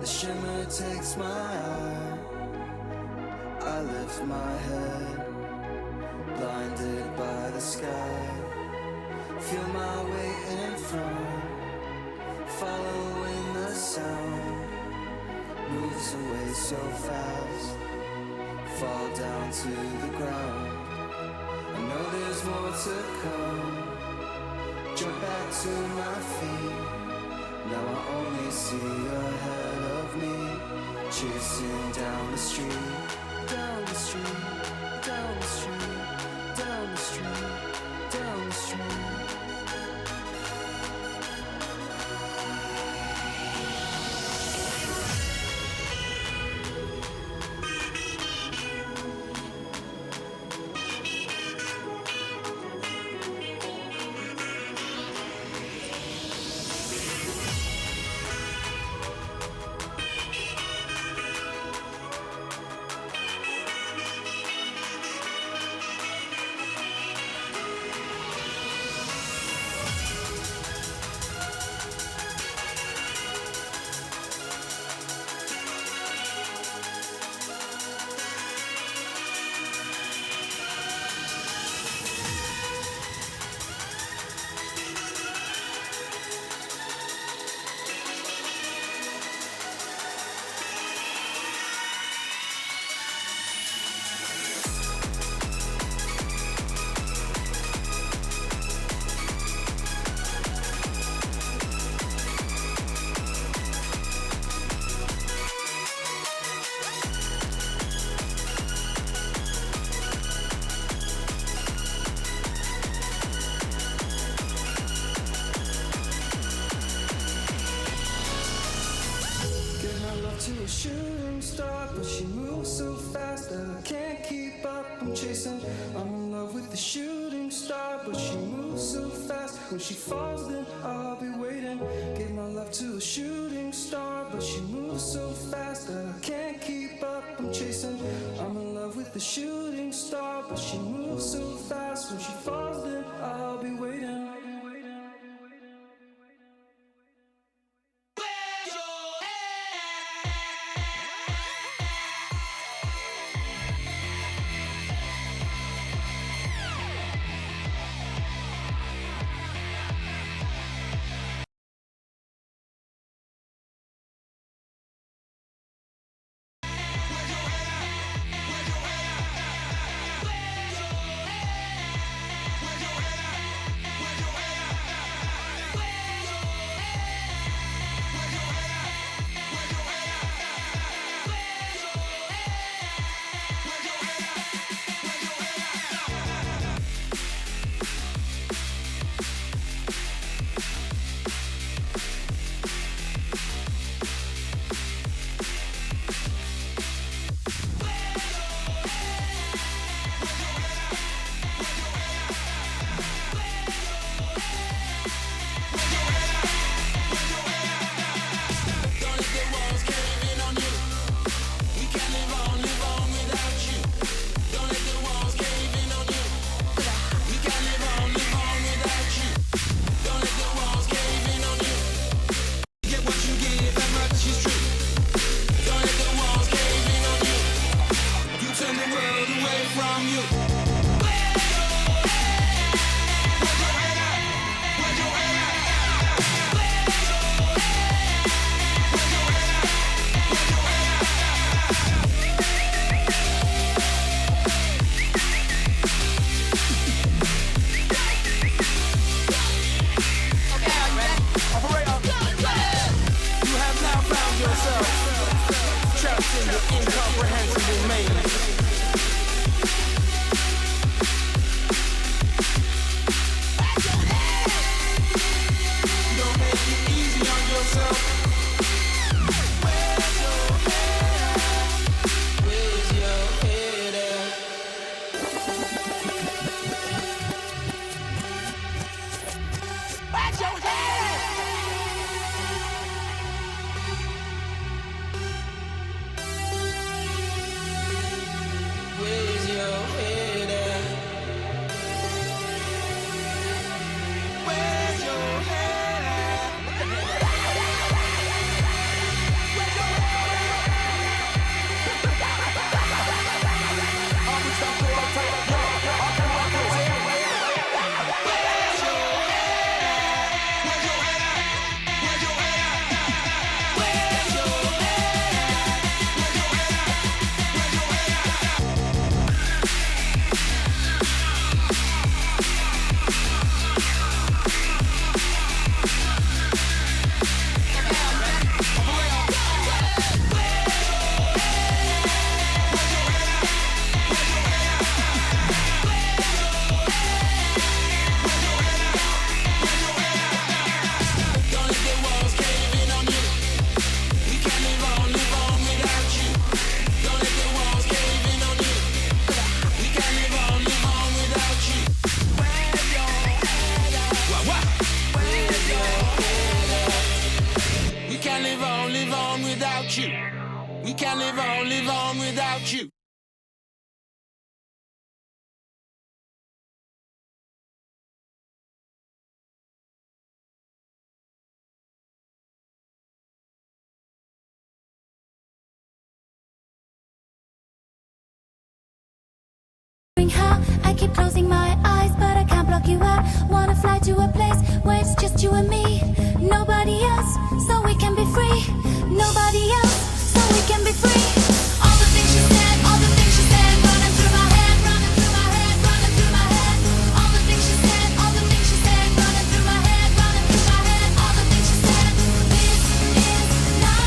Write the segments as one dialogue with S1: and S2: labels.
S1: The shimmer takes my eye. I lift my head, blinded by the sky. Feel my way in front, following the sound. Moves away so fast, fall down to the ground. I know there's more to come. Jump back to my feet. Now I only see ahead of me, chasing down the street, down the street, down the street, down the street, down the street. To a shooting star, but she moves so fast that I can't keep up. I'm chasing, I'm in love with the shooting star, but she moves so fast. When she falls, then I'll be waiting. Gave my love to a shooting star, but she moves so fast that I can't keep up. I'm chasing, I'm in love with the shooting star, but she moves so fast. When she falls, then I'll be waiting. Incomprehensible maze. Don't make it easy on yourself. Where's your head at? Where's your head at? Where's your head at?
S2: you. We can't live on without you.
S3: How I keep closing my eyes, but I can't block you out. Wanna fly to a place where it's just you and me, nobody else, so we can be free. Nobody else, so we can be free. All the things you said, all the things you said, running through my head, running through my head, running through my head. All the things you said, all the things you said, running through my head, running through my head. All the things you said. This is not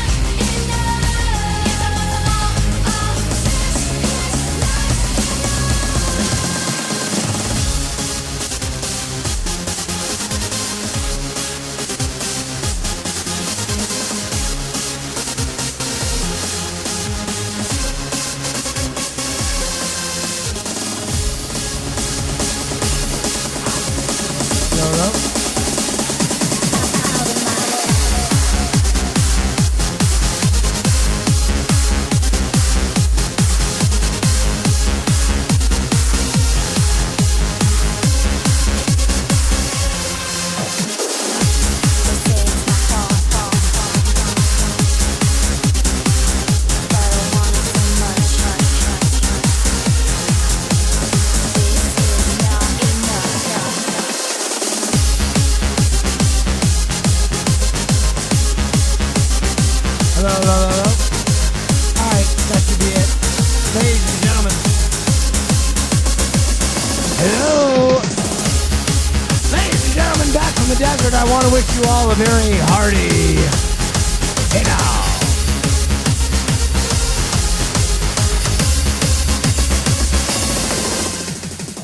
S4: I want to wish you all a very hearty,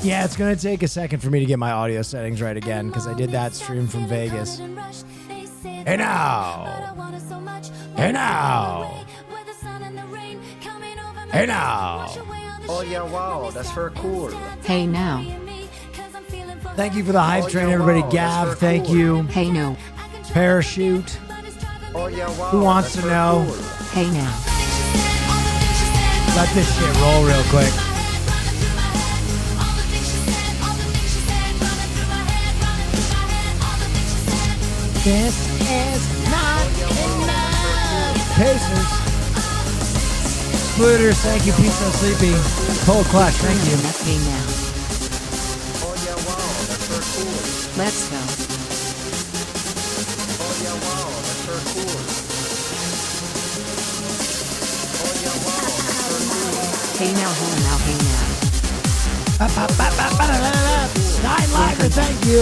S4: Yeah, it's going to take a second for me to get my audio settings right again because I did that stream from Vegas. Hey now. Hey now. Hey now.
S5: Oh yeah, wow, that's very cool.
S6: Hey now.
S4: Thank you for the hype train, everybody. Gav, thank you.
S6: Hey no.
S4: Parachute.
S5: Oh yeah, wow.
S4: Who wants to know?
S5: Cool.
S6: Hey now.
S4: Let this shit roll real quick. This is not enough. Pacers. Splitters, thank you. Pizza Sleepy. Cold Clash, thank you.
S6: Hey now.
S5: Oh yeah, wow, that's very cool.
S6: Let's go.
S5: Oh yeah, wow, that's very cool. Oh yeah, wow, that's very cool.
S6: Hey now, hey now, hey now.
S4: Nine Liger, thank you.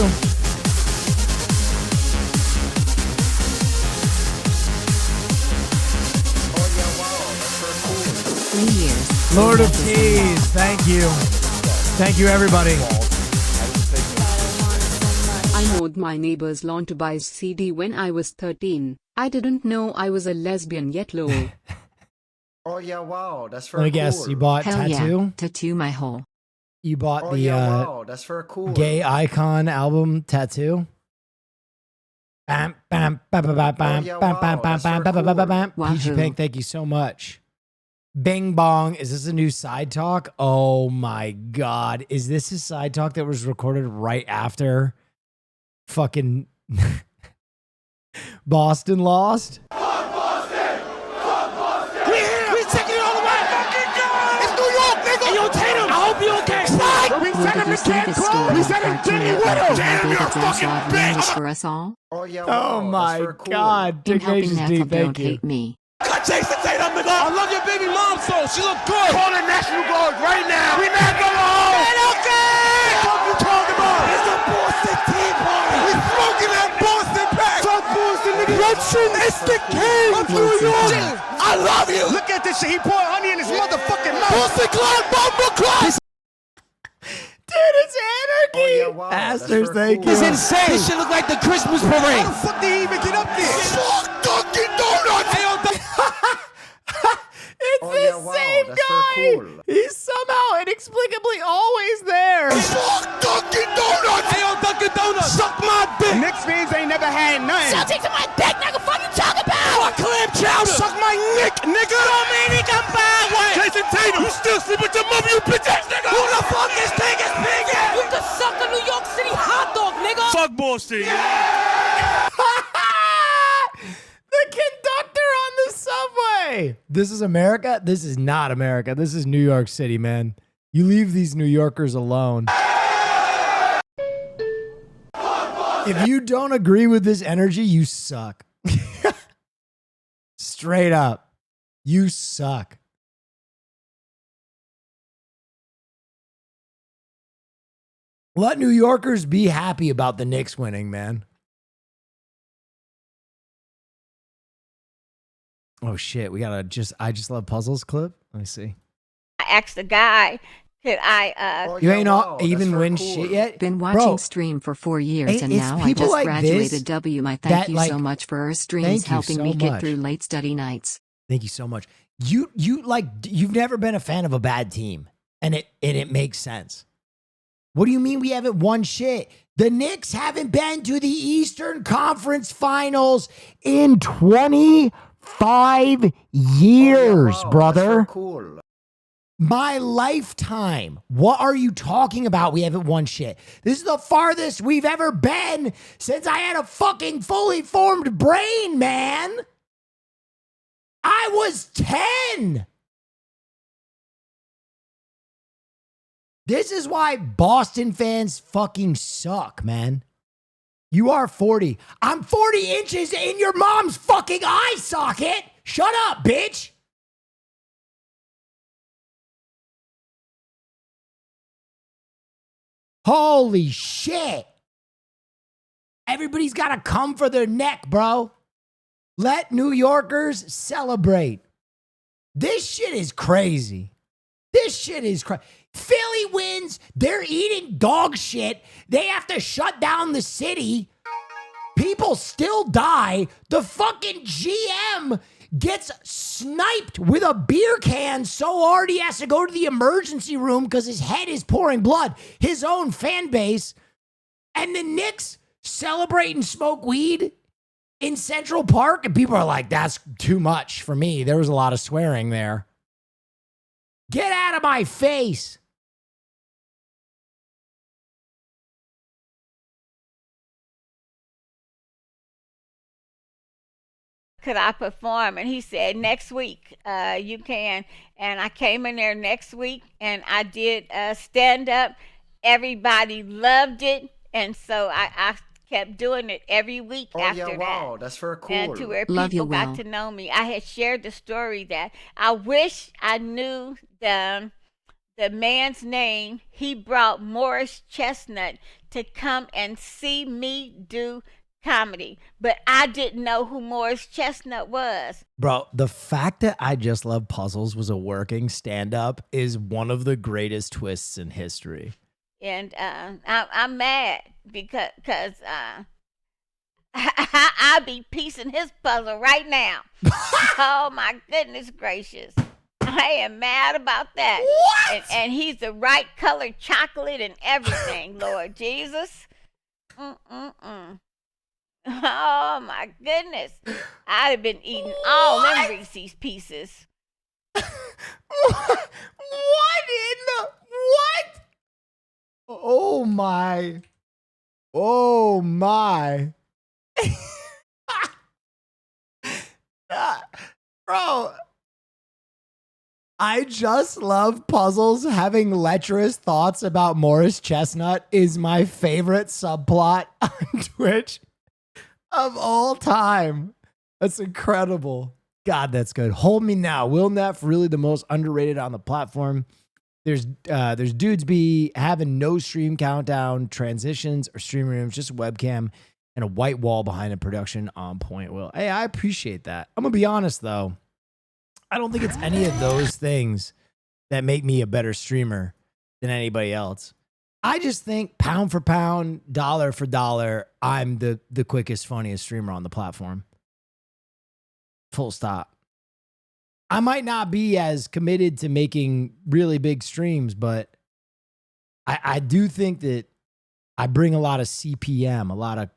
S5: Oh yeah, wow, that's very cool.
S6: 3 years.
S4: Lord of Keys, thank you. Thank you, everybody.
S7: I mowed my neighbor's lawn to buy CD when I was 13. I didn't know I was a lesbian yet, lol.
S5: Oh yeah, wow, that's
S4: Let me
S5: very cool.
S4: guess, you bought
S6: Hell
S4: Tattoo?
S6: yeah. Tattoo my hole.
S4: You bought
S5: Oh
S4: the
S5: yeah, wow, that's very cool.
S4: Gay Icon album Tattoo? Bam, bam, bam, bam, bam, bam,
S5: yeah,
S4: bam,
S5: wow,
S4: bam, bam,
S5: that's
S4: bam,
S5: very
S4: bam, bam, bam, bam.
S6: cool.
S4: Peachy
S6: Wahoo.
S4: Pink, thank you so much. Bing Bong, is this a new side talk? Oh my God. Is this a side talk that was recorded right after fucking Boston lost?
S2: We taking it all the way. Fucking God. It's New York, nigga. Hey, yo, Tatum, I hope you okay.
S6: Where did you see this story?
S2: We said it, Jimmy Widow. Damn, you're a fucking bitch.
S6: For us all?
S5: Oh yeah, wow,
S4: Oh
S5: that's
S4: my
S5: very cool.
S4: God.
S6: In helping
S4: Tenacious
S6: Neff
S4: D,
S6: of Don't
S4: thank you.
S6: Hate Me.
S2: Cut Jason Tatum, nigga. I love your baby mom, so she look good. Call the National Guard right now. We not going home. Man, okay. What you talking about? It's a Boston Tea Party. We smoking that Boston pack. Fuck Boston, nigga. Hudson is the king of New York. I love you. Look at this shit. He poured honey in his motherfucking mouth. Boston Clyde, Bumble Clyde.
S4: Dude, it's anarchy.
S5: Oh, yeah, wow, that's
S4: Asters,
S5: very
S4: thank
S5: cool.
S4: you.
S2: It's insane. This shit look like the Christmas parade. How the fuck did he even get up there? Fuck Dunkin' Donuts. Hey, yo,
S4: It's
S5: Oh,
S4: the
S5: yeah, wow,
S4: same
S5: that's
S4: guy.
S5: very cool.
S4: He's somehow inexplicably always there.
S2: fuck Dunkin' Donuts. Hey, yo, Dunkin' Donuts. Suck my dick.
S8: Knicks fans ain't never had nothing.
S3: Celtics to my dick, nigga. Fuck you talking about?
S2: Fuck clam chowder. Suck my dick, baby. You still sleep with your mother, you bitch ass nigga. Who the fuck is biggest piggy?
S8: You can suck a New York City hot dog, nigga.
S2: Fuck Boston.
S4: The conductor on the subway. This is America? This is not America. This is New York City, man. You leave these New Yorkers alone. If you don't agree with this energy, you suck. Straight up. You suck. Let New Yorkers be happy about the Knicks winning, man. Oh shit, we got I just love puzzles clip. Let me see.
S9: I asked the guy, could I
S4: You ain't even win shit yet?
S6: Been watching
S4: Bro,
S6: stream for 4 years
S4: Hey,
S6: and
S4: it's
S6: now I
S4: people
S6: just
S4: like
S6: graduated
S4: this
S6: W. My
S4: that,
S6: thank you
S4: like,
S6: so much for our streams
S4: thank you
S6: helping
S4: so
S6: me get
S4: much.
S6: through late study nights.
S4: Thank you so much. You like you've never been a fan of a bad team, and it makes sense. What do you mean we haven't won shit? The Knicks haven't been to the Eastern Conference Finals in 25 years, brother.
S5: Cool.
S4: My lifetime. What are you talking about? We haven't won shit. This is the farthest we've ever been since I had a fucking fully formed brain, man. I was 10. This is why Boston fans fucking suck, man. You are 40. I'm 40 inches in your mom's fucking eye socket. Shut up, bitch. Holy shit. Everybody's got to come for their neck, bro. Let New Yorkers celebrate. This shit is crazy. This shit is crazy. Philly wins. They're eating dog shit. They have to shut down the city. People still die. The fucking GM gets sniped with a beer can so hard he has to go to the emergency room because his head is pouring blood. His own fan base. And the Knicks celebrate and smoke weed in Central Park. And people are like, that's too much for me. There was a lot of swearing there. Get out of my face.
S9: could I perform? And he said, next week, you can. And I came in there next week and I did stand up. Everybody loved it. And so I kept doing it every week after that.
S5: Wow, that's very cool.
S9: And to where
S6: Love
S9: people
S6: you,
S9: got
S6: Will.
S9: to know me. I had shared the story that I wish I knew the man's name. He brought Morris Chestnut to come and see me do comedy, but I didn't know who Morris Chestnut was.
S4: Bro, the fact that I Just Love Puzzles was a working stand-up is one of the greatest twists in history.
S9: And I'm mad because I be piecing his puzzle right now. Oh my goodness gracious. I am mad about that.
S4: What?
S9: And he's the right color chocolate and everything, Lord Jesus. Oh my goodness. I'd have been eating all them Reese's pieces.
S4: What in the what? Oh my. Oh my. Bro. I Just Love Puzzles having lecherous thoughts about Morris Chestnut is my favorite subplot on Twitch of all time. That's incredible. God, that's good. Hold Me Now. Will Neff really the most underrated on the platform? There's dudes be having no stream countdown, transitions, or stream rooms, just a webcam and a white wall behind the production on point. Will, hey, I appreciate that. I'm gonna be honest though. I don't think it's any of those things that make me a better streamer than anybody else. I just think pound for pound, dollar for dollar, I'm the quickest, funniest streamer on the platform. Full stop. I might not be as committed to making really big streams, but I do think that I bring a lot of CPM, a lot of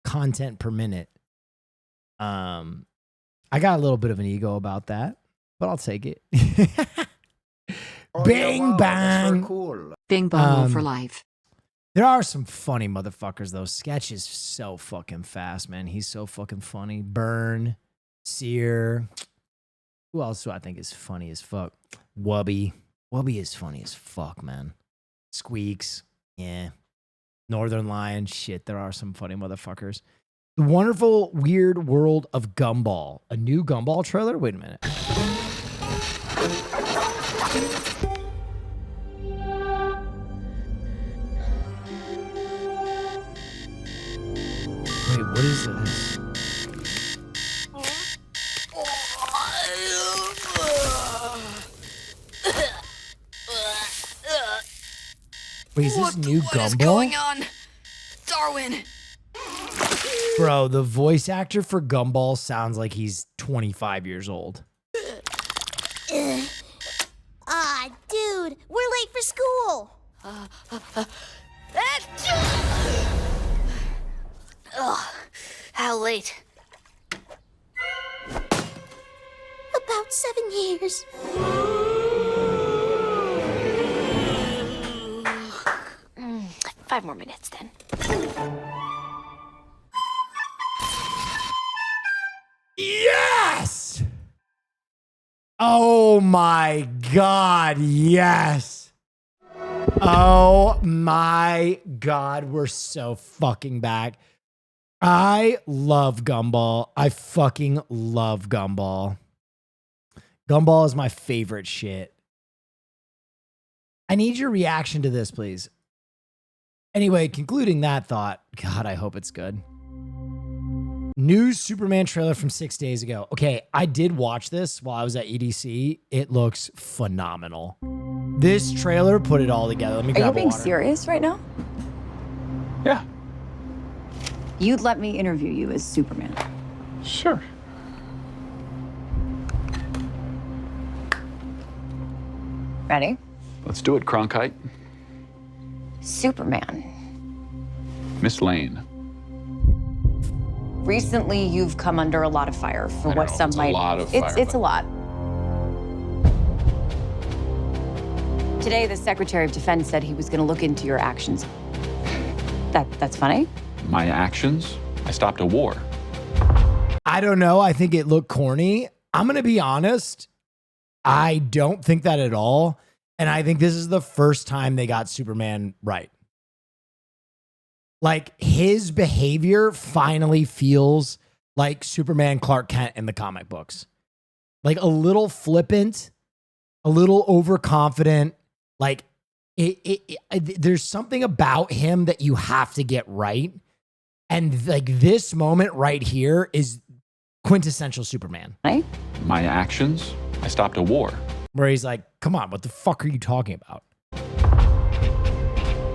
S4: content per minute. I got a little bit of an ego about that, but I'll take it. Bing bang.
S1: Cool.
S6: Bing bong for
S4: Um,
S6: life.
S4: There are some funny motherfuckers though. Sketch is so fucking fast, man. He's so fucking funny. Burn, Sear. Who else do I think is funny as fuck? Wubby. Wubby is funny as fuck, man. Squeaks. Yeah. Northern Lion. Shit, there are some funny motherfuckers. The Wonderful Weird World of Gumball. A new Gumball trailer? Wait a minute. Wait, what is this? Wait, is this new Gumball?
S10: What is going on? Darwin!
S4: Bro, the voice actor for Gumball sounds like he's 25 years old.
S3: Ah, dude, we're late for school.
S10: Ugh, how late?
S3: About 7 years.
S10: 5 more minutes then.
S4: Yes! Oh my God, yes. Oh my God, we're so fucking back. I love Gumball. I fucking love Gumball. Gumball is my favorite shit. I need your reaction to this, please. Anyway, concluding that thought, God, I hope it's good. New Superman trailer from 6 days ago. Okay, I did watch this while I was at EDC. It looks phenomenal. This trailer put it all together. Let me grab
S11: Are you being
S4: water.
S11: serious right now?
S2: Yeah.
S11: You'd let me interview you as Superman.
S2: Sure.
S11: Ready?
S12: Let's do it, Cronkite.
S11: Superman.
S12: Miss Lane.
S11: Recently, you've come under a lot of fire for
S12: I
S11: what
S12: know,
S11: some
S12: it's a
S11: might.
S12: lot of
S11: it's
S12: fire,
S11: it's a lot. Today, the Secretary of Defense said he was going to look into your actions. That's funny.
S12: My actions? I stopped a war.
S4: I don't know. I think it looked corny. I'm going to be honest. I don't think that at all. And I think this is the first time they got Superman right. Like, his behavior finally feels like Superman Clark Kent in the comic books. Like, a little flippant, a little overconfident. Like, there's something about him that you have to get right. And, like, this moment right here is quintessential Superman.
S11: Right?
S12: My actions? I stopped a war.
S4: Where he's like, come on, what the fuck are you talking about?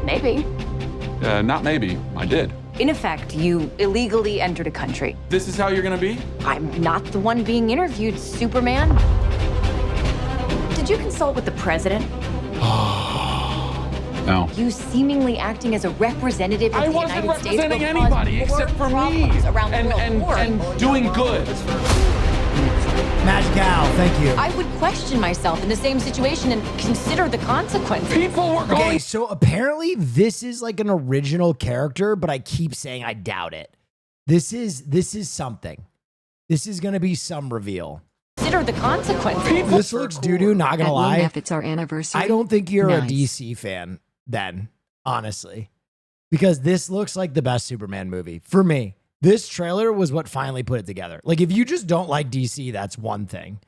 S11: Maybe.
S12: Not maybe. I did.
S11: In effect, you illegally entered a country.
S2: This is how you're gonna be?
S11: I'm not the one being interviewed, Superman. Did you consult with the president?
S12: No.
S11: You seemingly acting as a representative of
S2: I
S11: the
S2: wasn't
S11: United States will
S2: representing
S11: cause
S2: anybody
S11: more
S2: except for me.
S11: problems around the world.
S2: And doing good.
S4: Magic Al, thank you.
S11: I would question myself in the same situation and consider the consequences.
S2: People were going.
S4: Okay, so apparently this is like an original character, but I keep saying I doubt it. This is something. This is gonna be some reveal.
S11: Consider the consequences.
S4: This looks doo-doo, not gonna
S6: At
S4: lie.
S6: Neff, it's our anniversary.
S4: I don't think you're
S6: Nice.
S4: a DC fan then, honestly. Because this looks like the best Superman movie. For me, this trailer was what finally put it together. Like, if you just don't like DC, that's one thing.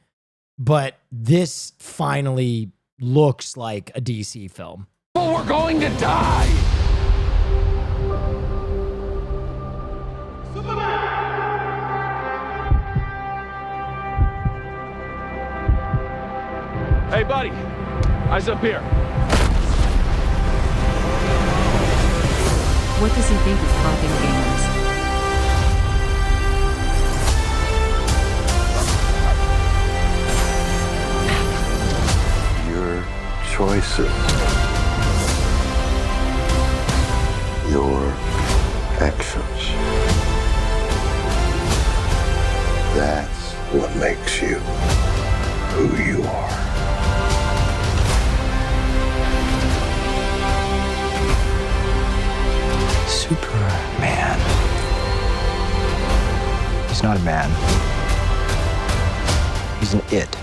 S4: But this finally looks like a DC film.
S2: People were going to die. Hey, buddy. Eyes up here.
S6: What does he think of popping gamers?
S13: Your choices, your actions. That's what makes you who you are.
S14: He's not a man. He's an it.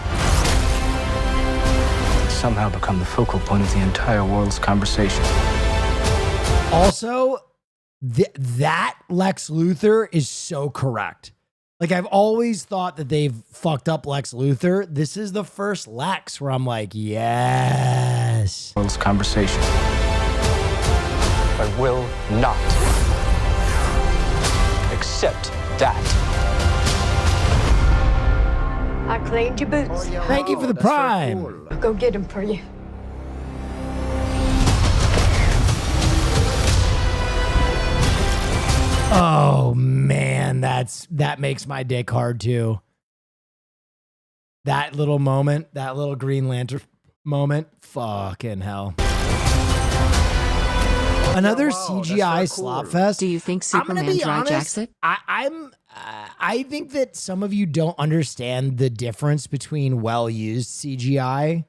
S14: He's somehow become the focal point of the entire world's conversation.
S4: Also, that Lex Luthor is so correct. Like, I've always thought that they've fucked up Lex Luthor. This is the first Lex where I'm like, yes.
S14: World's conversation. I will not accept that.
S15: I cleaned your boots.
S4: Thank you for the prime.
S15: I'll go get them for you.
S4: Oh man, that makes my dick hard too. That little moment, that little Green Lantern moment, fucking hell. Another CGI slop fest.
S6: Do you think Superman hijacks it?
S4: I think that some of you don't understand the difference between well-used CGI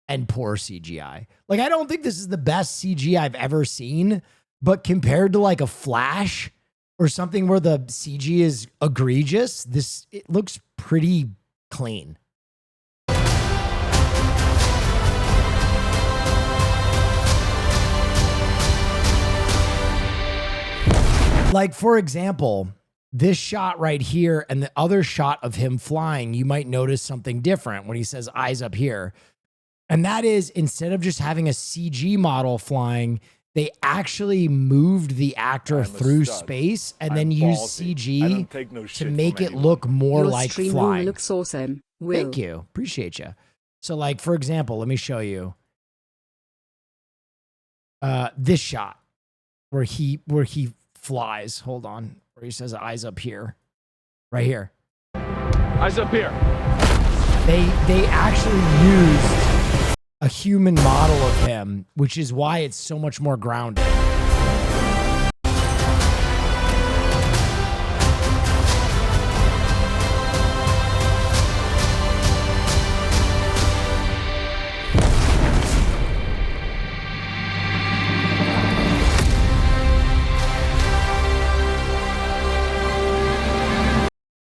S4: and poor CGI. Like, I don't think this is the best CG I've ever seen, but compared to like a Flash or something where the CG is egregious, it looks pretty clean. Like, for example, this shot right here and the other shot of him flying, you might notice something different when he says eyes up here. And that is, instead of just having a CG model flying, they actually moved the actor through space and then used CG to make it look more like
S7: stream
S4: flying.
S7: room looks awesome.
S4: Thank you. Appreciate you. So, like, for example, let me show you this shot where he flies. Hold on. Where he says eyes up here. Right here.
S12: Eyes up here.
S4: They actually used a human model of him, which is why it's so much more grounded.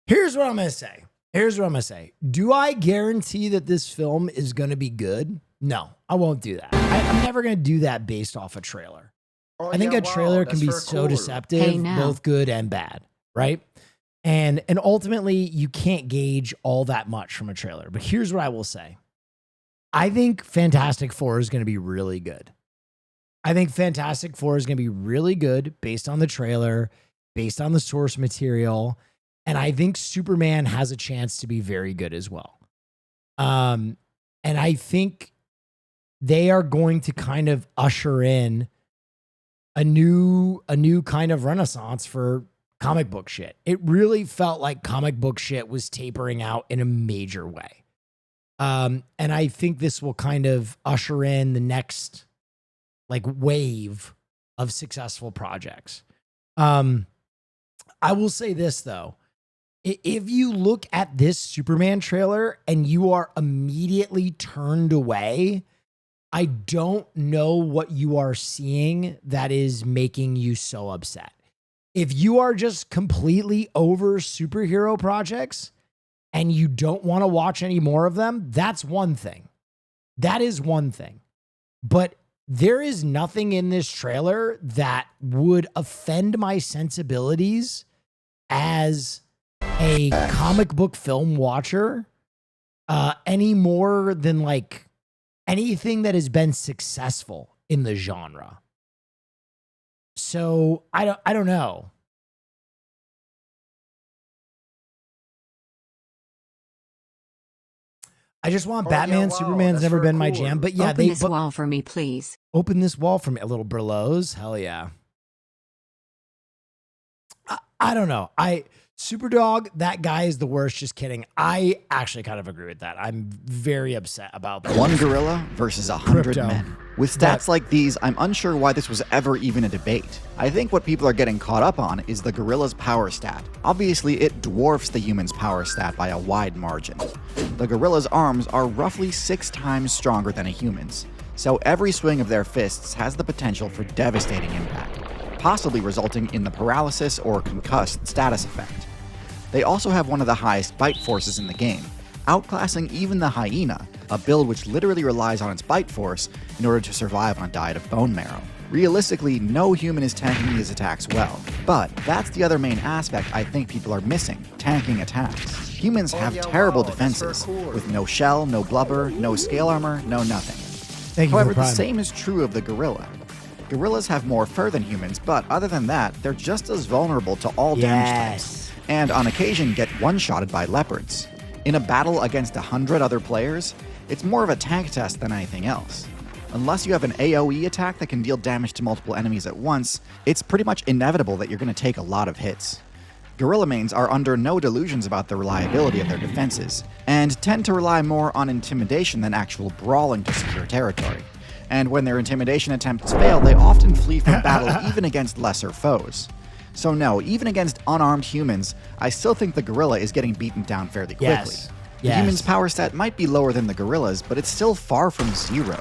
S4: Here's what I'm going to say. Do I guarantee that this film is going to be good? No, I won't do that. I'm never going to do that based off a trailer. I think a trailer can be so deceptive, both good and bad, right? And ultimately, you can't gauge all that much from a trailer. But here's what I will say. I think Fantastic Four is going to be really good. I think Fantastic Four is going to be really good based on the trailer, based on the source material. And I think Superman has a chance to be very good as well. And I think they are going to kind of usher in a new kind of renaissance for comic book shit. It really felt like comic book shit was tapering out in a major way. And I think this will kind of usher in the next like wave of successful projects. I will say this though. If you look at this Superman trailer and you are immediately turned away, I don't know what you are seeing that is making you so upset. If you are just completely over superhero projects and you don't want to watch any more of them, that's one thing. That is one thing. But there is nothing in this trailer that would offend my sensibilities as a comic book film watcher any more than like anything that has been successful in the genre. So I don't know. I just want Batman. Superman's never been my jam, but yeah,
S6: open this wall for me, please.
S4: Open this wall for me, a little Berlos. Hell yeah. I don't know. Superdog, that guy is the worst. Just kidding. I actually kind of agree with that. I'm very upset about that.
S16: One gorilla versus 100 men. With stats like these, I'm unsure why this was ever even a debate. I think what people are getting caught up on is the gorilla's power stat. Obviously, it dwarfs the human's power stat by a wide margin. The gorilla's arms are roughly 6 times stronger than a human's, so every swing of their fists has the potential for devastating impact, possibly resulting in the paralysis or concussed status effect. They also have one of the highest bite forces in the game, outclassing even the hyena, a build which literally relies on its bite force in order to survive on a diet of bone marrow. Realistically, no human is tanking these attacks well, but that's the other main aspect I think people are missing, tanking attacks. Humans have terrible defenses, with no shell, no blubber, no scale armor, no nothing. However, the same is true of the gorilla. Gorillas have more fur than humans, but other than that, they're just as vulnerable to all damage types, and on occasion get one-shotted by leopards. In a battle against 100 other players, it's more of a tank test than anything else. Unless you have an AoE attack that can deal damage to multiple enemies at once, it's pretty much inevitable that you're going to take a lot of hits. Gorilla mains are under no delusions about the reliability of their defenses, and tend to rely more on intimidation than actual brawling to secure territory. And when their intimidation attempts fail, they often flee from battle even against lesser foes. So no, even against unarmed humans, I still think the gorilla is getting beaten down fairly quickly. The human's power stat might be lower than the gorilla's, but it's still far from zero.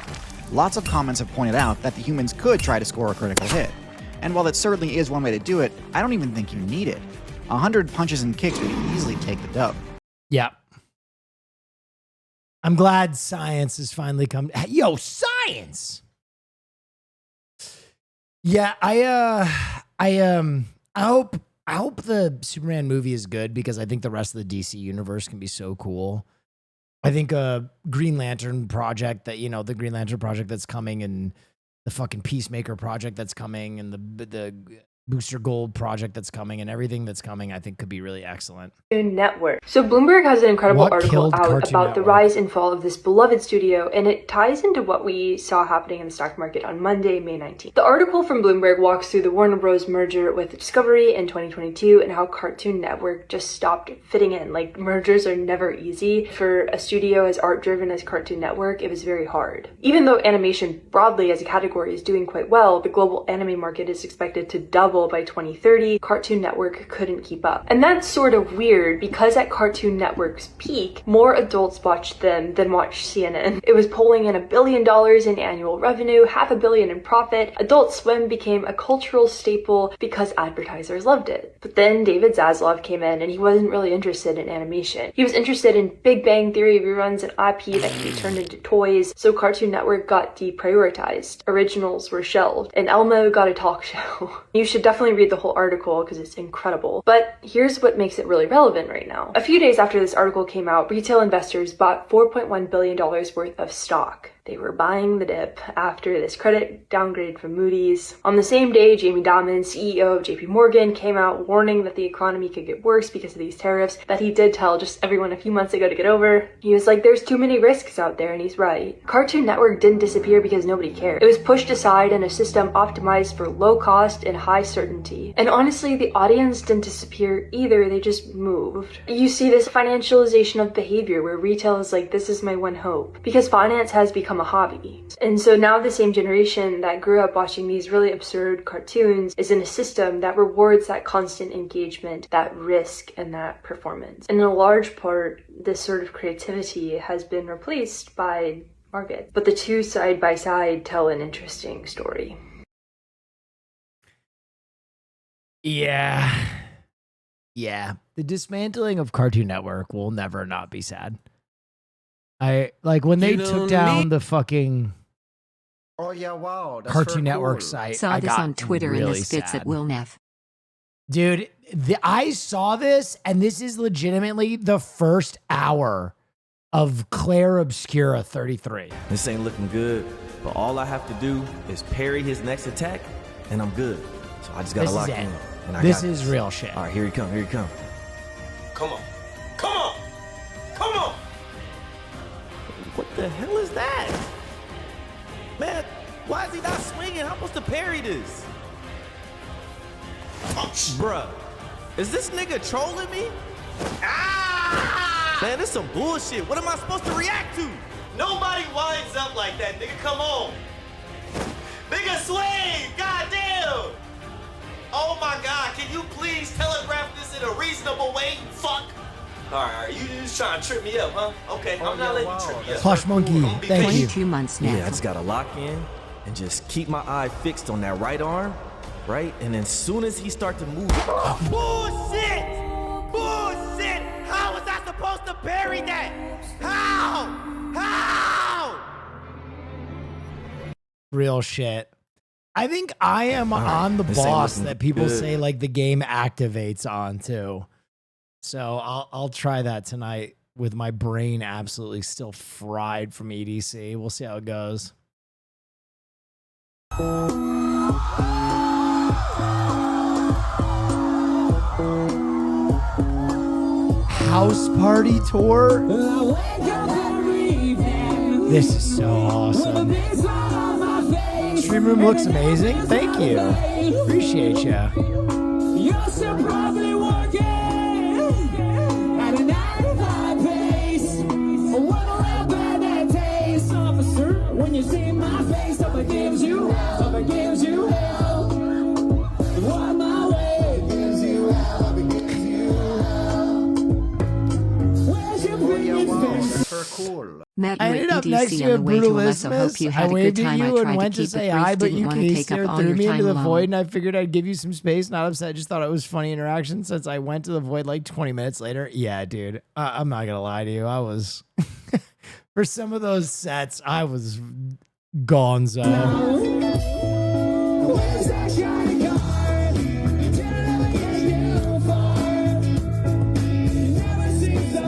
S16: Lots of comments have pointed out that the humans could try to score a critical hit. And while that certainly is one way to do it, I don't even think you need it. 100 punches and kicks would easily take the dub.
S4: Yeah. I'm glad science has finally come. Yo, science! Yeah, I hope the Superman movie is good because I think the rest of the DC universe can be so cool. I think Green Lantern project the Green Lantern project that's coming, and the fucking Peacemaker project that's coming, and the Booster Gold project that's coming, and everything that's coming, I think could be really excellent.
S15: Network. So Bloomberg has an incredible article out about the rise and fall of this beloved studio, and it ties into what we saw happening in the stock market on Monday, May 19th. The article from Bloomberg walks through the Warner Bros. Merger with Discovery in 2022 and how Cartoon Network just stopped fitting in. Like, mergers are never easy. For a studio as art-driven as Cartoon Network, it was very hard. Even though animation broadly as a category is doing quite well, the global anime market is expected to double by 2030, Cartoon Network couldn't keep up. And that's sort of weird because at Cartoon Network's peak, more adults watched them than watched CNN. It was pulling in $1 billion in annual revenue, $500 million in profit. Adult Swim became a cultural staple because advertisers loved it. But then David Zaslav came in and he wasn't really interested in animation. He was interested in Big Bang Theory reruns and IP that could be turned into toys, so Cartoon Network got deprioritized. Originals were shelved, and Elmo got a talk show. You should definitely read the whole article because it's incredible. But here's what makes it really relevant right now. A few days after this article came out, retail investors bought $4.1 billion worth of stock. They were buying the dip after this credit downgrade from Moody's. On the same day, Jamie Dimon, CEO of JP Morgan, came out warning that the economy could get worse because of these tariffs that he did tell just everyone a few months ago to get over. He was like, there's too many risks out there, and he's right. Cartoon Network didn't disappear because nobody cared. It was pushed aside in a system optimized for low cost and high certainty. And honestly, the audience didn't disappear either, they just moved. You see this financialization of behavior where retail is like, this is my one hope. Because finance has become a hobby. And so now the same generation that grew up watching these really absurd cartoons is in a system that rewards that constant engagement, that risk, and that performance. And in a large part, this sort of creativity has been replaced by market. But the two side by side tell an interesting story.
S4: Yeah. The dismantling of Cartoon Network will never not be sad. I like when they took down the fucking Cartoon Network site.
S6: Saw this on Twitter
S4: really
S6: and this fits
S4: sad.
S6: at Will Neff.
S4: Dude, I saw this, and this is legitimately the first hour of Claire Obscura 33.
S17: This ain't looking good, but all I have to do is parry his next attack, and I'm good. So I just gotta lock in. And
S4: This is real shit.
S17: All right, here he come.
S2: Come on.
S17: What the hell is that? Man, why is he not swinging? How am I supposed to parry this? Bruh, is this nigga trolling me? Man, this some bullshit. What am I supposed to react to?
S2: Nobody winds up like that, nigga. Come on. Nigga, swing. Goddamn. Oh my God, can you please telegraph this in a reasonable way? Fuck. All right, you just trying to trip me up, huh? Okay, I'm not letting you trip me up.
S4: Plush Monkey, thank you.
S6: 22 months now.
S17: Yeah, I just gotta lock in and just keep my eye fixed on that right arm, right? And then as soon as he start to move, bullshit!
S4: Real shit. I think I am on the boss that people say like the game activates on too. So I'll try that tonight with my brain absolutely still fried from EDC. We'll see how it goes. House party tour. This is so awesome. Stream room looks amazing. Thank you. Appreciate ya.
S2: You're still probably working at a 95 pace. What a real bad taste, officer. When you see my face, up gives you hell. Why my way gives you hell. Where's your biggest
S13: cool.
S7: Met
S4: I
S7: with
S4: ended up
S7: EDC
S4: next to you
S7: on
S4: at
S7: the way to Alesso.
S4: Brutalismus.
S7: Hope you
S4: I
S7: had a good
S4: waved at
S7: time. I
S4: you and
S7: tried to
S4: went to
S7: keep
S4: say
S7: it
S4: hi,
S7: brief,
S4: but
S7: didn't
S4: you
S7: want to take
S4: stared
S7: up all
S4: through
S7: your
S4: me into
S7: time
S4: the
S7: alone.
S4: void, and I figured I'd give you some space. Not upset. I just thought it was funny interaction since I went to the void like 20 minutes later. Yeah, dude. I'm not gonna lie to you. I was for some of those sets, I was gonzo.
S2: Where's that shiny card? Never get you far. Never seems so.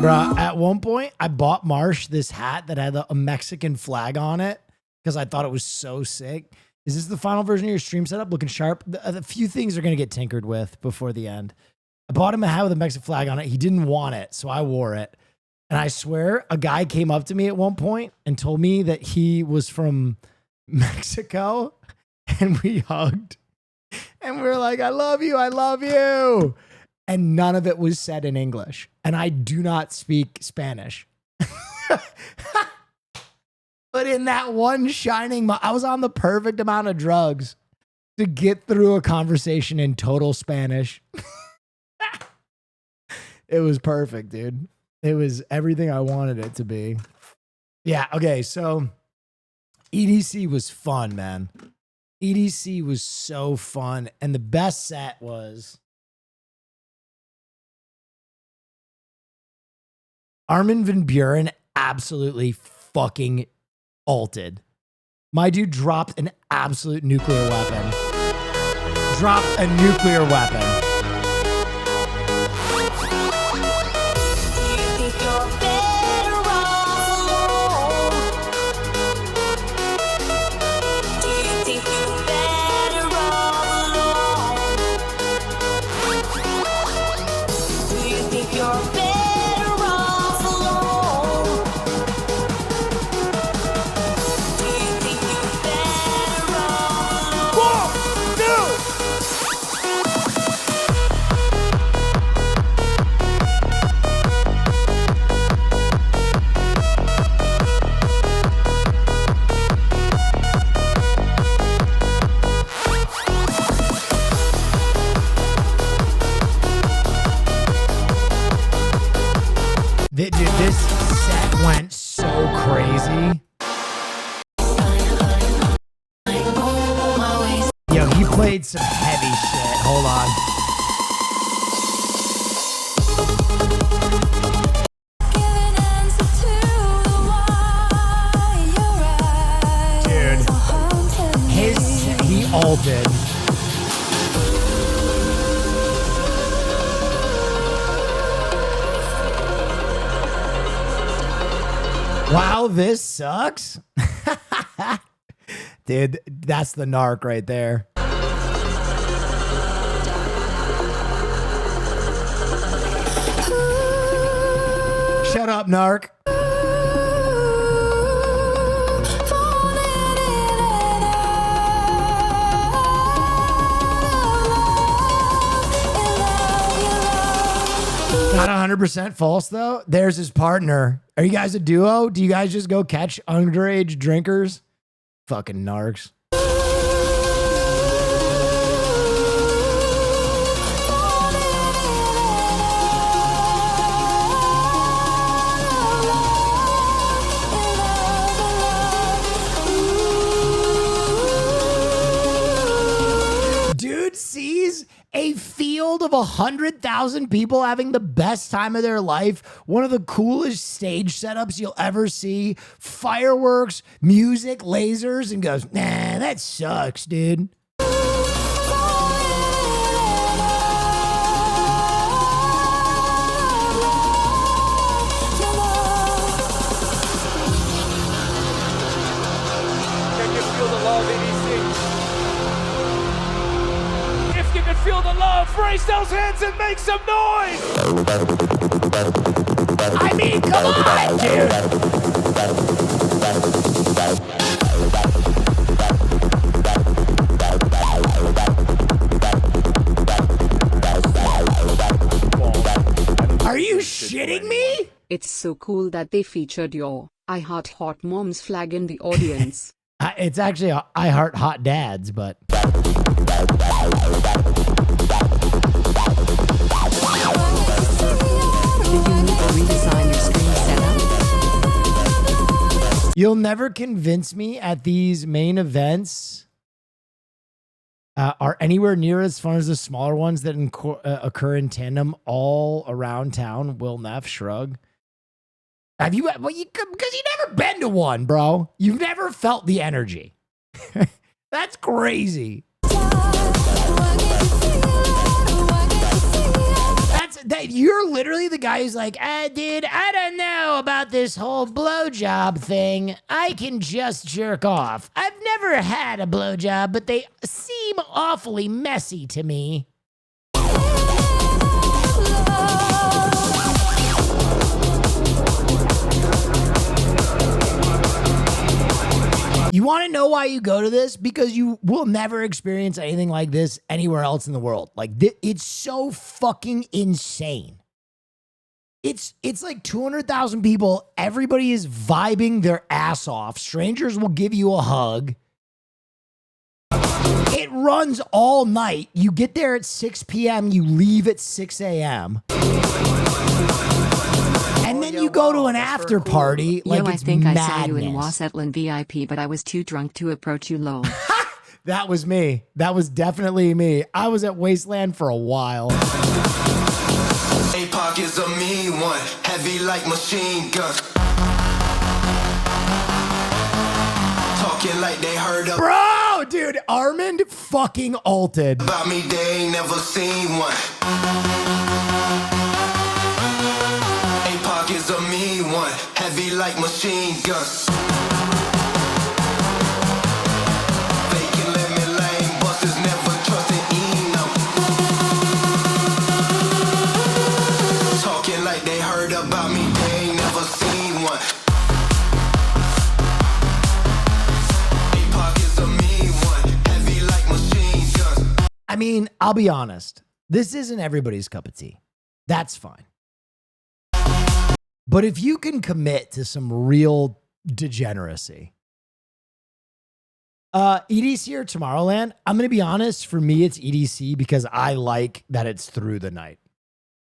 S4: Bruh, at one point, I bought Marsh this hat that had a Mexican flag on it because I thought it was so sick. Is this the final version of your stream setup? Looking sharp? A few things are going to get tinkered with before the end. I bought him a hat with a Mexican flag on it. He didn't want it, so I wore it. And I swear, a guy came up to me at one point and told me that he was from Mexico, and we hugged. And we were like, I love you, I love you. And none of it was said in English. And I do not speak Spanish. But in that one shining I was on the perfect amount of drugs to get through a conversation in total Spanish. It was perfect, dude. It was everything I wanted it to be. Yeah, okay, so EDC was fun, man. EDC was so fun. And the best set was Armin van Buren absolutely fucking ulted. My dude dropped an absolute nuclear weapon. Dropped a nuclear weapon. Dude, this set went so crazy. Yo, he played some heavy shit. Hold on. Dude, he ulted. Wow, this sucks. Dude, that's the narc right there. Shut up, narc. Not 100% false, though. There's his partner. Are you guys a duo? Do you guys just go catch underage drinkers? Fucking narcs. Dude sees a field of of 100,000 people having the best time of their life. One of the coolest stage setups you'll ever see. Fireworks, music, lasers, and goes, nah, that sucks, dude.
S2: Feel the love, raise those hands and make some noise!
S4: I mean, come on, dude! Are you shitting me?
S7: It's so cool that they featured your I Heart Hot Moms flag in the audience.
S4: It's actually I Heart Hot Dads, but... You'll never convince me at these main events are anywhere near as fun as the smaller ones that occur in tandem all around town. Will Neff shrug. Have you? Well, because you've never been to one, bro. You've never felt the energy. That's crazy. You're literally the guy who's like, dude, I don't know about this whole blowjob thing. I can just jerk off. I've never had a blowjob, but they seem awfully messy to me. You want to know why you go to this? Because you will never experience anything like this anywhere else in the world. Like, it's so fucking insane. It's like 200,000 people. Everybody is vibing their ass off. Strangers will give you a hug. It runs all night. You get there at 6 p.m. You leave at 6 a.m. And then you go to an after party like it's
S7: I think
S4: madness.
S7: I saw you in Wasatlan VIP, but I was too drunk to approach you low.
S4: That was me. That was definitely me. I was at Wasteland for a while.
S1: APOC is a mean one, heavy like machine guns. Talking like they heard of.
S4: Bro, dude, Armand fucking ulted.
S1: About me, they ain't never seen one. APOC is a mean one, heavy like machine guns. Faking lemon lane busters, never trusting Eno. Talking like they heard about me, they ain't never seen one. APOC is a mean one, heavy like machine guns.
S4: I mean, I'll be honest. This isn't everybody's cup of tea. That's fine. But if you can commit to some real degeneracy, EDC or Tomorrowland, I'm going to be honest, for me, it's EDC because I like that it's through the night.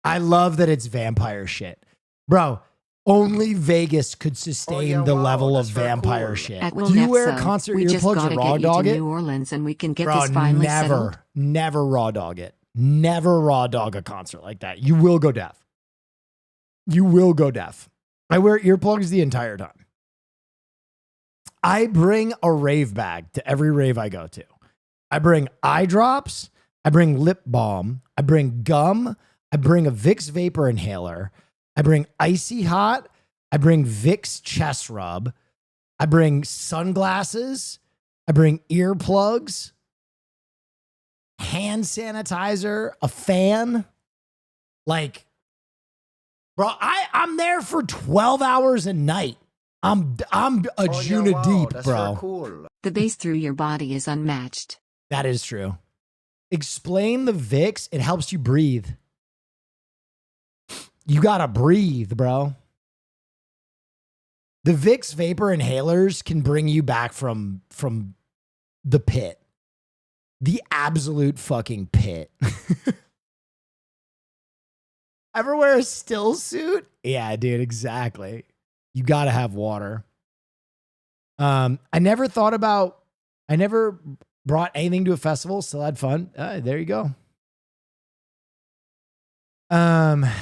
S4: I love that it's vampire shit. Bro, only Vegas could sustain the level of vampire shit.
S7: Do
S4: you wear concert earplugs or raw dog it?
S7: New Orleans and we can get
S4: Bro,
S7: this finally settled.
S4: never raw dog it. Never raw dog a concert like that. You will go deaf. You will go deaf. I wear earplugs the entire time. I bring a rave bag to every rave I go to. I bring eye drops. I bring lip balm. I bring gum. I bring a Vicks vapor inhaler. I bring Icy Hot. I bring Vicks chest rub. I bring sunglasses. I bring earplugs, hand sanitizer, a fan. Like, bro, I'm there for 12 hours a night. I'm a Juna deep, bro.
S5: Cool.
S7: The bass through your body is unmatched.
S4: That is true. Explain the Vicks. It helps you breathe. You gotta breathe, bro. The Vicks vapor inhalers can bring you back from the pit. The absolute fucking pit. Ever wear a still suit? Yeah, dude, exactly. You gotta have water. I never brought anything to a festival, still had fun. There you go. Have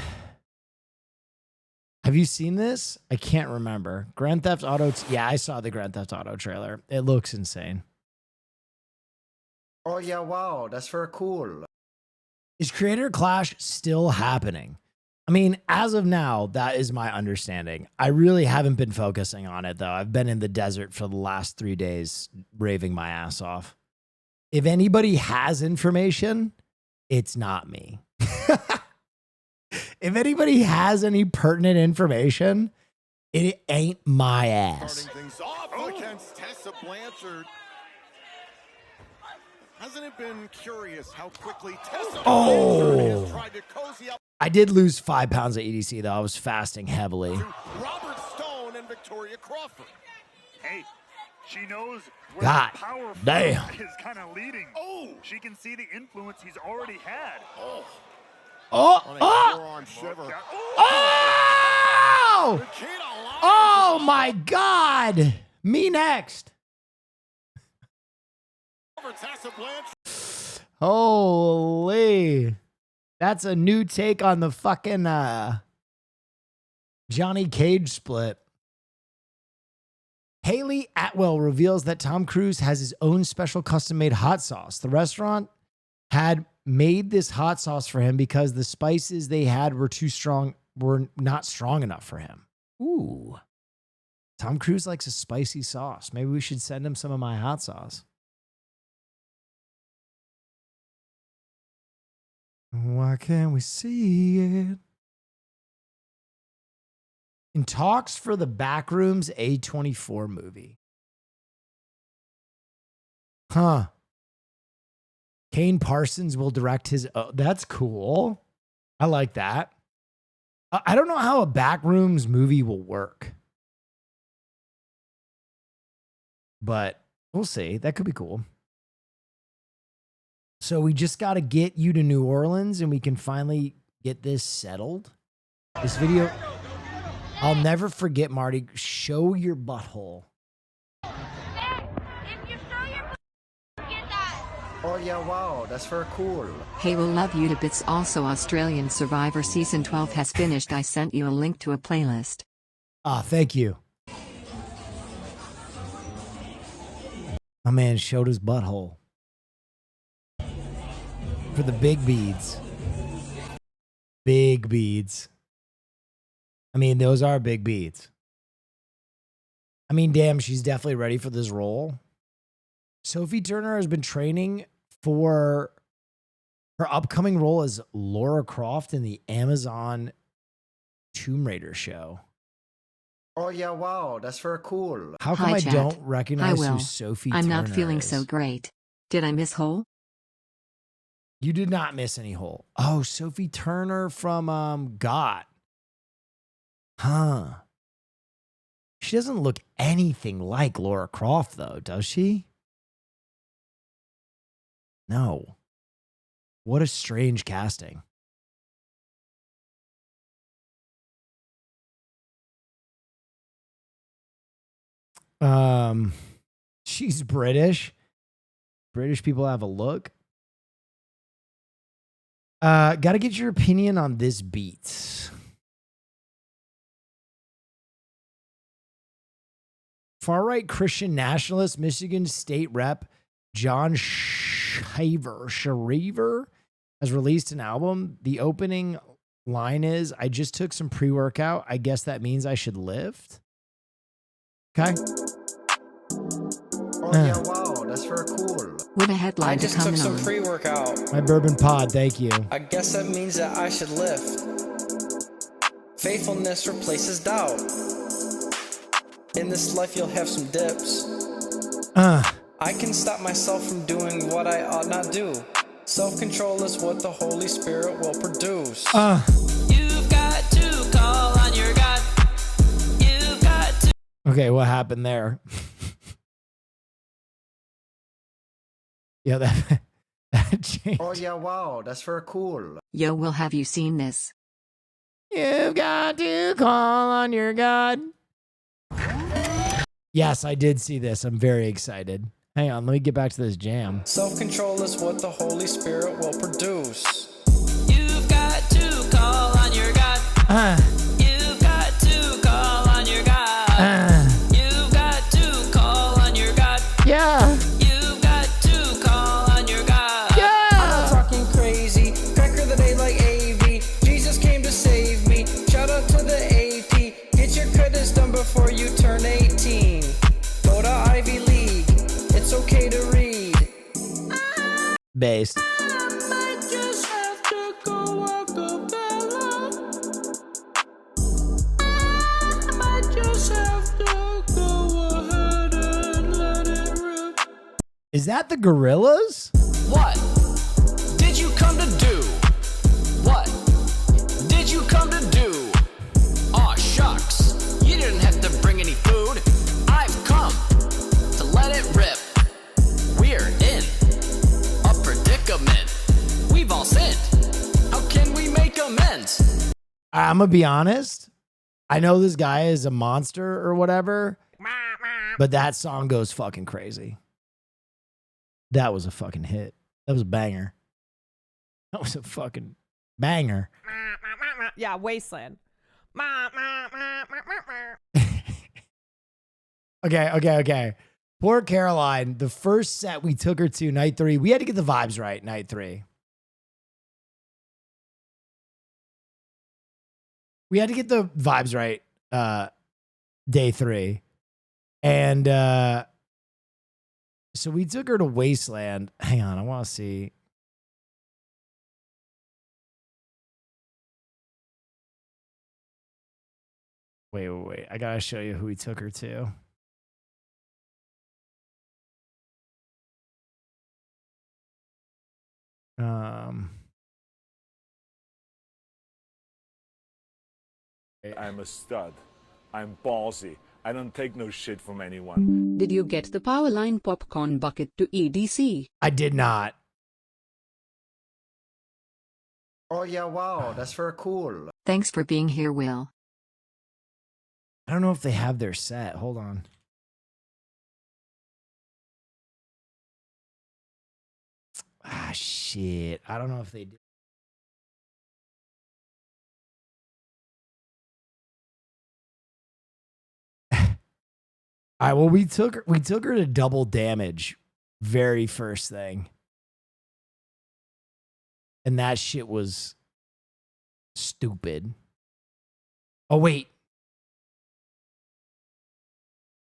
S4: you seen this? I can't remember. Grand Theft Auto. Yeah, I saw the Grand Theft Auto trailer. It looks insane.
S16: Oh yeah, wow, that's very cool.
S4: Is Creator Clash still happening? I mean, as of now, that is my understanding. I really haven't been focusing on it, though. I've been in the desert for the last 3 days, raving my ass off. If anybody has information, it's not me. If anybody has any pertinent information, it ain't my ass.
S18: Starting things off against Tessa Blanchard. Hasn't it been curious how quickly Tessa Blanchard has tried to cozy up?
S4: I did lose 5 pounds of EDC, though. I was fasting heavily.
S18: Robert Stone and Victoria Crawford.
S19: Hey, she knows where
S4: God
S19: the power
S4: damn.
S19: is kind of leading.
S18: Oh,
S19: she can see the influence he's already had.
S18: Oh,
S4: oh,
S18: forearm shiver.
S4: Oh! Oh my God! Me next. Holy. That's a new take on the fucking Johnny Cage split. Haley Atwell reveals that Tom Cruise has his own special custom-made hot sauce. The restaurant had made this hot sauce for him because the spices they had were not strong enough for him. Ooh. Tom Cruise likes a spicy sauce. Maybe we should send him some of my hot sauce. Why can't we see it? In talks for the Backrooms A24 movie. Huh. Kane Parsons will direct his... Oh, that's cool. I like that. I don't know how a Backrooms movie will work. But we'll see. That could be cool. So we just got to get you to New Orleans and we can finally get this settled. This video... I'll never forget, Marty. Show your butthole.
S16: Oh yeah, wow, that's very cool.
S6: Hey, will love you to bits. Also, Australian Survivor Season 12 has finished. I sent you a link to a playlist.
S4: Ah, thank you. My man showed his butthole. For the big beads. Big beads. I mean, those are big beads. I mean, damn, she's definitely ready for this role. Sophie Turner has been training for her upcoming role as Lara Croft in the Amazon Tomb Raider show.
S16: Oh yeah, wow, that's very cool.
S4: How come
S6: Hi,
S4: I
S6: chat.
S4: don't recognize
S6: Hi,
S4: who
S6: Will.
S4: Sophie
S6: I'm
S4: Turner
S6: not feeling
S4: is?
S6: so great. Did I miss Hole?
S4: You did not miss any hole. Oh, Sophie Turner from GOT. Huh. She doesn't look anything like Lara Croft, though, does she? No. What a strange casting. She's British. British people have a look. Gotta get your opinion on this beat. Far-right Christian nationalist Michigan State Rep John Shaver has released an album. The opening line is, "I just took some pre-workout. I guess that means I should lift." Okay.
S16: Oh yeah, wow, that's very cool.
S6: With a headline
S20: I just
S6: to
S20: took
S6: come
S20: some
S6: on.
S20: pre-workout.
S4: My bourbon pod, thank you.
S20: I guess that means that I should lift. Faithfulness replaces doubt. In this life you'll have some dips. I can stop myself from doing what I ought not do. Self-control is what the Holy Spirit will produce.
S8: You've got to call on your God. You've got to.
S4: Okay, what happened there? Yeah, that changed.
S16: Oh yeah, wow, that's very cool.
S6: Yo, Will, have you seen this?
S4: You've got to call on your God. Yes, I did see this. I'm very excited. Hang on, let me get back to this jam.
S20: Self-control is what the Holy Spirit will produce.
S8: You've got to call You've got to call on your God. You've got to call on your God.
S4: Yeah.
S8: You've got to call on your God.
S4: Yeah.
S20: I'm not talking crazy. Cracker the day like AV. Jesus came to save me. Shout out to the AP. Get your credits done before you turn 18. Go to Ivy League. It's okay to read.
S4: Based. Is that the Gorillas?
S8: What did you come to do? What did you come to do? Aw, shucks. You didn't have to bring any food. I've come to let it rip. We're in a predicament. We've all sinned. How can we make amends?
S4: I'm going to be honest. I know this guy is a monster or whatever, but that song goes fucking crazy. That was a fucking hit. That was a banger. That was a fucking banger.
S2: Yeah, Wasteland.
S4: Okay. Poor Caroline. The first set we took her to, night 3, we had to get the vibes right, night 3. We had to get the vibes right day 3. And so we took her to Wasteland. Hang on, I want to see. Wait. I got to show you who we took her to.
S18: I'm a stud. I'm ballsy. I don't take no shit from anyone.
S7: Did you get the Powerline popcorn bucket to EDC?
S4: I did not.
S5: Oh yeah, wow, that's very cool.
S6: Thanks for being here, Will.
S4: I don't know if they have their set. Hold on. Ah, shit. I don't know if they do. All right, well, we took her to Double Damage, very first thing. And that shit was stupid. Oh, wait.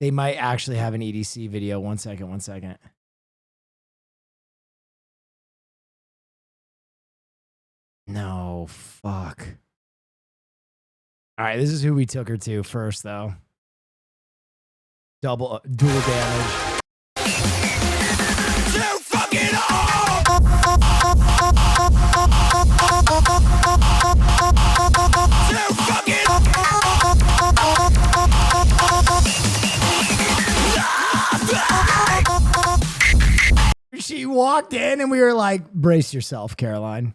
S4: They might actually have an EDC video. One second. No, fuck. All right, this is who we took her to first, though. Dual damage. She walked in and we were like, brace yourself, Caroline.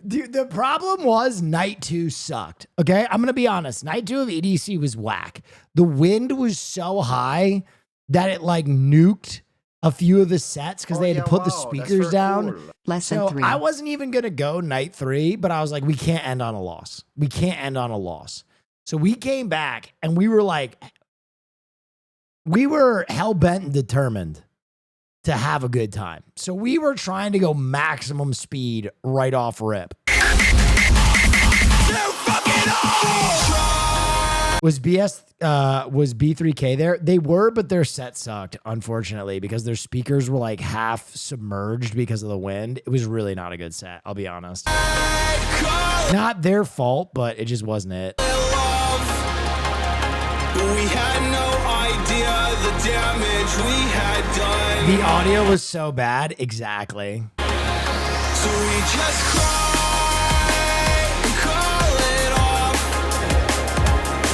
S4: Dude, the problem was night 2 sucked. Okay, I'm going to be honest. Night 2 of EDC was whack. The wind was so high that it like nuked a few of the sets because they had to put the speakers down.
S6: Cool. Lesson
S4: so
S6: 3.
S4: I wasn't even going to go night 3, but I was like, we can't end on a loss. So we came back and we were like, we were hell-bent and determined to have a good time. So we were trying to go maximum speed right off rip. Was B3K there? They were, but their set sucked, unfortunately, because their speakers were like half submerged because of the wind. It was really not a good set, I'll be honest. Not their fault, but it just wasn't it.
S8: We had no idea the damage we had done.
S4: The audio was so bad. Exactly.
S8: So we just cry and call it off.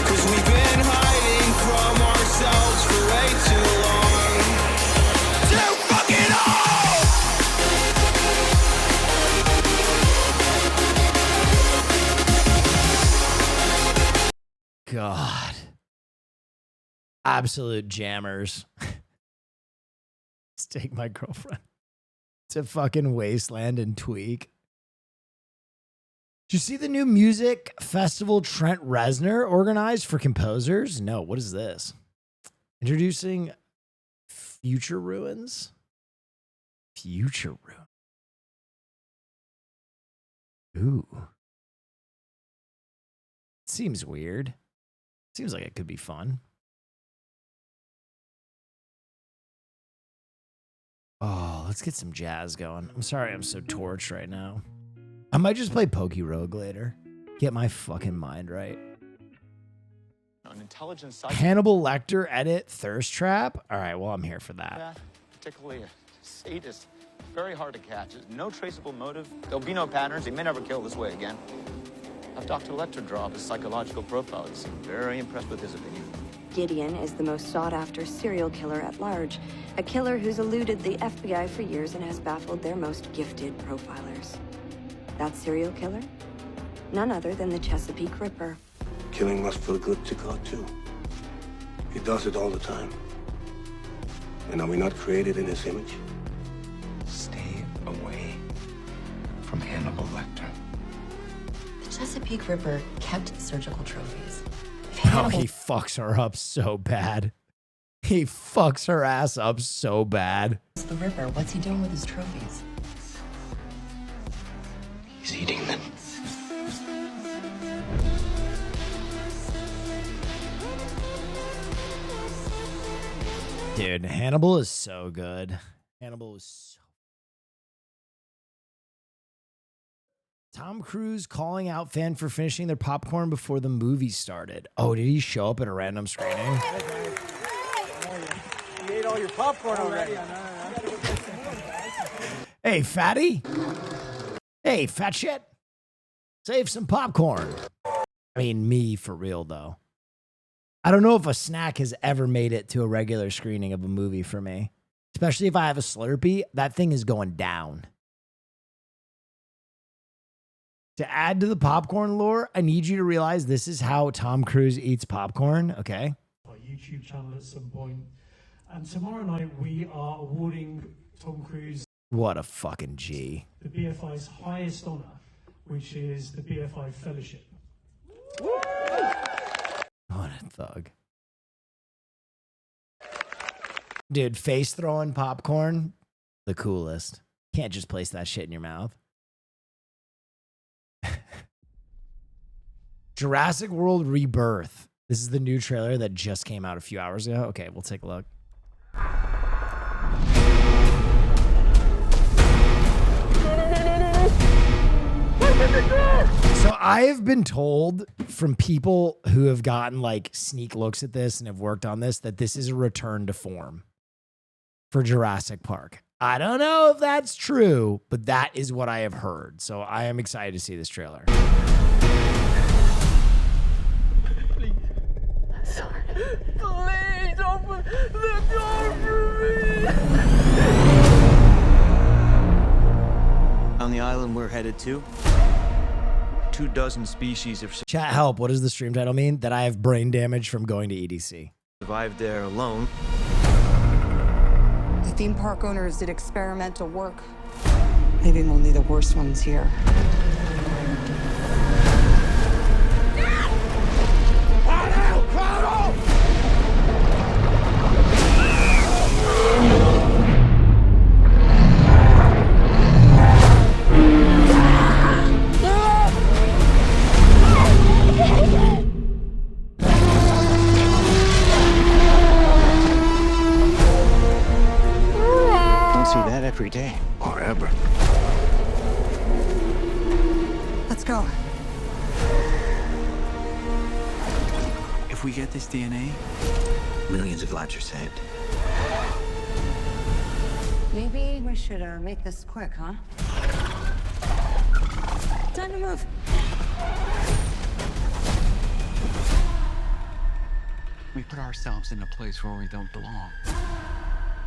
S8: 'Cause we've been hiding from ourselves for way too long. So fuck it all!
S4: God. Absolute jammers. Let's take my girlfriend to fucking Wasteland and Tweak. Did you see the new music festival Trent Reznor organized for composers? No, what is this? Introducing Future Ruins? Future Ruins. Ooh. Seems weird. Seems like it could be fun. Oh, let's get some jazz going. I'm sorry I'm so torched right now. I might just play Pokey Rogue later. Get my fucking mind right.
S21: An intelligence
S4: Hannibal Lecter edit Thirst Trap? All right, well, I'm here for that.
S21: particularly a sadist, very hard to catch. No traceable motive. There'll be no patterns. He may never kill this way again. Have Dr. Lecter draw up his psychological profile. He seemed very impressed with his opinion.
S22: Gideon is the most sought-after serial killer at large. A killer who's eluded the FBI for years and has baffled their most gifted profilers. That serial killer? None other than the Chesapeake Ripper.
S23: Killing must feel good to God, too. He does it all the time. And are we not created in his image?
S13: Stay away from Hannibal Lecter.
S22: The Chesapeake Ripper kept surgical trophies.
S4: Oh, he fucks her up so bad. He fucks her ass up so bad.
S22: It's the Ripper. What's he doing with his trophies?
S13: He's eating them.
S4: Dude, Hannibal is so good. Hannibal is so... Tom Cruise calling out fan for finishing their popcorn before the movie started. Oh, did he show up at a random screening?
S2: You ate all your popcorn already.
S4: Hey, fatty. Hey, fat shit. Save some popcorn. I mean, me for real, though. I don't know if a snack has ever made it to a regular screening of a movie for me. Especially if I have a Slurpee, that thing is going down. To add to the popcorn lore, I need you to realize this is how Tom Cruise eats popcorn, okay?
S24: Our YouTube channel at some point. And tomorrow night we are awarding Tom Cruise
S4: What a fucking G.
S24: the BFI's highest honor, which is the BFI Fellowship.
S4: What a thug. Dude, face throwing popcorn, the coolest. Can't just place that shit in your mouth. Jurassic World Rebirth. This is the new trailer that just came out a few hours ago. Okay, we'll take a look. So I have been told from people who have gotten like sneak looks at this and have worked on this that this is a return to form for Jurassic Park. I don't know if that's true, but that is what I have heard. So I am excited to see this trailer.
S2: Please open the door for me.
S25: On the island we're headed to, 24 species have
S4: Chat help. What does the stream title mean? That I have brain damage from going to EDC.
S25: survived there alone.
S26: The theme park owners did experimental work, leaving only the worst ones here.
S25: Don't see that every day or ever.
S26: Let's go.
S25: If we get this DNA, millions of lives are saved.
S26: Maybe we should make this quick, huh? Time to move.
S14: We put ourselves in a place where we don't belong.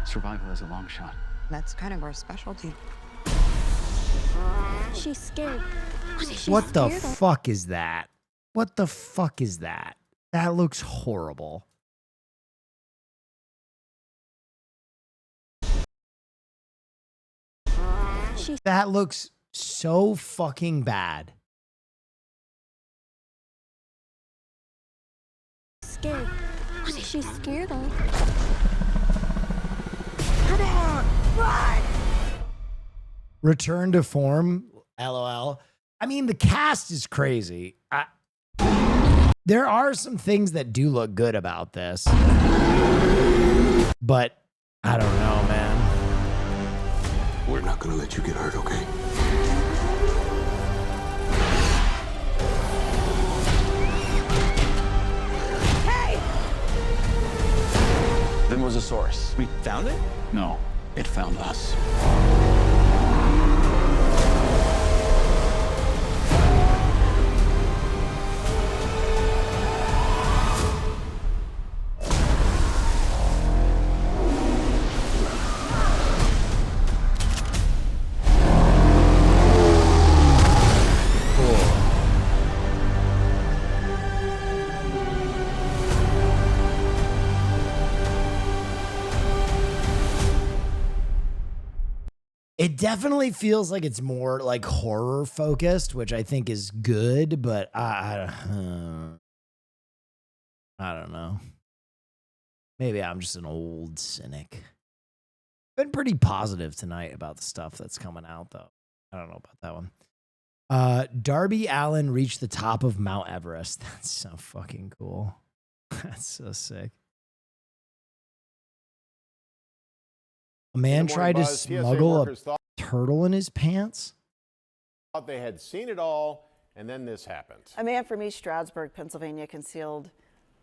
S14: Survival is a long shot.
S26: That's kind of our specialty.
S3: She's scared.
S4: What the fuck is that? What the fuck is that? That looks horrible.
S3: she
S4: That looks so fucking bad.
S3: scared? What is she scared of?
S2: Come on!
S3: Run!
S4: Return to form, LOL. I mean, the cast is crazy. There are some things that do look good about this. But I don't know, man.
S23: We're not gonna let you get hurt, okay?
S3: Hey!
S25: Then was the source. We found it?
S14: No, it found us.
S4: It definitely feels like it's more like horror focused, which I think is good, but I don't know. Maybe I'm just an old cynic. Been pretty positive tonight about the stuff that's coming out, though. I don't know about that one. Darby Allin reached the top of Mount Everest. That's so fucking cool. That's so sick. A man tried to smuggle a turtle in his pants.
S18: Thought they had seen it all, and then this happened.
S9: A man from East Stroudsburg, Pennsylvania, concealed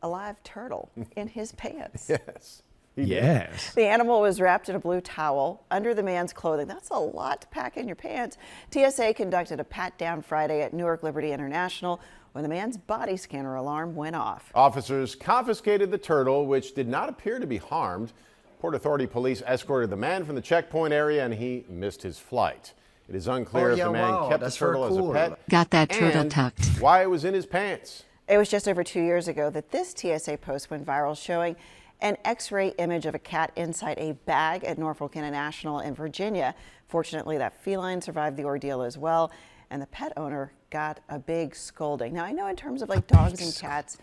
S9: a live turtle in his pants.
S18: Yes.
S4: Yes.
S9: The animal was wrapped in a blue towel under the man's clothing. That's a lot to pack in your pants. TSA conducted a pat-down Friday at Newark Liberty International when the man's body scanner alarm went off.
S18: Officers confiscated the turtle, which did not appear to be harmed. Port Authority police escorted the man from the checkpoint area, and he missed his flight. It is unclear if the man kept the turtle as a pet.
S6: Got that turtle
S18: and
S6: tucked.
S18: why it was in his pants.
S9: It was just over 2 years ago that this TSA post went viral, showing an X-ray image of a cat inside a bag at Norfolk International in Virginia. Fortunately, that feline survived the ordeal as well, and the pet owner got a big scolding. Now, I know in terms of like dogs and cats,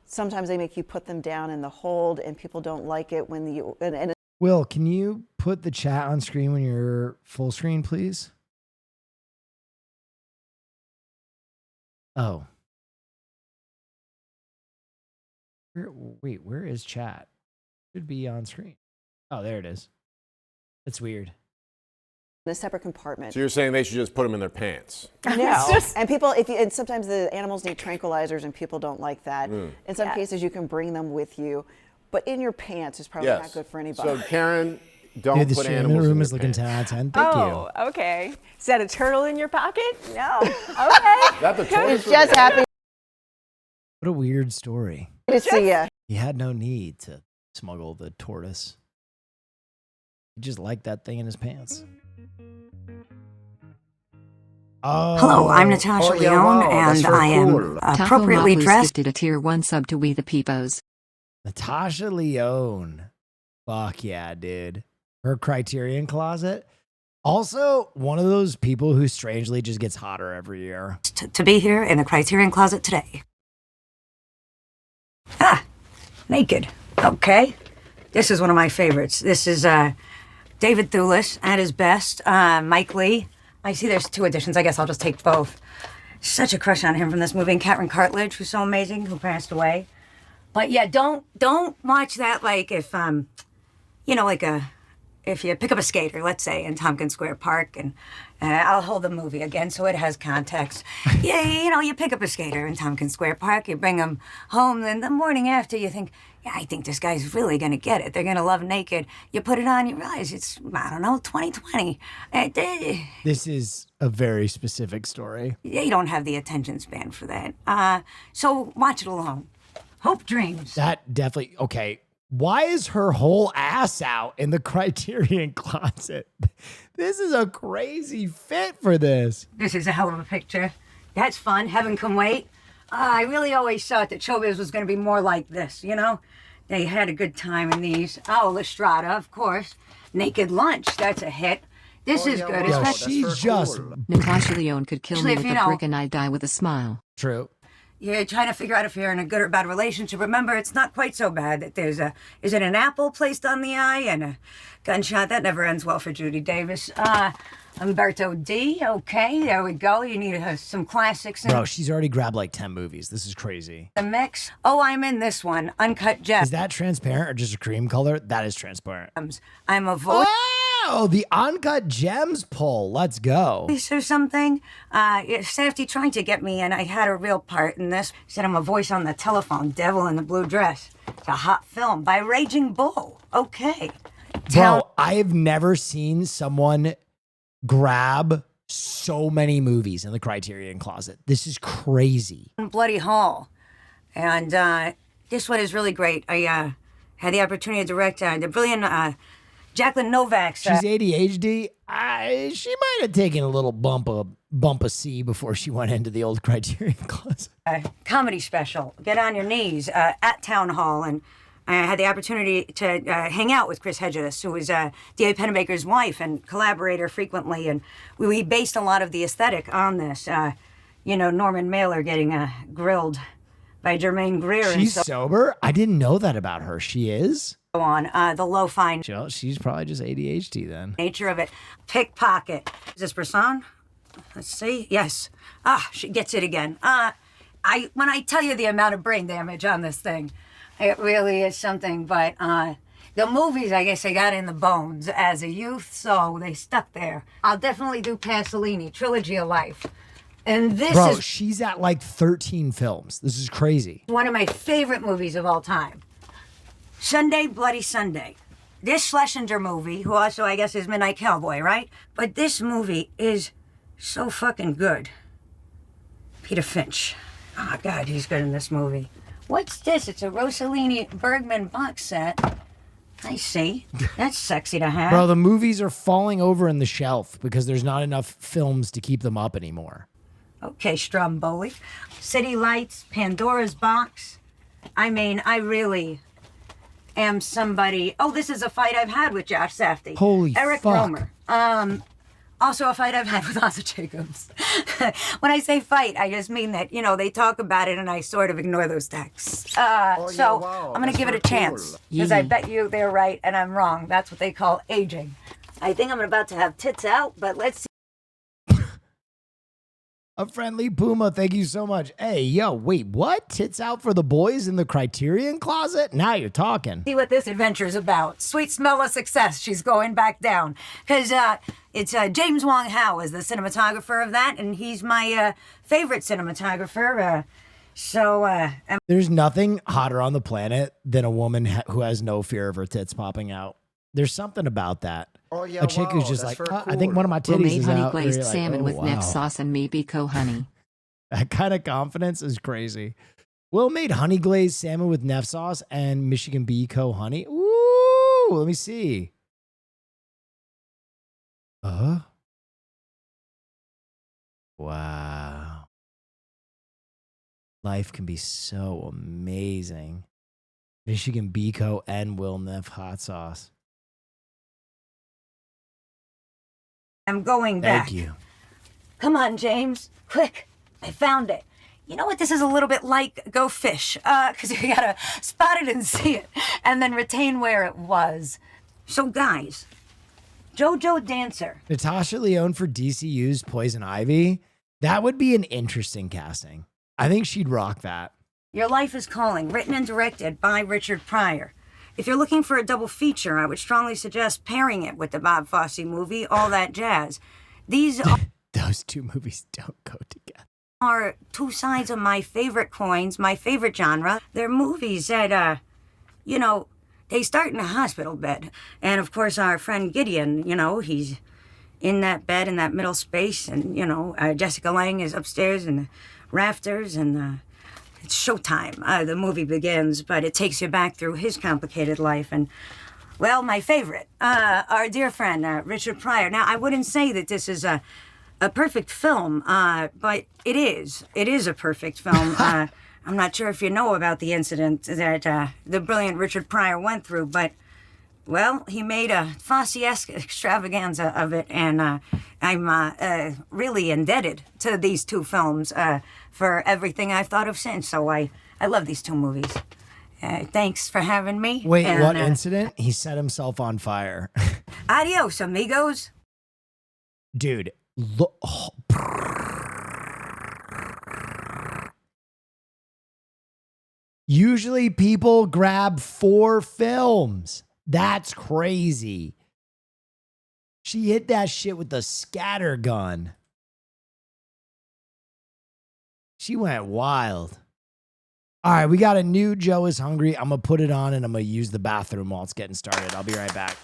S9: sometimes they make you put them down in the hold, and people don't like it when you.
S4: Will, can you put the chat on screen when you're full screen, please? Oh. Wait, where is chat? Should be on screen. Oh, there it is. That's weird.
S9: In a separate compartment.
S18: So you're saying they should just put them in their pants?
S9: No, and people, and sometimes the animals need tranquilizers, and people don't like that. In some cases, you can bring them with you, but in your pants is probably not good for anybody.
S18: So Karen, don't
S4: Dude, the
S18: put
S4: stream
S18: animals
S4: room
S18: in
S4: is
S18: your
S4: looking
S18: pants.
S4: 10 out of 10. Thank you.
S10: Okay. Is that a turtle in your pocket?
S9: No. Okay.
S18: That the toilet's
S9: Just happy
S4: What a weird story.
S9: to see you.
S4: He had no need to smuggle the tortoise. He just liked that thing in his pants. Oh.
S11: Hello, I'm Natasha Leone, and I am appropriately dressed.
S6: Gifted a tier 1 sub to We the Peepos.
S4: Natasha Leone. Fuck yeah, dude. Her Criterion closet. Also, one of those people who strangely just gets hotter every year.
S11: To be here in the Criterion closet today. Naked. Okay. This is one of my favorites. This is David Thewlis at his best. Mike Lee. I see there's 2 editions. I guess I'll just take both. Such a crush on him from this movie. And Catherine Cartledge, who's so amazing, who passed away. But yeah, don't watch that like if if you pick up a skater, let's say, in Tompkins Square Park, and I'll hold the movie again so it has context. Yeah, you pick up a skater in Tompkins Square Park, you bring him home, then the morning after you think, yeah, I think this guy's really gonna get it. They're gonna love naked. You put it on, you realize it's, 2020.
S4: This is a very specific story.
S11: You don't have the attention span for that. So watch it alone. Hope dreams.
S4: That definitely, okay. Why is her whole ass out in the Criterion closet? This is a crazy fit for this.
S11: This is a hell of a picture. That's fun. Heaven can wait. I really always thought that showbiz was going to be more like this, They had a good time in these. Oh, Lestrada, of course. Naked Lunch, that's a hit. This is good.
S4: Yo,
S11: especially
S4: she's just
S6: Natasha Lyonne could kill me
S11: Actually,
S6: with
S11: if
S6: a
S11: you know-
S6: brick and I die with a smile.
S4: true.
S11: you're trying to figure out if you're in a good or bad relationship. Remember, it's not quite so bad that there's is it an apple placed on the eye and a gunshot? That never ends well for Judy Davis. Umberto D. Okay, there we go. You need some classics in
S4: Bro, she's already grabbed like 10 movies. This is crazy.
S11: the mix. Oh, I'm in this one. Uncut Gems.
S4: Is that transparent or just a cream color? That is transparent.
S11: I'm a voice.
S4: Oh, the Uncut Gems poll. Let's go.
S11: Or something. Safety trying to get me, and I had a real part in this. Said I'm a voice on the telephone. Devil in the Blue Dress. It's a hot film by Raging Bull. Okay.
S4: Bro, I've never seen someone grab so many movies in the Criterion Closet. This is crazy.
S11: Bloody Hall. And this one is really great. I had the opportunity to direct the brilliant Jacqueline Novak's.
S4: She's ADHD. She might have taken a little bump of C before she went into the old Criterion Closet.
S11: Comedy special. Get on your knees at Town Hall. And I had the opportunity to hang out with Chris Hedges, who was D.A. Pennebaker's wife and collaborator frequently. And we based a lot of the aesthetic on this. Norman Mailer getting grilled by Jermaine Greer.
S4: She's
S11: and
S4: sober? I didn't know that about her. She is?
S11: so on. The low-fi
S4: She's probably just ADHD then.
S11: nature of it. Pickpocket. Is this Brisson? Let's see. Yes. She gets it again. When I tell you the amount of brain damage on this thing, it really is something. But the movies, I guess, I got in the bones as a youth, so they stuck there. I'll definitely do Pasolini, Trilogy of Life. And this
S4: Bro,
S11: is
S4: she's at like 13 films. This is crazy.
S11: one of my favorite movies of all time. Sunday, Bloody Sunday. This Schlesinger movie, who also, I guess, is Midnight Cowboy, right? But this movie is so fucking good. Peter Finch. Oh, God, he's good in this movie. What's this? It's a Rossellini Bergman box set. I see. That's sexy to have.
S4: Bro, the movies are falling over in the shelf because there's not enough films to keep them up anymore.
S11: Okay, Stromboli. City Lights, Pandora's Box. I mean, I really am somebody. Oh, this is a fight I've had with Josh Safdie.
S4: Holy
S11: Eric
S4: fuck.
S11: Romer. Also a fight I've had with Asa Jacobs. When I say fight, I just mean that, they talk about it and I sort of ignore those texts. I'm going to give it a chance. Because I bet you they're right and I'm wrong. That's what they call aging. I think I'm about to have tits out, but let's see.
S4: A friendly Puma, thank you so much. Hey, yo, wait, what? Tits out for the boys in the Criterion Closet? Now you're talking.
S11: See what this adventure is about. Sweet smell of success. She's going back down. Because it's James Wong Howe is the cinematographer of that, and he's my favorite cinematographer.
S4: There's nothing hotter on the planet than a woman who has no fear of her tits popping out. There's something about that.
S5: Oh, yeah,
S4: a chick who's just like, I think one of my
S6: Will
S4: titties
S6: made
S4: is
S6: honey
S4: out.
S6: glazed
S4: You're like,
S6: salmon
S4: oh,
S6: with
S4: wow.
S6: Neff sauce and maybe honey.
S4: That kind of confidence is crazy. Will made honey glazed salmon with Neff sauce and Michigan Bee Co. honey. Ooh, let me see. Wow. Life can be so amazing. Michigan Bee Co. and Will Neff hot sauce.
S11: I'm going back.
S4: Thank you.
S11: Come on, James. Quick. I found it. You know what this is a little bit like? Go fish. Because you gotta spot it and see it. And then retain where it was. So, guys, JoJo Dancer.
S4: Natasha Lyonne for DCU's Poison Ivy. That would be an interesting casting. I think she'd rock that.
S11: Your Life is Calling, written and directed by Richard Pryor. If you're looking for a double feature, I would strongly suggest pairing it with the Bob Fosse movie, All That Jazz. These
S4: Those two movies don't go together.
S11: Are two sides of my favorite coins, my favorite genre. They're movies that, they start in a hospital bed. And of course, our friend Gideon, he's in that bed in that middle space. And, Jessica Lange is upstairs in the rafters and, it's showtime. The movie begins, but it takes you back through his complicated life. And, well, my favorite, our dear friend, Richard Pryor. Now, I wouldn't say that this is a perfect film, but it is. It is a perfect film. I'm not sure if you know about the incident that the brilliant Richard Pryor went through, but Well, he made a Fosse-esque extravaganza of it, and I'm really indebted to these two films for everything I've thought of since. So I love these two movies. Thanks for having me.
S4: Wait,
S11: and,
S4: what incident? He set himself on fire.
S11: Adios, amigos.
S4: Dude, look. Usually people grab 4 films. That's crazy. She hit that shit with the scatter gun. She went wild. All right, we got a new Joe is Hungry. I'm going to put it on and I'm going to use the bathroom while it's getting started. I'll be right back.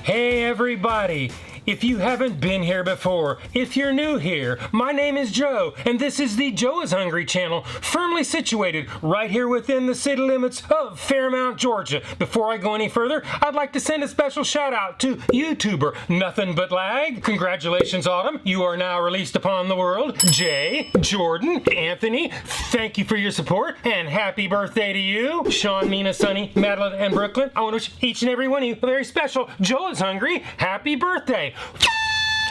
S1: Hey everybody! If you haven't been here before, if you're new here, my name is Joe, and this is the Joe is Hungry channel, firmly situated right here within the city limits of Fairmount, Georgia. Before I go any further, I'd like to send a special shout out to YouTuber Nothing But Lag. Congratulations, Autumn. You are now released upon the world. Jay, Jordan, Anthony, thank you for your support, and happy birthday to you. Sean, Mina, Sunny, Madeline, and Brooklyn, I want to wish each and every one of you a very special Joe is Hungry happy birthday.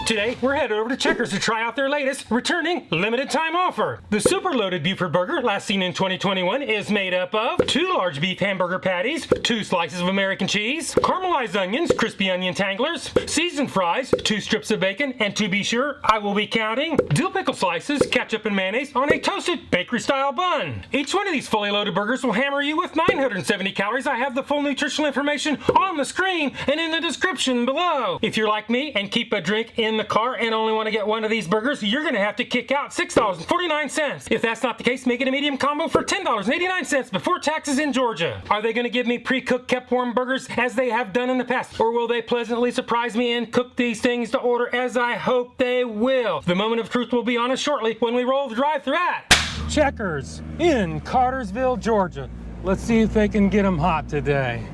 S1: Today, we're headed over to Checkers to try out their latest, returning, limited time offer. The Super Loaded Buford Burger, last seen in 2021, is made up of 2 large beef hamburger patties, 2 slices of American cheese, caramelized onions, crispy onion tanglers, seasoned fries, 2 strips of bacon, and to be sure, I will be counting, dill pickle slices, ketchup and mayonnaise on a toasted bakery-style bun. Each one of these fully loaded burgers will hammer you with 970 calories. I have the full nutritional information on the screen and in the description below. If you're like me and keep a drink in the car and only want to get one of these burgers, you're going to have to kick out $6.49. If that's not the case, make it a medium combo for $10.89 before taxes in Georgia. Are they going to give me pre-cooked, kept warm burgers as they have done in the past? Or will they pleasantly surprise me and cook these things to order as I hope they will? The moment of truth will be on us shortly when we roll the drive-thru at Checkers in Cartersville, Georgia. Let's see if they can get them hot today.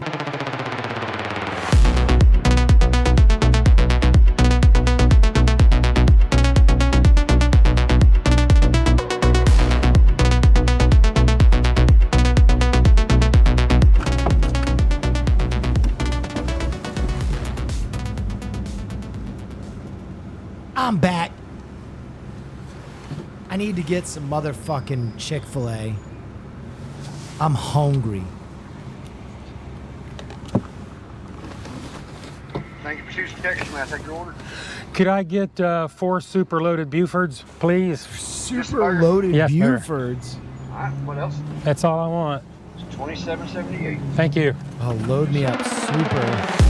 S4: I'm back. I need to get some motherfucking Chick-fil-A. I'm hungry.
S12: Thank you for choosing Texas. May I take your order?
S1: Could I get 4 super loaded Bufords, please?
S4: Super loaded Bufords?
S12: All right, what else?
S1: That's all I want.
S12: It's $27.78.
S1: Thank you.
S4: Oh, load me up super.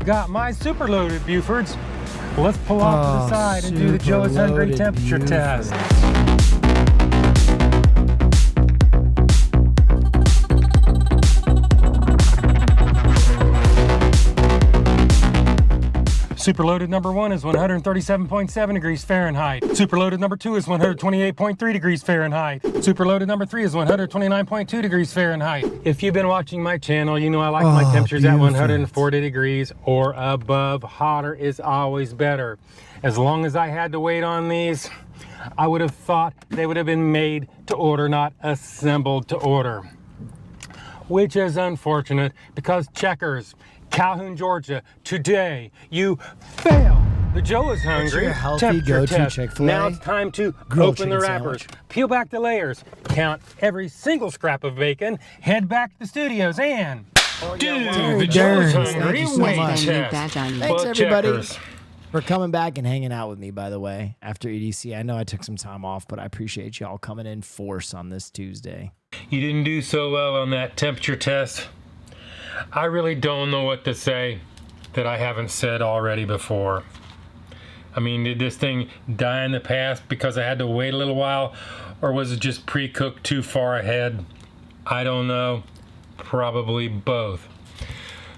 S1: Got my super loaded Bufords. Let's pull off to the side and do the Joe is Hungry temperature test. Superloaded number 1 is 137.7 degrees Fahrenheit. Superloaded number 2 is 128.3 degrees Fahrenheit. Superloaded number 3 is 129.2 degrees Fahrenheit. If you've been watching my channel, you know I like my temperatures at 140 degrees or above. Hotter is always better. As long as I had to wait on these, I would have thought they would have been made to order, not assembled to order. Which is unfortunate because Checkers, Calhoun, Georgia, today you fail the Joe is Hungry temperature test.
S4: Chick-fil-A?
S1: Now it's time to
S4: Grilled
S1: open the
S4: chicken
S1: wrappers,
S4: sandwich.
S1: peel back the layers, count every single scrap of bacon, head back to the studios, and do the Joe is Hungry
S4: Thank you so
S1: weight
S4: much.
S1: test.
S4: Thanks,
S1: For
S4: everybody,
S1: Checkers.
S4: for coming back and hanging out with me, by the way, after EDC. I know I took some time off, but I appreciate y'all coming in force on this Tuesday.
S1: You didn't do so well on that temperature test. I really don't know what to say that I haven't said already before. I mean, did this thing die in the past because I had to wait a little while, or was it just pre-cooked too far ahead? I don't know. Probably both.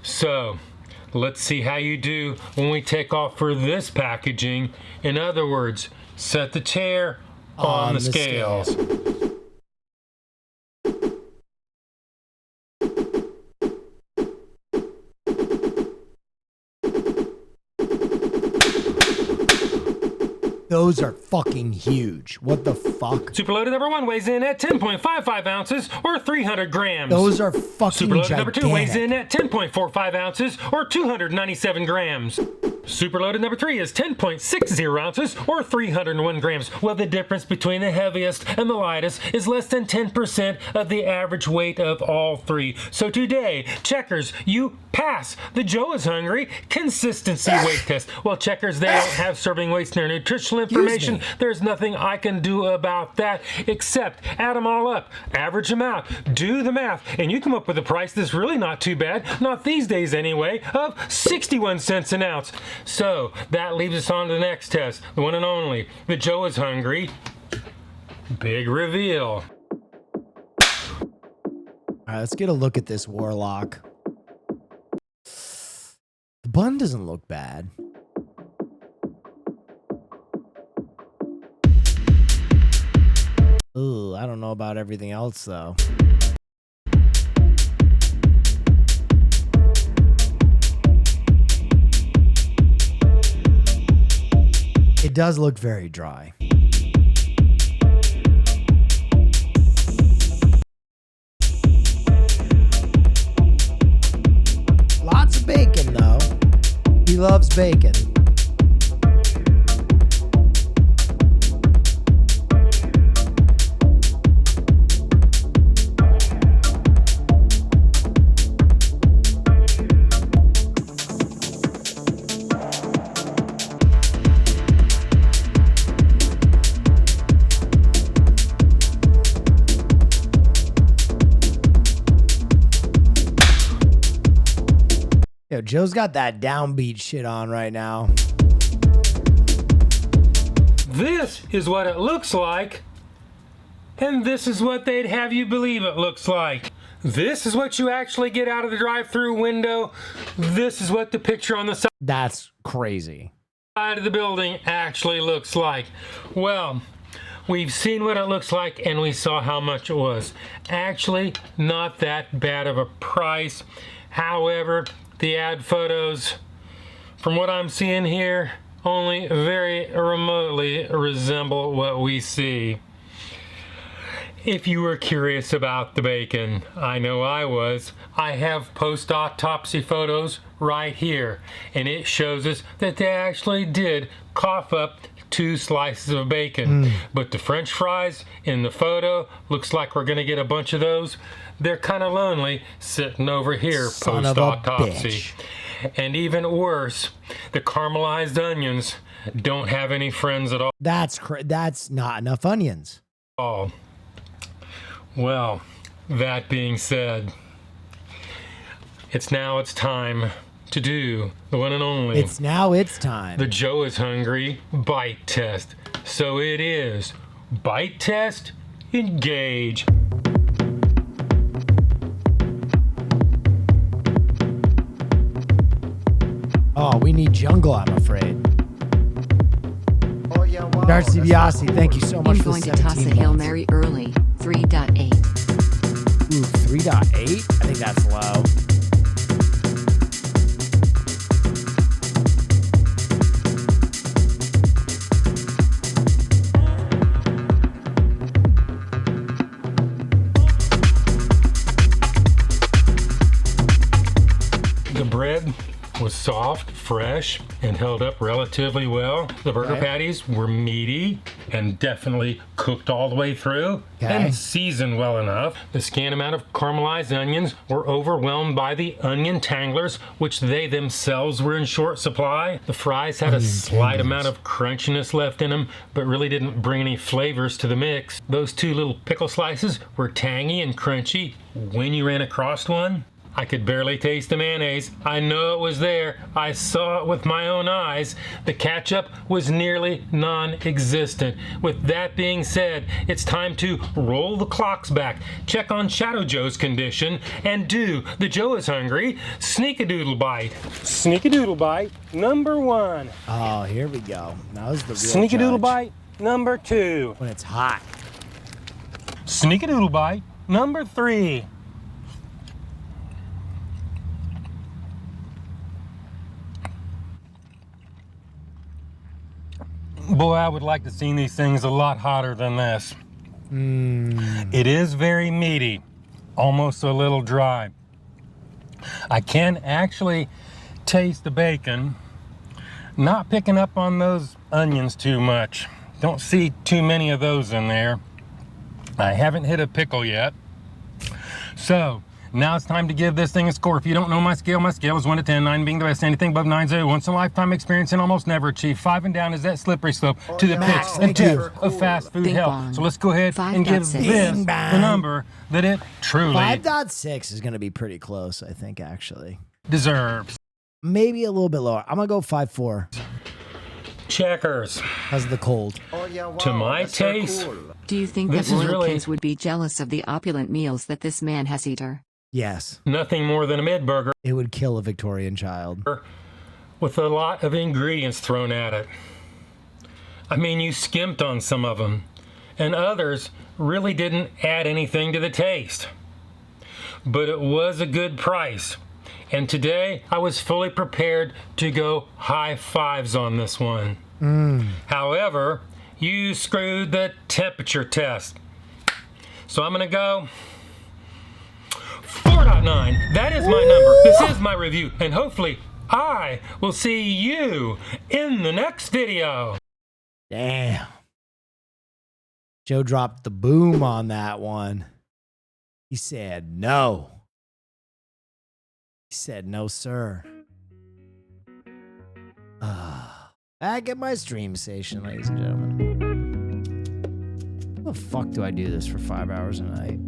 S1: So, let's see how you do when we take off for this packaging. In other words, set the chair on the scales.
S4: Those are fucking huge. What the fuck?
S1: Superloaded number 1 weighs in at 10.55 ounces or 300 grams.
S4: Those are fucking
S1: Superloaded
S4: gigantic.
S1: number 2 weighs in at 10.45 ounces or 297 grams. Superloaded number 3 is 10.60 ounces or 301 grams. Well, the difference between the heaviest and the lightest is less than 10% of the average weight of all three. So today, Checkers, you pass the Joe is Hungry consistency weight test. Well, Checkers, they don't have serving weights in their nutritional information. There's nothing I can do about that except add them all up, average them out, do the math, and you come up with a price that's really not too bad, not these days anyway, of 61 cents an ounce. So that leaves us on to the next test, the one and only, the Joe is Hungry big reveal.
S4: All right, let's get a look at this Warlock. The bun doesn't look bad. Ooh, I don't know about everything else though. It does look very dry. Lots of bacon though. He loves bacon. Yo, Joe's got that downbeat shit on right now.
S1: This is what it looks like, and this is what they'd have you believe it looks like. This is what you actually get out of the drive-through window. This is what the picture on the side.
S4: That's crazy.
S1: Side of the building actually looks like. Well, we've seen what it looks like and we saw how much it was. Actually, not that bad of a price. However, the ad photos, from what I'm seeing here, only very remotely resemble what we see. If you were curious about the bacon, I know I was. I have post-autopsy photos right here, and it shows us that they actually did cough up 2 slices of bacon. But the French fries in the photo, looks like we're gonna get a bunch of those. They're kind of lonely sitting over here post-autopsy. And even worse, the caramelized onions don't have any friends at all.
S4: That's not enough onions.
S1: Oh. Well, that being said, it's time to do the one and only.
S4: It's time.
S1: The Joe is Hungry bite test. So it is bite test, engage.
S4: Oh, we need jungle, I'm afraid. Darcy Biasi, thank you so much
S6: I'm
S4: for
S6: going
S4: the
S6: to
S4: 17
S6: toss a Hail Mary early. 3.8.
S4: Ooh, 3.8? I think that's low.
S1: The bread was soft, fresh, and held up relatively well. The burger patties were meaty and definitely cooked all the way through and seasoned well enough. The scant amount of caramelized onions were overwhelmed by the onion tanglers, which they themselves were in short supply. The fries had a slight amount of crunchiness left in them, but really didn't bring any flavors to the mix. Those 2 little pickle slices were tangy and crunchy when you ran across one. I could barely taste the mayonnaise. I know it was there. I saw it with my own eyes. The ketchup was nearly non-existent. With that being said, it's time to roll the clocks back, check on Shadow Joe's condition, and do the Joe is Hungry Sneak-a-Doodle Bite. Sneak-a-Doodle Bite number 1.
S4: Oh, here we go. That was the real
S1: Sneak-a-Doodle
S4: judge.
S1: Bite number 2.
S4: When it's hot.
S1: Sneak-a-Doodle Bite number 3. Boy, I would like to see these things a lot hotter than this. It is very meaty, almost a little dry. I can actually taste the bacon. Not picking up on those onions too much. Don't see too many of those in there. I haven't hit a pickle yet. So, now it's time to give this thing a score. If you don't know my scale is 1 to 10, 9 being the best. Anything above 9 is a once in a lifetime experience and almost never achieved. 5 and down is that slippery slope to the pits and to of fast food hell. So let's go ahead and give this the number that it truly
S4: 5.6 is going to be pretty close, I think, actually.
S1: deserves.
S4: Maybe a little bit lower. I'm going to go 5.4.
S1: Checkers.
S4: Because of the cold.
S1: To my taste.
S6: Do you think
S1: This
S6: that
S1: is
S6: royal
S1: really-
S6: kids would be jealous of the opulent meals that this man has eaten?
S4: Yes.
S1: Nothing more than a mid-burger.
S4: It would kill a Victorian child.
S1: With a lot of ingredients thrown at it. I mean, you skimped on some of them. And others really didn't add anything to the taste. But it was a good price. And today, I was fully prepared to go high fives on this one. However, you screwed the temperature test. So I'm gonna go 4.9. That is my number. This is my review. And hopefully, I will see you in the next video.
S4: Damn. Joe dropped the boom on that one. He said no. He said no, sir. Back at my stream station, ladies and gentlemen. How the fuck do I do this for 5 hours a night?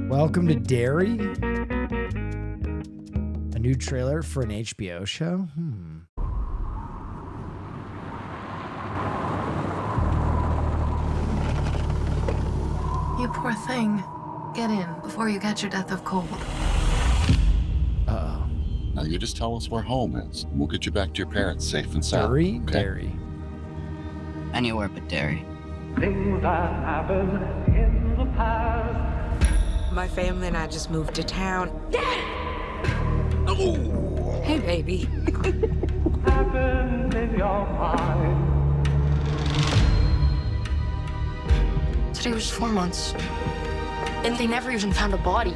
S4: Welcome to Derry. A new trailer for an HBO show?
S7: You poor thing. Get in before you catch your death of cold.
S4: Uh-oh.
S15: Now you just tell us where home is. We'll get you back to your parents safe and sound.
S4: Derry?
S15: Okay?
S4: Derry.
S16: Anywhere but Derry.
S17: Things that happened in the past.
S19: My family and I just moved to town.
S15: Oh.
S19: Hey, baby.
S17: Happened in your mind.
S7: Today was 4 months. And they never even found a body.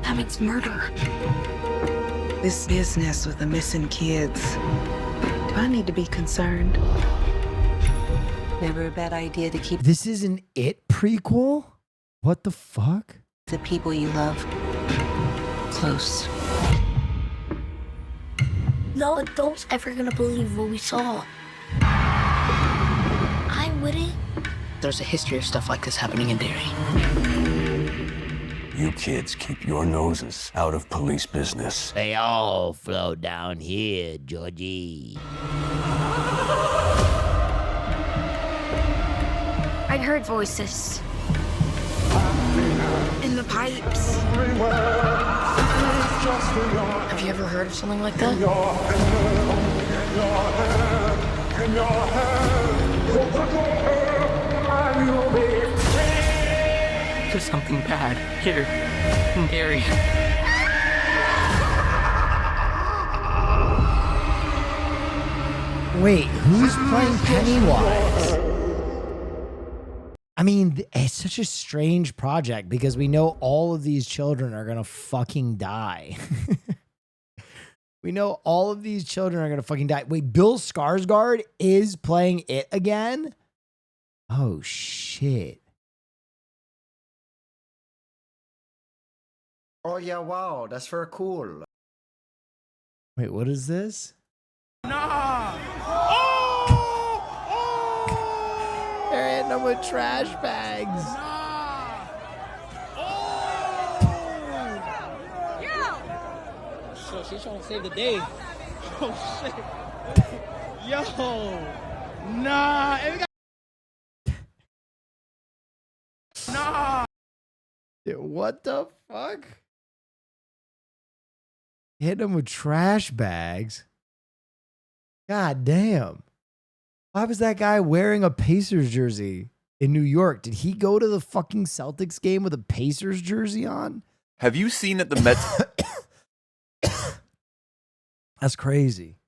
S7: That means murder.
S19: This business with the missing kids. Do I need to be concerned? Never a bad idea to keep
S4: This is an It prequel? What the fuck?
S19: the people you love close.
S7: No adult's ever gonna believe what we saw. I wouldn't.
S16: There's a history of stuff like this happening in Derry.
S13: You kids keep your noses out of police business.
S20: They all flow down here, Georgie.
S7: I heard voices. In the pipes. Have you ever heard of something like that?
S16: There's something bad here in Derry.
S4: Wait, who's playing Pennywise? I mean, it's such a strange project because we know all of these children are gonna fucking die. We know all of these children are gonna fucking die. Wait, Bill Skarsgård is playing it again? Oh shit.
S5: Oh yeah, wow, that's very cool.
S4: Wait, what is this?
S2: Nah! Oh!
S4: They're hitting him with trash bags.
S2: So she's trying to save the day. Oh shit. Yo. Nah. Nah.
S4: Dude, what the fuck? Hit him with trash bags. God damn. Why was that guy wearing a Pacers jersey in New York? Did he go to the fucking Celtics game with a Pacers jersey on?
S8: Have you seen at the Mets
S4: That's crazy.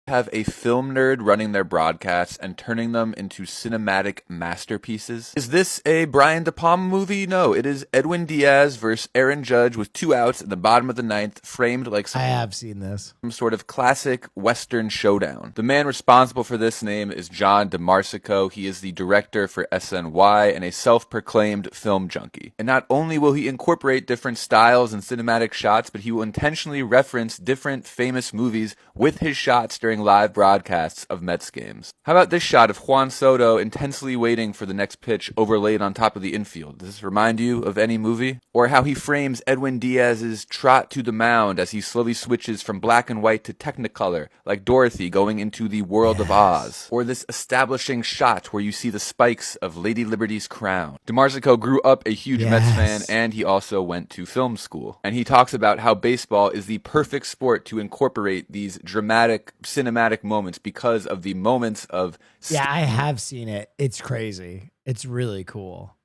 S8: have a film nerd running their broadcasts and turning them into cinematic masterpieces? Is this a Brian De Palma movie? No, it is Edwin Diaz versus Aaron Judge with 2 outs in the bottom of the 9th, framed like
S4: I have seen this.
S8: some sort of classic Western showdown. The man responsible for this name is John DeMarsico. He is the director for SNY and a self-proclaimed film junkie. And not only will he incorporate different styles and cinematic shots, but he will intentionally reference different famous movies with his shots during live broadcasts of Mets games. How about this shot of Juan Soto intensely waiting for the next pitch overlaid on top of the infield? Does this remind you of any movie? Or how he frames Edwin Diaz's trot to the mound as he slowly switches from black and white to Technicolor, like Dorothy going into the world of Oz. Or this establishing shot where you see the spikes of Lady Liberty's crown. DeMarsico grew up a huge Mets fan, and he also went to film school. And he talks about how baseball is the perfect sport to incorporate these dramatic cinematic moments because of the moments of
S4: Yeah, I have seen it. It's crazy. It's really cool.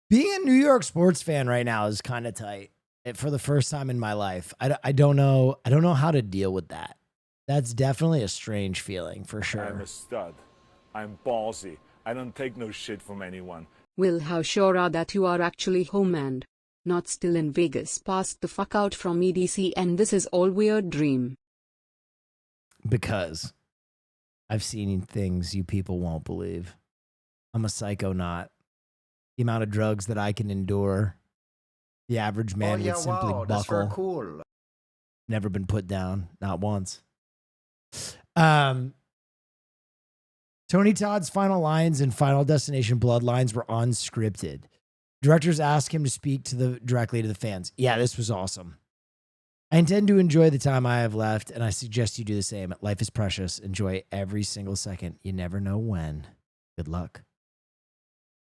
S4: Being a New York sports fan right now is kind of tight. For the first time in my life, I don't know how to deal with that. That's definitely a strange feeling for sure.
S21: I'm a stud. I'm ballsy. I don't take no shit from anyone.
S6: Will, how sure are that you are actually home and not still in Vegas? Passed the fuck out from EDC and this is all weird dream.
S4: Because I've seen things you people won't believe. I'm a psychonaut. The amount of drugs that I can endure, the average man would simply buckle.
S5: That's very cool.
S4: Never been put down, not once. Tony Todd's final lines in Final Destination Bloodlines were unscripted. Directors asked him to speak directly to the fans. Yeah, this was awesome. I intend to enjoy the time I have left, and I suggest you do the same. Life is precious. Enjoy every single second. You never know when. Good luck.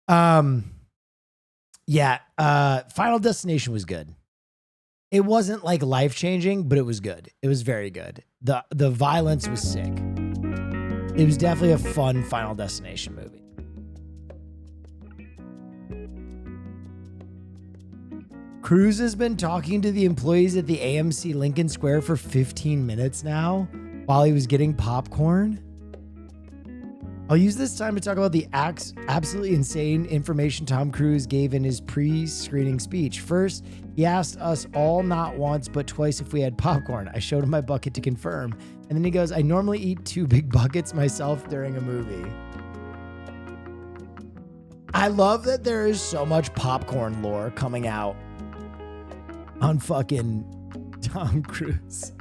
S4: Final Destination was good. It wasn't like life-changing, but it was good. It was very good. The violence was sick. It was definitely a fun Final Destination movie. Cruise has been talking to the employees at the AMC Lincoln Square for 15 minutes now while he was getting popcorn. I'll use this time to talk about the absolutely insane information Tom Cruise gave in his pre-screening speech. First, he asked us all not once but twice if we had popcorn. I showed him my bucket to confirm. And then he goes, I normally eat 2 big buckets myself during a movie. I love that there is so much popcorn lore coming out on fucking Tom Cruise.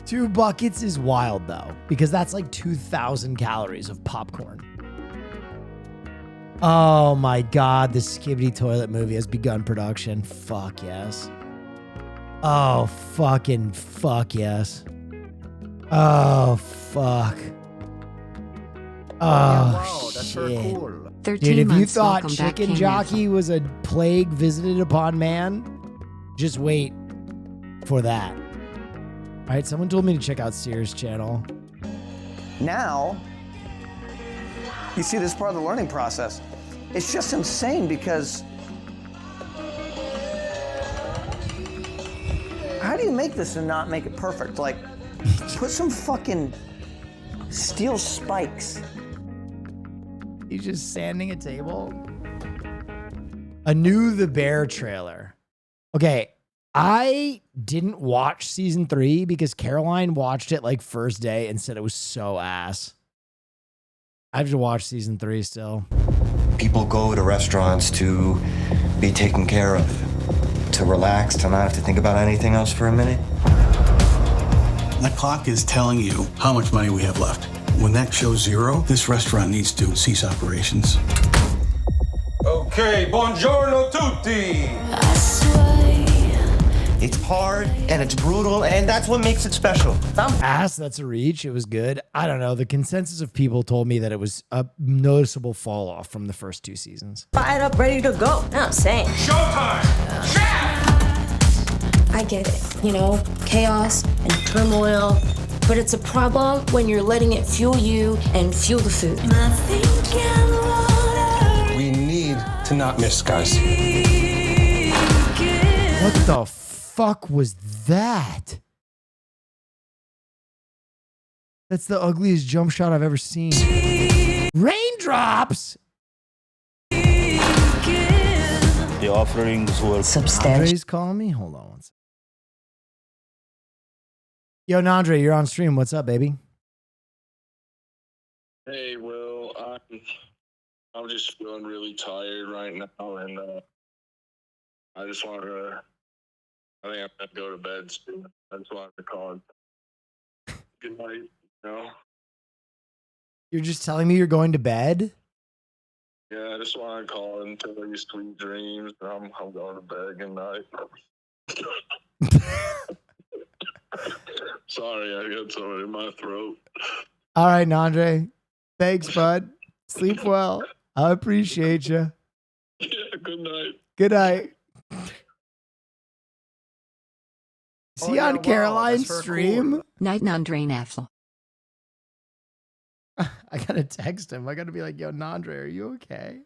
S4: 2 buckets is wild though, because that's like 2,000 calories of popcorn. Oh my God, the Skibbity Toilet movie has begun production. Fuck yes. Oh fucking fuck yes. Oh fuck. Oh
S5: that's
S4: shit.
S5: very cool.
S6: 13
S4: Dude, if you
S6: months,
S4: thought
S6: welcome back,
S4: Chicken Jockey was a plague visited upon man, just wait for that. All right, someone told me to check out Sears' channel.
S5: Now, you see this part of the learning process. It's just insane because how do you make this and not make it perfect? Like, put some fucking steel spikes.
S4: He's just sanding a table. A new The Bear trailer. Okay, I didn't watch season 3 because Caroline watched it like first day and said it was so ass. I have to watch season 3 still.
S22: People go to restaurants to be taken care of, to relax, to not have to think about anything else for a minute.
S23: The clock is telling you how much money we have left.
S13: When that shows 0, this restaurant needs to cease operations.
S2: Okay, buongiorno tutti.
S22: It's hard and it's brutal, and that's what makes it special.
S4: Ass, that's a reach. It was good. I don't know. The consensus of people told me that it was a noticeable fall off from the first 2 seasons.
S11: Fired up, ready to go. No, same.
S2: Showtime.
S3: I get it, you know, chaos and turmoil, but it's a problem when you're letting it fuel you and fuel the food.
S13: We need to not miss, guys.
S4: What the fuck was that? That's the ugliest jump shot I've ever seen. Raindrops!
S13: The offerings were
S4: substantial. Andre's calling me? Hold on one second. Yo, Nandre, you're on stream. What's up, baby?
S14: Hey, Will. I'm just feeling really tired right now, and I just want to. I think I'm gonna go to bed soon. I just wanted to call. Good night. You know.
S4: You're just telling me you're going to bed?
S14: Yeah, I just want to call and tell you sweet dreams. I'm going to bed. Good night. Sorry, I got something in my throat.
S4: All right, Nandre. Thanks, bud. Sleep well. I appreciate you.
S14: Yeah, good night.
S4: Good night. Is he on Caroline's stream?
S6: Cool. Night, Nandre Neff.
S4: I gotta text him. I gotta be like, yo, Nandre, are you okay?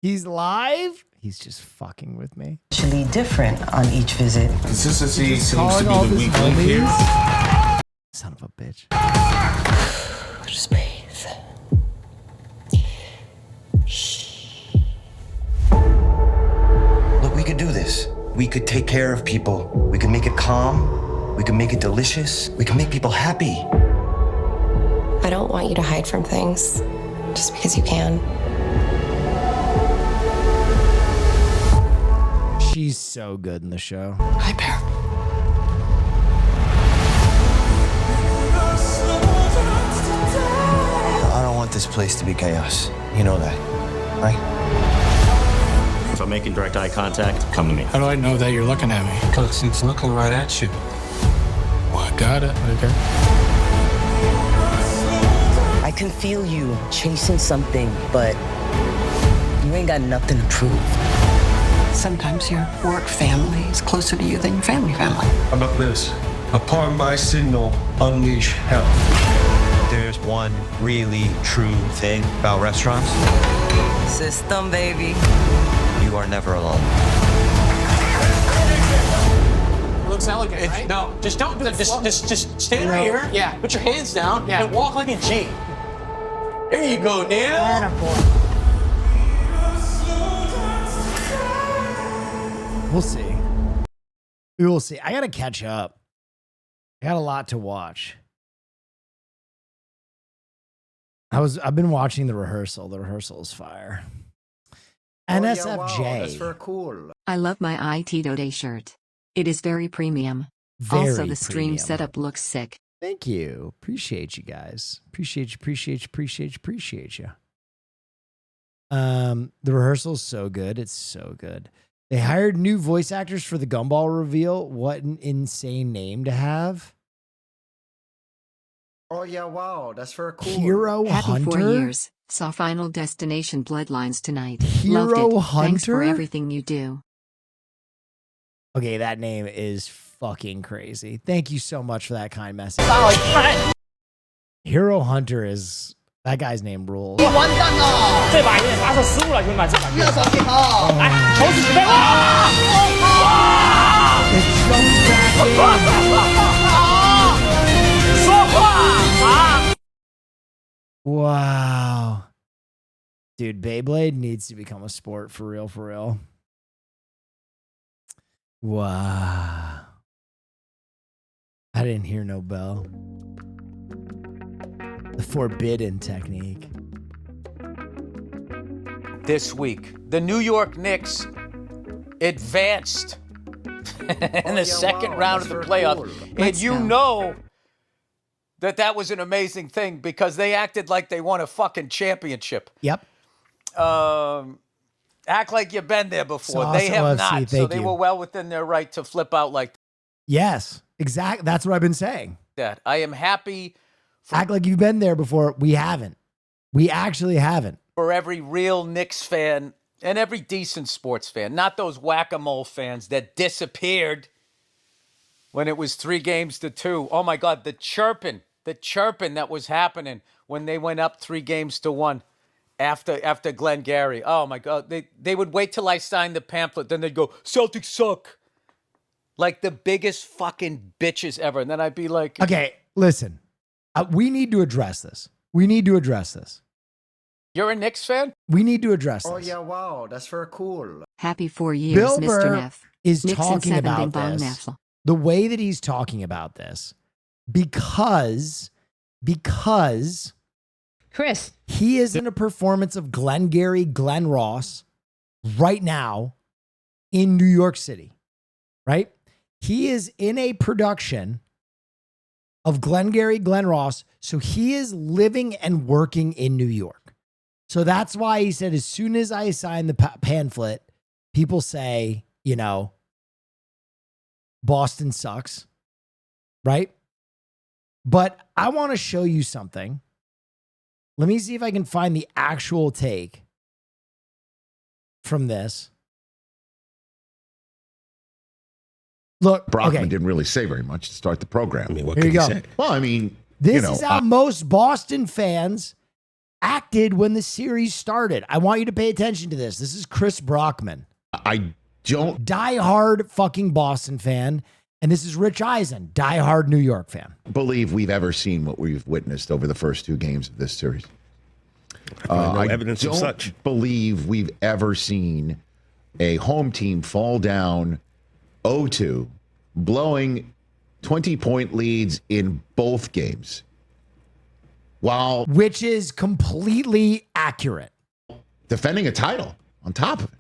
S4: He's live? He's just fucking with me.
S19: Actually different on each visit.
S2: Consistency seems to be the weak link here.
S4: Son of a bitch.
S19: Just breathe.
S22: Look, we could do this. We could take care of people. We could make it calm. We could make it delicious. We can make people happy.
S3: I don't want you to hide from things just because you can.
S4: She's so good in the show.
S19: Hi, Bear.
S22: I don't want this place to be chaos. You know that, right?
S23: If I'm making direct eye contact, come to me.
S24: How do I know that you're looking at me?
S2: Because it's looking right at you.
S24: Well, I got it. Okay.
S19: I can feel you chasing something, but you ain't got nothing to prove.
S25: Sometimes your work family is closer to you than your family.
S2: How about this? Upon my signal, unleash hell.
S22: There's one really true thing about restaurants.
S19: System, baby.
S22: You are never alone.
S25: Looks elegant, right? No, just don't do that. Just stand right here. Yeah. Put your hands down and walk like a G. There you go, Neil.
S4: We'll see. We will see. I gotta catch up. I got a lot to watch. I've been watching the rehearsal. The rehearsal is fire. NSFJ.
S26: Wow, that's very cool.
S6: I love my IT Day shirt. It is very premium.
S4: Very
S6: also, the stream
S4: premium.
S6: setup looks sick.
S4: Thank you. Appreciate you guys. Appreciate you. The rehearsal is so good. It's so good. They hired new voice actors for the Gumball reveal. What an insane name to have.
S26: Oh yeah, wow, that's very cool.
S4: Hero
S6: Happy
S4: Hunter?
S6: 4 years. Saw Final Destination Bloodlines tonight.
S4: Hero
S6: Loved it.
S4: Hunter?
S6: Thanks for everything you do.
S4: Okay, that name is fucking crazy. Thank you so much for that kind message. Hero Hunter is... That guy's name rules.
S27: 你完蛋了！这把已经拿手失误了，兄弟们，这把越手挺好。来，投掷准备。说话啊！
S4: Wow. Dude, Beyblade needs to become a sport for real, for real. Wow. I didn't hear no bell. The forbidden technique.
S1: This week, the New York Knicks advanced in the second round of the playoffs. And you know that was an amazing thing because they acted like they won a fucking championship.
S4: Yep.
S1: Act like you've been there before.
S4: Sauce
S1: They have
S4: OFC,
S1: not. So
S4: thank
S1: they
S4: you.
S1: were well within their right to flip out like
S4: Yes, exactly. That's what I've been saying.
S1: that. I am happy
S4: Act like you've been there before. We haven't. We actually haven't.
S1: for every real Knicks fan and every decent sports fan, not those whack-a-mole fans that disappeared when it was 3-2. Oh my God, the chirping that was happening when they went up 3-1 after Glengarry. Oh my God, they would wait till I signed the pamphlet, then they'd go, Celtics suck. Like the biggest fucking bitches ever. And then I'd be like,
S4: Okay, listen. We need to address this.
S1: You're a Knicks fan?
S4: We need to address this.
S26: Oh yeah, wow, that's very cool.
S6: Happy 4 years,
S4: Bill
S6: Mr.
S4: Burr
S6: Neff.
S4: is
S6: Knicks and
S4: talking
S6: 7
S4: about
S6: Bang
S4: this.
S6: Neff.
S4: The way that he's talking about this, because
S9: Chris,
S4: he is in a performance of Glengarry Glen Ross right now in New York City, right? He is in a production of Glengarry Glen Ross, so he is living and working in New York. So that's why he said, as soon as I sign the pamphlet, people say, you know, Boston sucks, right? But I want to show you something. Let me see if I can find the actual take from this. Look,
S10: Brockman
S4: okay.
S10: didn't really say very much to start the program. I mean,
S4: what Here could you he go. Say?
S10: Well, I mean,
S4: This is how most Boston fans acted when the series started. I want you to pay attention to this. This is Chris Brockman.
S10: I don't
S4: diehard fucking Boston fan. And this is Rich Eisen, diehard New York fan.
S10: believe we've ever seen what we've witnessed over the first 2 games of this series.
S12: No evidence of such.
S10: Believe we've ever seen a home team fall down 0-2, blowing 20-point leads in both games.
S4: Which is completely accurate.
S10: Defending a title on top of it.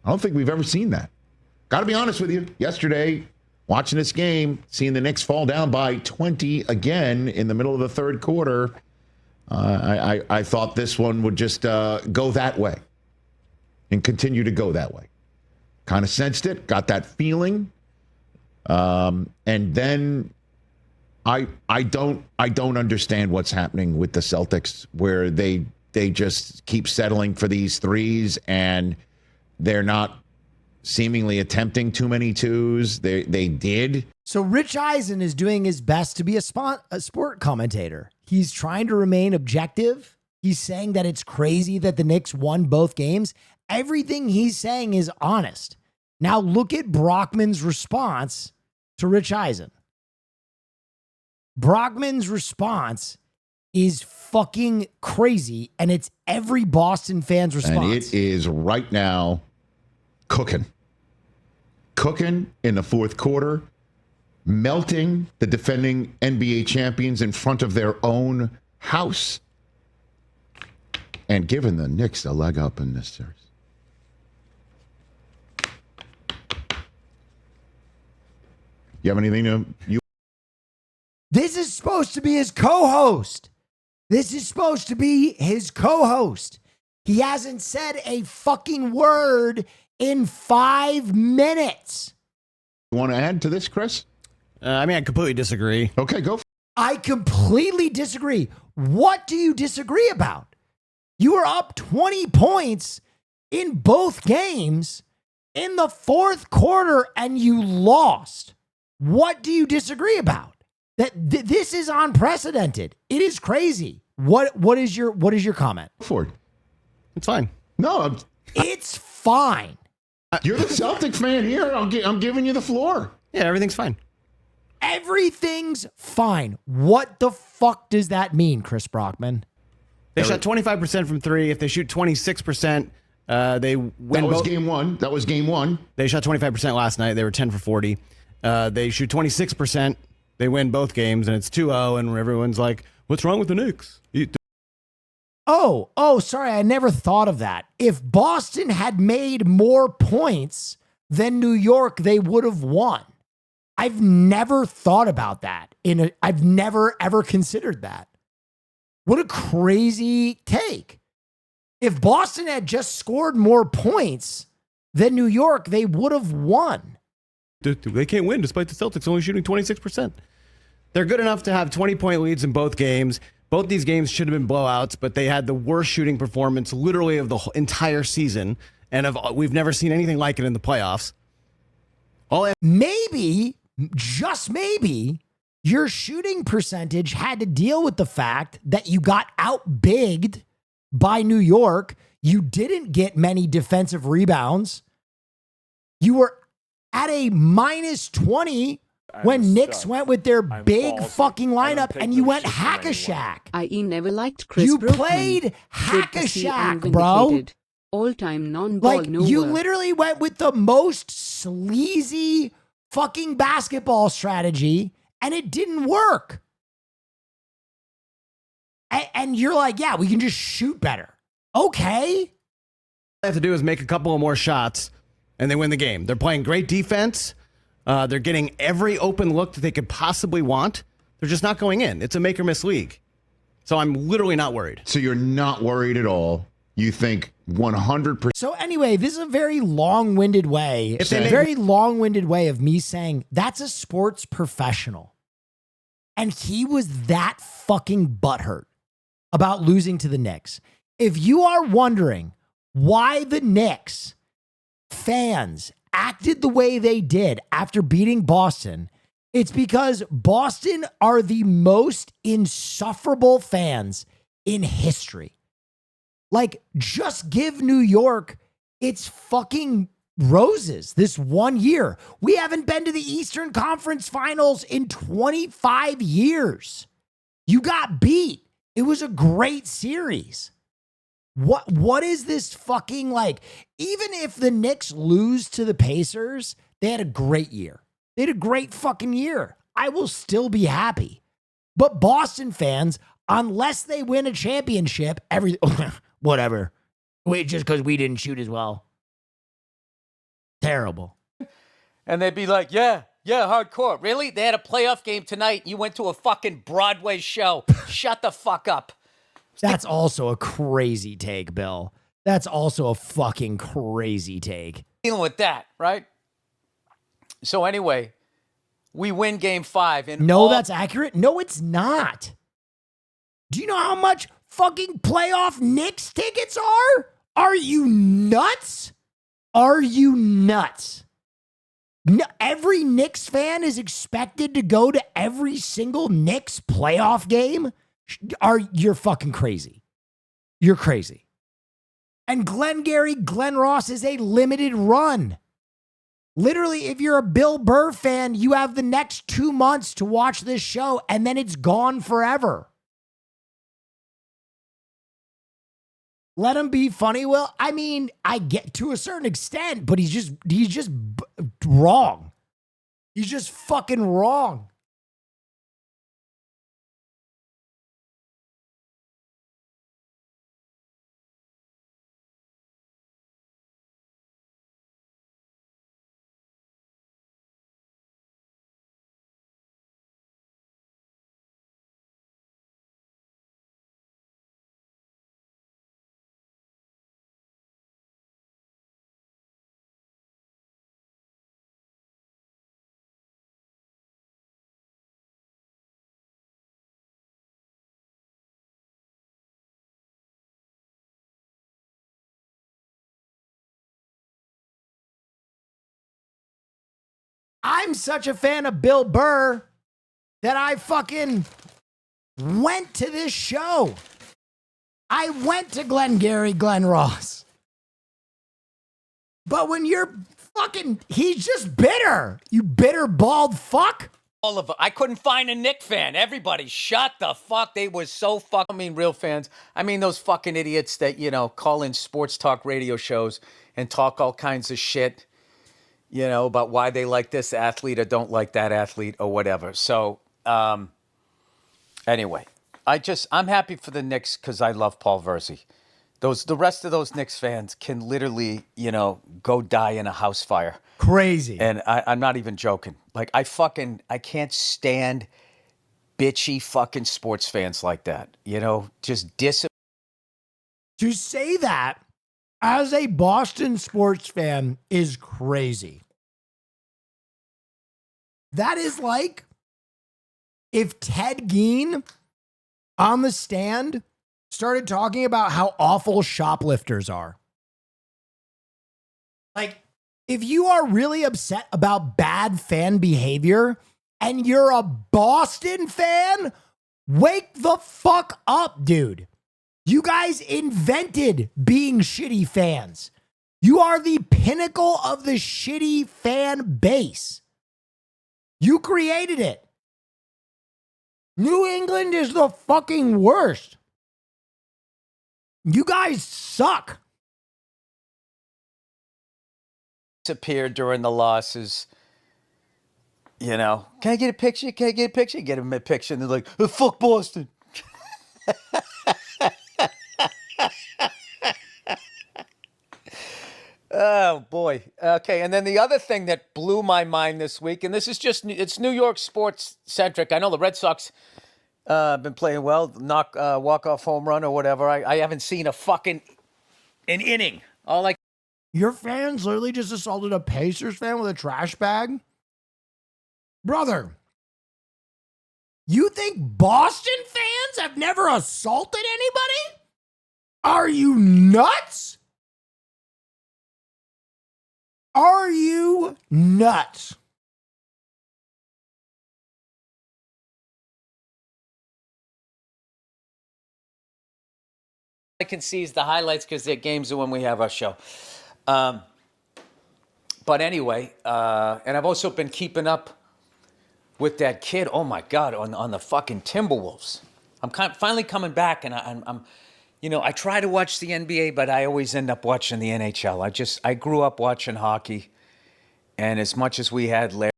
S10: I don't think we've ever seen that. Got to be honest with you. Yesterday, watching this game, seeing the Knicks fall down by 20 again in the middle of the third quarter, I thought this one would just go that way and continue to go that way. Kind of sensed it, got that feeling. And then I don't understand what's happening with the Celtics, where they just keep settling for these threes and they're not seemingly attempting too many twos. They did.
S4: So Rich Eisen is doing his best to be a sport commentator. He's trying to remain objective. He's saying that it's crazy that the Knicks won both games. Everything he's saying is honest. Now look at Brockman's response to Rich Eisen. Brockman's response is fucking crazy, and it's every Boston fan's response.
S10: And it is right now cooking in the fourth quarter, melting the defending NBA champions in front of their own house, and giving the Knicks a leg up in this series. You have anything to you?
S4: This is supposed to be his co-host. He hasn't said a fucking word in 5 minutes.
S10: You want to add to this, Chris?
S15: I mean, I completely disagree.
S10: Okay, go.
S4: I completely disagree. What do you disagree about? You were up 20 points in both games in the fourth quarter and you lost. What do you disagree about? This is unprecedented. It is crazy. What is your comment?
S10: Ford.
S15: It's fine.
S10: No,
S4: it's fine.
S10: You're the Celtic fan here. I'm giving you the floor.
S15: Yeah, everything's fine.
S4: Everything's fine. What the fuck does that mean, Chris Brockman?
S15: They shot 25% from 3. If they shoot 26%, they win.
S10: That was game one.
S15: They shot 25% last night. They were 10 for 40. They shoot 26%. They win both games, and it's 2-0, and everyone's like, What's wrong with the Knicks?
S4: Oh, sorry. I never thought of that. If Boston had made more points than New York, they would have won. I've never thought about that. I've never, ever considered that. What a crazy take. If Boston had just scored more points than New York, they would have won.
S15: They can't win despite the Celtics only shooting 26%. They're good enough to have 20-point leads in both games. Both these games should have been blowouts, but they had the worst shooting performance literally of the entire season, and we've never seen anything like it in the playoffs.
S4: Maybe, just maybe, your shooting percentage had to deal with the fact that you got outbigged by New York. You didn't get many defensive rebounds. You were at a minus 20 when Knicks went with their big fucking lineup and you went hack-a-shack.
S6: I never liked Chris
S4: You
S6: Brookman.
S4: played
S6: Good-to-see
S4: hack-a-shack,
S6: and
S4: bro.
S6: vindicated. All-time non-ball
S4: Like,
S6: knower.
S4: you literally went with the most sleazy fucking basketball strategy and it didn't work. And you're like, yeah, we can just shoot better. Okay.
S15: All they have to do is make a couple of more shots and they win the game. They're playing great defense. They're getting every open look that they could possibly want. They're just not going in. It's a make or miss league. So I'm literally not worried.
S10: So you're not worried at all. You think 100%.
S4: So anyway, this is a very long-winded way. It's a very long-winded way of me saying that's a sports professional. And he was that fucking butthurt about losing to the Knicks. If you are wondering why the Knicks fans acted the way they did after beating Boston, it's because Boston are the most insufferable fans in history. Like, just give New York its fucking roses this 1 year. We haven't been to the Eastern Conference Finals in 25 years. You got beat. It was a great series. What is this fucking like? Even if the Knicks lose to the Pacers, they had a great year. They had a great fucking year. I will still be happy. But Boston fans, unless they win a championship, whatever. Wait, just because we didn't shoot as well. Terrible.
S1: And they'd be like, yeah, hardcore. Really? They had a playoff game tonight. You went to a fucking Broadway show. Shut the fuck up.
S4: That's also a crazy take, Bill. That's also a fucking crazy take.
S1: Dealing with that, right? So anyway, we win game 5. And
S4: that's accurate? No, it's not. Do you know how much fucking playoff Knicks tickets are? Are you nuts? Are you nuts? No, every Knicks fan is expected to go to every single Knicks playoff game? You're fucking crazy. You're crazy. And Glenn Ross is a limited run. Literally, if you're a Bill Burr fan, you have the next 2 months to watch this show and then it's gone forever. Let him be funny, Will. I mean, I get to a certain extent, but he's just wrong. He's just fucking wrong. I'm such a fan of Bill Burr that I fucking went to this show. I went to Glenn Ross. But when you're fucking, he's just bitter. You bitter bald fuck.
S1: All of them. I couldn't find a Knick fan. Everybody shut the fuck. They were so fuck. I mean, real fans. I mean, those fucking idiots that, call in sports talk radio shows and talk all kinds of shit, about why they like this athlete or don't like that athlete or whatever. So, anyway, I'm happy for the Knicks because I love Paul Verzi. The rest of those Knicks fans can literally, go die in a house fire.
S4: Crazy.
S1: And I'm not even joking. Like, I can't stand bitchy fucking sports fans like that. Just
S4: To say that as a Boston sports fan is crazy. That is like if Ted Gein on the stand started talking about how awful shoplifters are. Like, if you are really upset about bad fan behavior and you're a Boston fan, wake the fuck up, dude. You guys invented being shitty fans. You are the pinnacle of the shitty fan base. You created it. New England is the fucking worst. You guys suck.
S1: disappeared during the losses. Can I get a picture? Can I get a picture? Get him a picture. And they're like, fuck Boston. Oh, boy. Okay, and then the other thing that blew my mind this week, and this is it's New York sports-centric. I know the Red Sox been playing well, walk-off home run or whatever. I haven't seen an inning.
S4: Your fans literally just assaulted a Pacers fan with a trash bag? Brother, you think Boston fans have never assaulted anybody? Are you nuts? Are you nuts?
S1: I can see is the highlights because their games are when we have our show. But anyway, and I've also been keeping up with that kid. Oh my God, on the fucking Timberwolves. I'm finally coming back, and I'm I try to watch the NBA, but I always end up watching the NHL. I grew up watching hockey, and as much as we had Larry.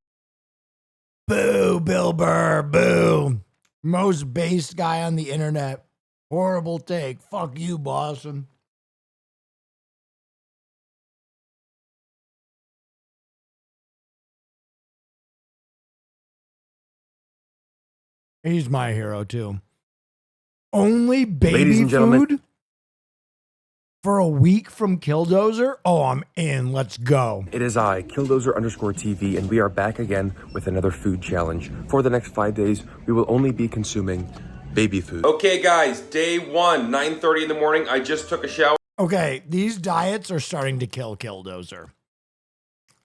S4: Boo, Bill Burr, boo. Most based guy on the internet. Horrible take. Fuck you, Boston. He's my hero, too. Only baby food for a week from Killdozer? Oh, I'm in. Let's go.
S7: It is I, Killdozer_TV, and we are back again with another food challenge. For the next 5 days, we will only be consuming baby food.
S8: Okay, guys, day 1, 9:30 in the morning. I just took a shower.
S4: Okay, these diets are starting to kill Killdozer.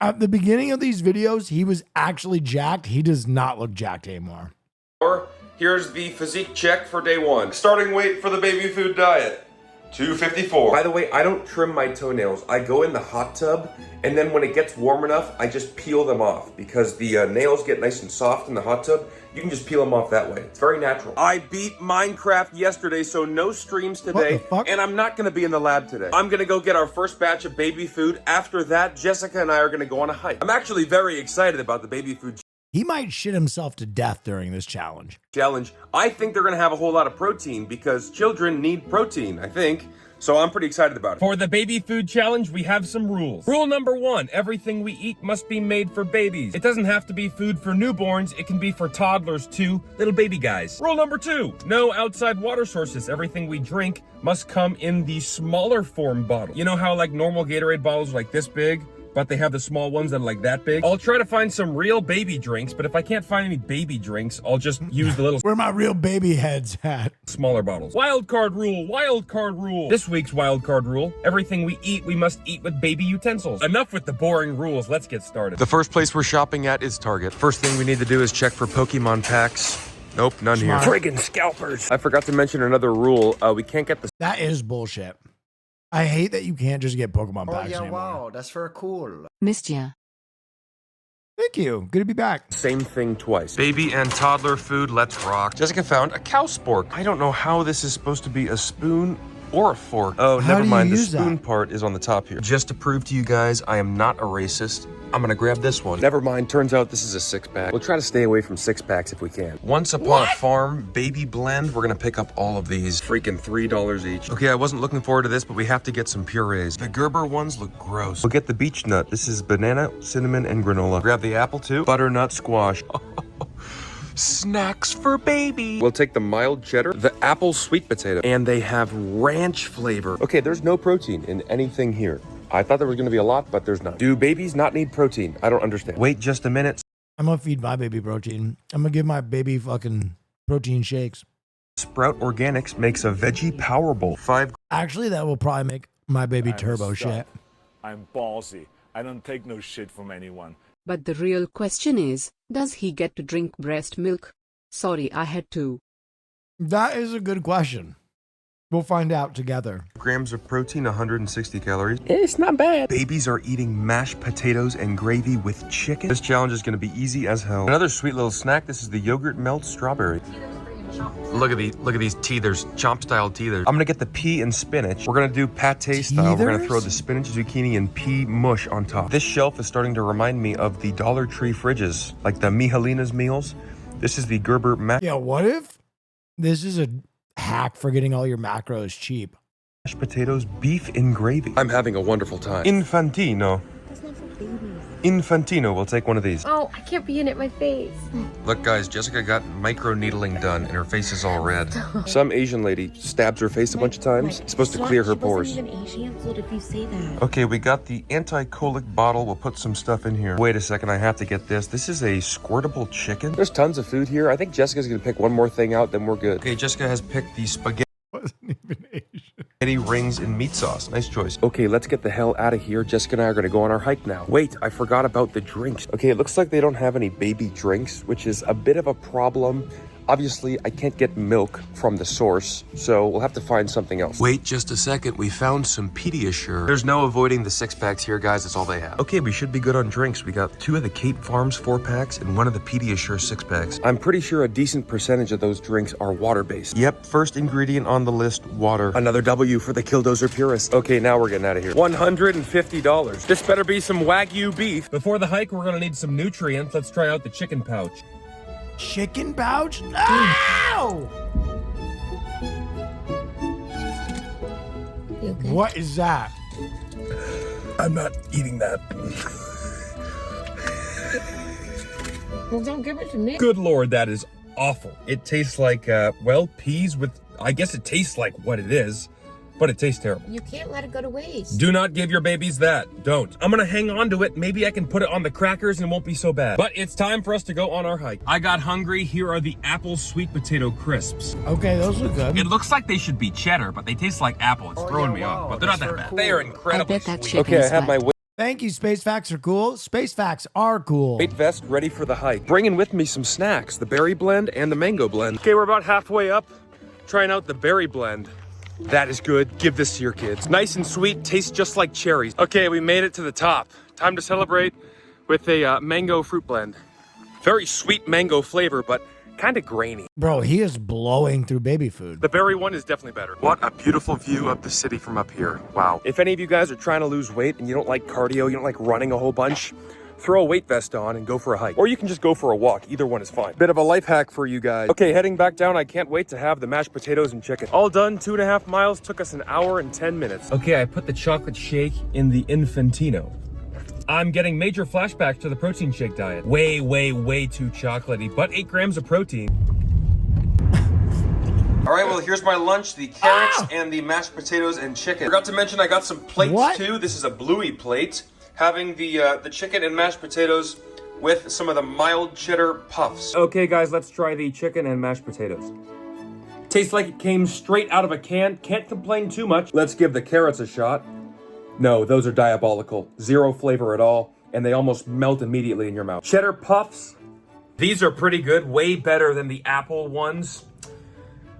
S4: At the beginning of these videos, he was actually jacked. He does not look jacked anymore.
S8: Here's the physique check for day 1. Starting weight for the baby food diet, 254. By the way, I don't trim my toenails. I go in the hot tub, and then when it gets warm enough, I just peel them off because the nails get nice and soft in the hot tub. You can just peel them off that way. It's very natural. I beat Minecraft yesterday, so no streams today, and I'm not gonna be in the lab today. I'm gonna go get our first batch of baby food. After that, Jessica and I are gonna go on a hike. I'm actually very excited about the baby food
S4: He might shit himself to death during this challenge.
S8: I think they're gonna have a whole lot of protein because children need protein, I think. So I'm pretty excited about it.
S9: For the baby food challenge, we have some rules. Rule number 1, everything we eat must be made for babies. It doesn't have to be food for newborns, it can be for toddlers too, little baby guys. Rule number 2, no outside water sources. Everything we drink must come in the smaller form bottle. You know how like normal Gatorade bottles are like this big? But they have the small ones that are like that big. I'll try to find some real baby drinks, but if I can't find any baby drinks, I'll just use the little...
S4: Where my real baby heads at?
S9: Smaller bottles. Wild card rule, wild card rule. This week's wild card rule, everything we eat, we must eat with baby utensils. Enough with the boring rules, let's get started.
S7: The first place we're shopping at is Target. First thing we need to do is check for Pokemon packs. Nope, none here.
S9: Friggin' scalpers.
S7: I forgot to mention another rule. We can't get the...
S4: That is bullshit. I hate that you can't just get Pokemon
S26: Oh
S4: packs
S26: yeah,
S4: anymore.
S26: wow, that's very cool.
S6: Missed ya.
S4: Thank you. Good to be back.
S7: Same thing twice. Baby and toddler food, let's rock. Jessica found a cow spork. I don't know how this is supposed to be a spoon.
S8: or a fork. Oh,
S4: How
S8: never
S4: do
S8: mind.
S4: you
S8: The
S4: use
S8: spoon
S4: that?
S8: part is on the top here. Just to prove to you guys I am not a racist, I'm gonna grab this one. Never mind, turns out this is a 6-pack. We'll try to stay away from 6-packs if we can. Once upon a farm, baby blend, we're gonna pick up all of these. Freaking $3 each. Okay, I wasn't looking forward to this, but we have to get some purees. The Gerber ones look gross. We'll get the beech nut. This is banana, cinnamon, and granola. Grab the apple too. Butternut squash. Snacks for baby. We'll take the mild cheddar, the apple sweet potato, and they have ranch flavor. Okay, there's no protein in anything here. I thought there was gonna be a lot, but there's none. Do babies not need protein? I don't understand. Wait just a minute.
S4: I'm gonna feed my baby protein. I'm gonna give my baby fucking protein shakes.
S8: Sprout Organics makes a veggie power bowl.
S4: Actually, that will probably make my baby turbo shit.
S5: I'm ballsy. I don't take no shit from anyone.
S6: But the real question is, does he get to drink breast milk? Sorry, I had to.
S4: That is a good question. We'll find out together.
S8: Grams of protein, 160 calories. It's not bad. Babies are eating mashed potatoes and gravy with chicken. This challenge is gonna be easy as hell. Another sweet little snack. This is the yogurt melt strawberry. Look at these teethers, chomp style teethers. I'm gonna get the pea and spinach. We're gonna do pate style. We're gonna throw the spinach, zucchini, and pea mush on top. This shelf is starting to remind me of the Dollar Tree fridges, like the Mijalina's meals. This is the Gerber mac.
S4: Yeah, what if this is a hack for getting all your macros cheap?
S8: Mashed potatoes, beef in gravy. I'm having a wonderful time. Infantino.
S11: That's not for babies.
S8: Infantino, we'll take one of these.
S11: Oh, I can't be in it, my face.
S8: Look guys, Jessica got micro needling done and her face is all red. Some Asian lady stabs her face a bunch of times. It's supposed to clear her pores.
S11: She wasn't even Asian, so if you say that.
S8: Okay, we got the anti-colic bottle. We'll put some stuff in here. Wait a second, I have to get this. This is a squirtable chicken. There's tons of food here. I think Jessica's gonna pick one more thing out, then we're good. Okay, Jessica has picked the spaghetti.
S4: Wasn't even Asian.
S8: Rings and meat sauce. Nice choice. Okay, let's get the hell out of here. Jessica and I are gonna go on our hike now. Wait, I forgot about the drinks. Okay, it looks like they don't have any baby drinks, which is a bit of a problem. Obviously, I can't get milk from the source, so we'll have to find something else. Wait just a second. We found some Pediasure. There's no avoiding the 6-packs here, guys. That's all they have. Okay, we should be good on drinks. We got 2 of the Cape Farms 4-packs and 1 of the Pediasure 6-packs. I'm pretty sure a decent percentage of those drinks are water-based. Yep, first ingredient on the list, water. Another W for the Killdozer purists. Okay, now we're getting out of here. $150. This better be some Wagyu beef.
S9: Before the hike, we're gonna need some nutrients. Let's try out the chicken pouch.
S4: Chicken pouch? Ow!
S11: Okay?
S4: What is that?
S9: I'm not eating that.
S11: Well, don't give it to me.
S9: Good Lord, that is awful. It tastes like, peas with, I guess it tastes like what it is, but it tastes terrible.
S11: You can't let it go to waste.
S9: Do not give your babies that. Don't. I'm gonna hang on to it. Maybe I can put it on the crackers and it won't be so bad. But it's time for us to go on our hike. I got hungry. Here are the apple sweet potato crisps.
S4: Okay, those look good.
S9: It looks like they should be cheddar, but they taste like apple. It's throwing me off, but they're not that bad. They are incredibly sweet.
S8: Okay, I have my
S4: Thank you, Space Facts are cool. Space Facts are cool.
S8: weight vest ready for the hike. Bringing with me some snacks, the berry blend and the mango blend. Okay, we're about halfway up, trying out the berry blend. That is good. Give this to your kids. Nice and sweet, tastes just like cherries. Okay, we made it to the top. Time to celebrate with a mango fruit blend. Very sweet mango flavor, but kind of grainy.
S4: Bro, he is blowing through baby food.
S8: The berry one is definitely better. What a beautiful view of the city from up here. Wow. If any of you guys are trying to lose weight and you don't like cardio, you don't like running a whole bunch, throw a weight vest on and go for a hike. Or you can just go for a walk. Either one is fine. Bit of a life hack for you guys. Okay, heading back down. I can't wait to have the mashed potatoes and chicken. All done, 2.5 miles. Took us an hour and 10 minutes.
S9: Okay, I put the chocolate shake in the Infantino. I'm getting major flashbacks to the protein shake diet. Way too chocolatey, but 8 grams of protein.
S8: All right, well, here's my lunch, the carrots and the mashed potatoes and chicken. Forgot to mention I got some plates too. This is a bluey plate. Having the chicken and mashed potatoes with some of the mild cheddar puffs. Okay, guys, let's try the chicken and mashed potatoes. Tastes like it came straight out of a can. Can't complain too much. Let's give the carrots a shot. No, those are diabolical. Zero flavor at all, and they almost melt immediately in your mouth. Cheddar puffs. These are pretty good. Way better than the apple ones.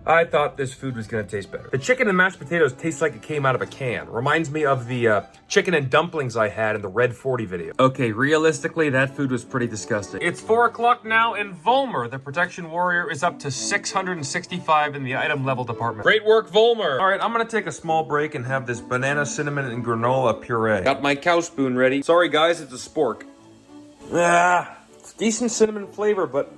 S9: I thought this food was gonna taste better. The chicken and mashed potatoes taste like it came out of a can. Reminds me of the chicken and dumplings I had in the Red 40 video. Okay, realistically, that food was pretty disgusting. It's 4 o'clock now, and Volmer, the protection warrior, is up to 665 in the item level department. Great work, Volmer! All right, I'm gonna take a small break and have this banana, cinnamon, and granola puree. Got my cow spoon ready. Sorry guys, it's a spork. It's decent cinnamon flavor, but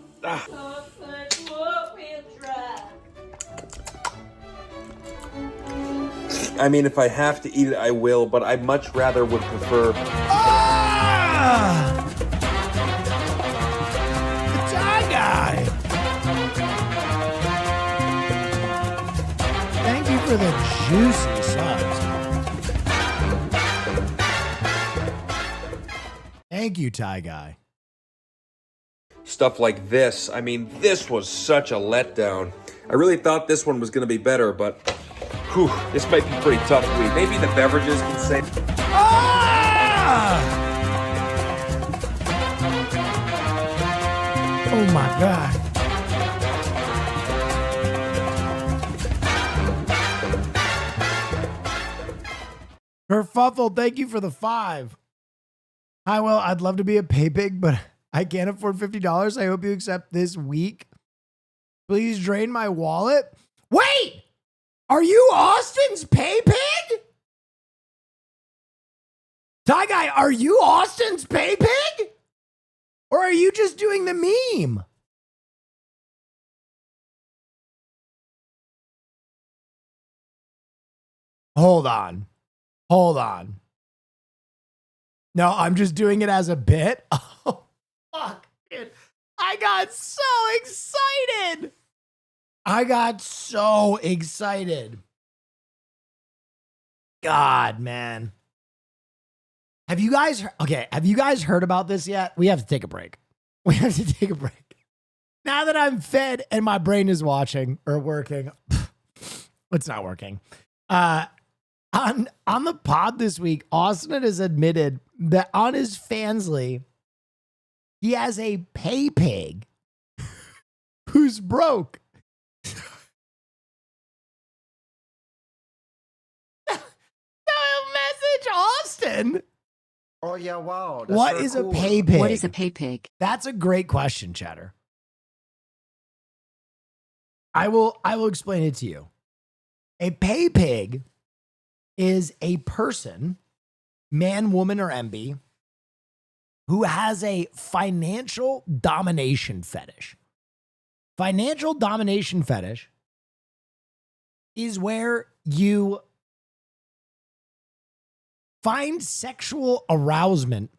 S9: I mean, if I have to eat it, I will, but I much rather would prefer...
S4: The Thai guy! Thank you for the juicy subs. Thank you, Thai guy.
S9: Stuff like this. I mean, this was such a letdown. I really thought this one was going to be better, but... Whew, this might be pretty tough week. Maybe the beverages can say...
S4: Oh my God. Kerfuffle, thank you for the 5. Hi, well, I'd love to be a pay pig, but I can't afford $50. I hope you accept this week. Please drain my wallet. Wait! Are you Austin's pay pig? Thai guy, are you Austin's pay pig? Or are you just doing the meme? Hold on. Hold on. No, I'm just doing it as a bit. Oh, fuck, dude. I got so excited. God, man. Have you guys heard about this yet? We have to take a break. Now that I'm fed and my brain is working. It's not working. On the pod this week, Austin has admitted that on his Fansly, he has a pay pig who's broke. Message Austin.
S26: Oh yeah, wow.
S4: What is a pay pig?
S6: What is a pay pig?
S4: That's a great question, Chatter. I will explain it to you. A pay pig is a person, man, woman, or MB, who has a financial domination fetish. Financial domination fetish is where you find sexual arousement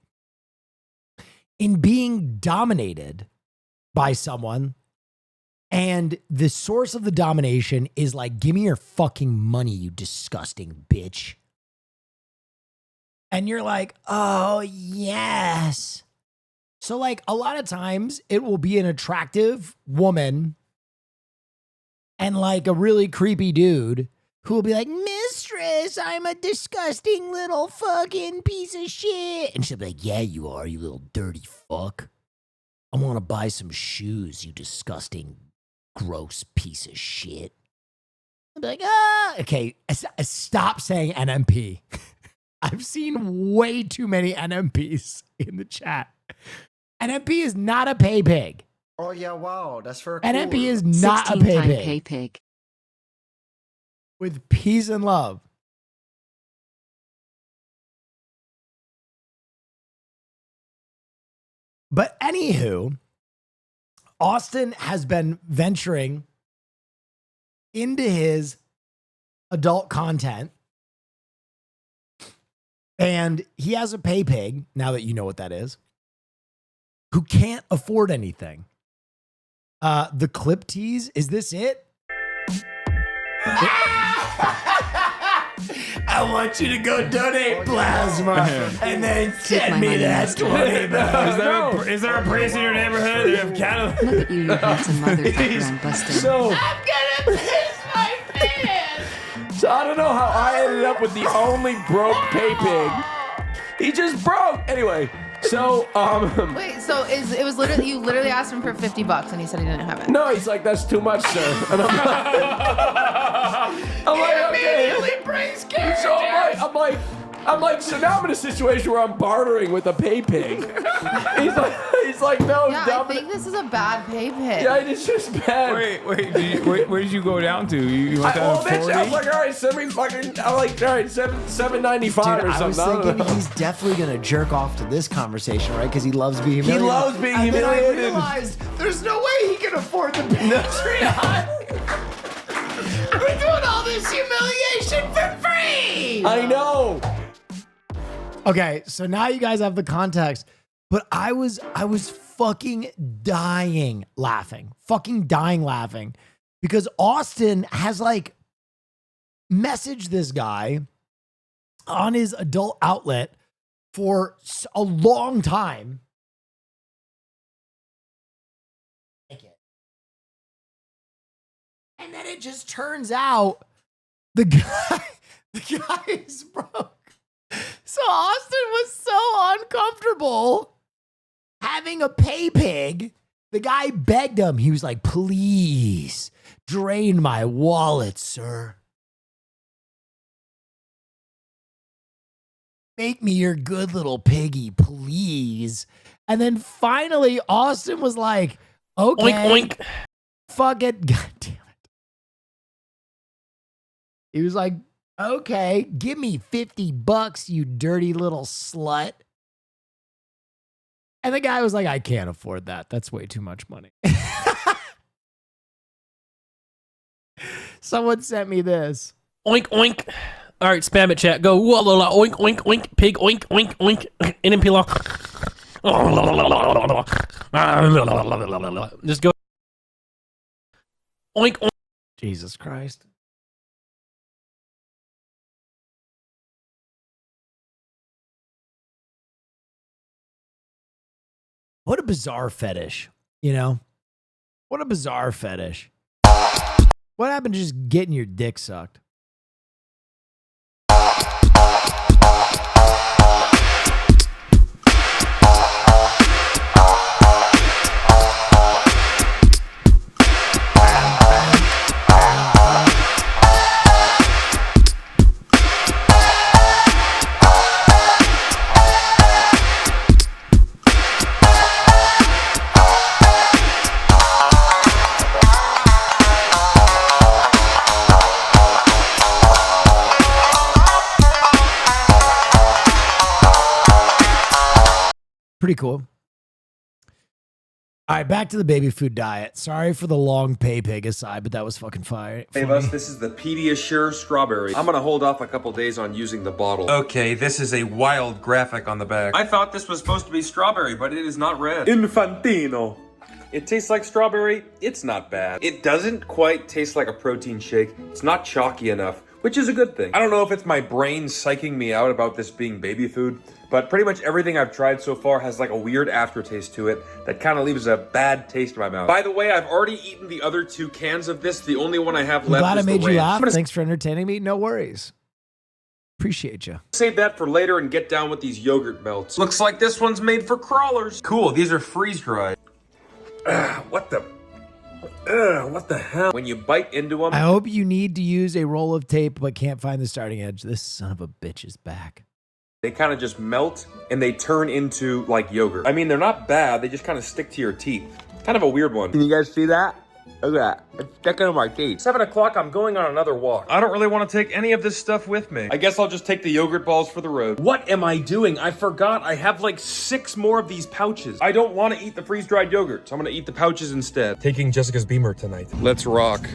S4: in being dominated by someone, and the source of the domination is like, give me your fucking money, you disgusting bitch. And you're like, oh, yes. So like a lot of times it will be an attractive woman and like a really creepy dude who will be like, mistress, I'm a disgusting little fucking piece of shit. And she'll be like, yeah, you are, you little dirty fuck. I want to buy some shoes, you disgusting, gross piece of shit. I'll be like, okay, stop saying NMP. I've seen way too many NMPs in the chat. NMP is not a pay pig.
S26: Oh yeah, wow. That's for
S4: NMP is not a pay
S6: pig.
S4: With peace and love. But anywho, Austin has been venturing into his adult content, and he has a pay pig, now that you know what that is, who can't afford anything. The clip tease, is this it? I want you to go donate plasma and then send me that $20.
S27: Is there a priest in your neighborhood? They have cattle.
S6: Look at you handsome motherfucker, I'm busting.
S27: So,
S4: I'm gonna piss my pants.
S27: so I don't know how I ended up with the only broke pay pig. He just broke. Anyway,
S13: So,
S14: Wait, so it was literally you literally asked him for $50 and he said he didn't have it.
S13: no, he's like, that's too much, sir. And I'm like, okay.
S4: brings
S13: So I'm like, so now I'm in a situation where I'm bartering with a pay pig. he's like, no,
S14: Yeah, I think this is a bad pay pig.
S13: yeah, it's just bad.
S16: Wait, where did you go down to? You went down to 40?
S13: I was like, all right, I'm like, all right, $7.95 or
S4: I was
S13: something.
S4: thinking he's definitely gonna jerk off to this conversation, right? Because he loves being humiliated.
S13: He loves being
S4: and
S13: humiliated.
S4: Then I realized there's no way he can afford the Patreon. We're doing all this humiliation for free.
S13: I know.
S4: Okay, so now you guys have the context, but I was fucking dying laughing because Austin has like messaged this guy on his adult outlet for a long time. And then it just turns out the guy is broke. So Austin was so uncomfortable having a pay pig. The guy begged him. He was like, please drain my wallet, sir. Make me your good little piggy, please. And then finally, Austin was like, okay.
S25: Oink, oink.
S4: Fuck it. God damn it. He was like, okay, give me $50, you dirty little slut. And the guy was like, I can't afford that. That's way too much money. Someone sent me this.
S25: Oink, oink. All right, spam it, chat. Go. Oink, oink, oink. Pig, oink, oink, oink. NMP law. Just go. Oink, oink.
S4: Jesus Christ. What a bizarre fetish, you know? What a bizarre fetish. What happened to just getting your dick sucked? Pretty cool. All right, back to the baby food diet. Sorry for the long pay pig aside, but that was fucking fire.
S8: Hey, Bus, this is the Pediasure Strawberry. I'm gonna hold off a couple days on using the bottle. Okay, this is a wild graphic on the back. I thought this was supposed to be strawberry, but it is not red. Infantino. It tastes like strawberry. It's not bad. It doesn't quite taste like a protein shake. It's not chalky enough, which is a good thing. I don't know if it's my brain psyching me out about this being baby food, but pretty much everything I've tried so far has like a weird aftertaste to it that kind of leaves a bad taste in my mouth. By the way, I've already eaten the other 2 cans of this. The only one I have left
S4: Glad I
S8: is the
S4: made you
S8: ranch.
S4: laugh. Thanks for entertaining me. No worries. Appreciate you.
S8: Save that for later and get down with these yogurt melts. Looks like this one's made for crawlers. Cool, these are freeze-dried. What the hell? When you bite into them...
S4: I hope you need to use a roll of tape but can't find the starting edge. This son of a bitch is back.
S8: They kind of just melt and they turn into like yogurt. I mean, they're not bad. They just kind of stick to your teeth. Kind of a weird one. Can you guys see that? Look at that. It's sticking to my teeth. 7 o'clock, I'm going on another walk. I don't really want to take any of this stuff with me. I guess I'll just take the yogurt balls for the road. What am I doing? I forgot I have like 6 more of these pouches. I don't want to eat the freeze-dried yogurt, so I'm going to eat the pouches instead. Taking Jessica's Beamer tonight. Let's rock.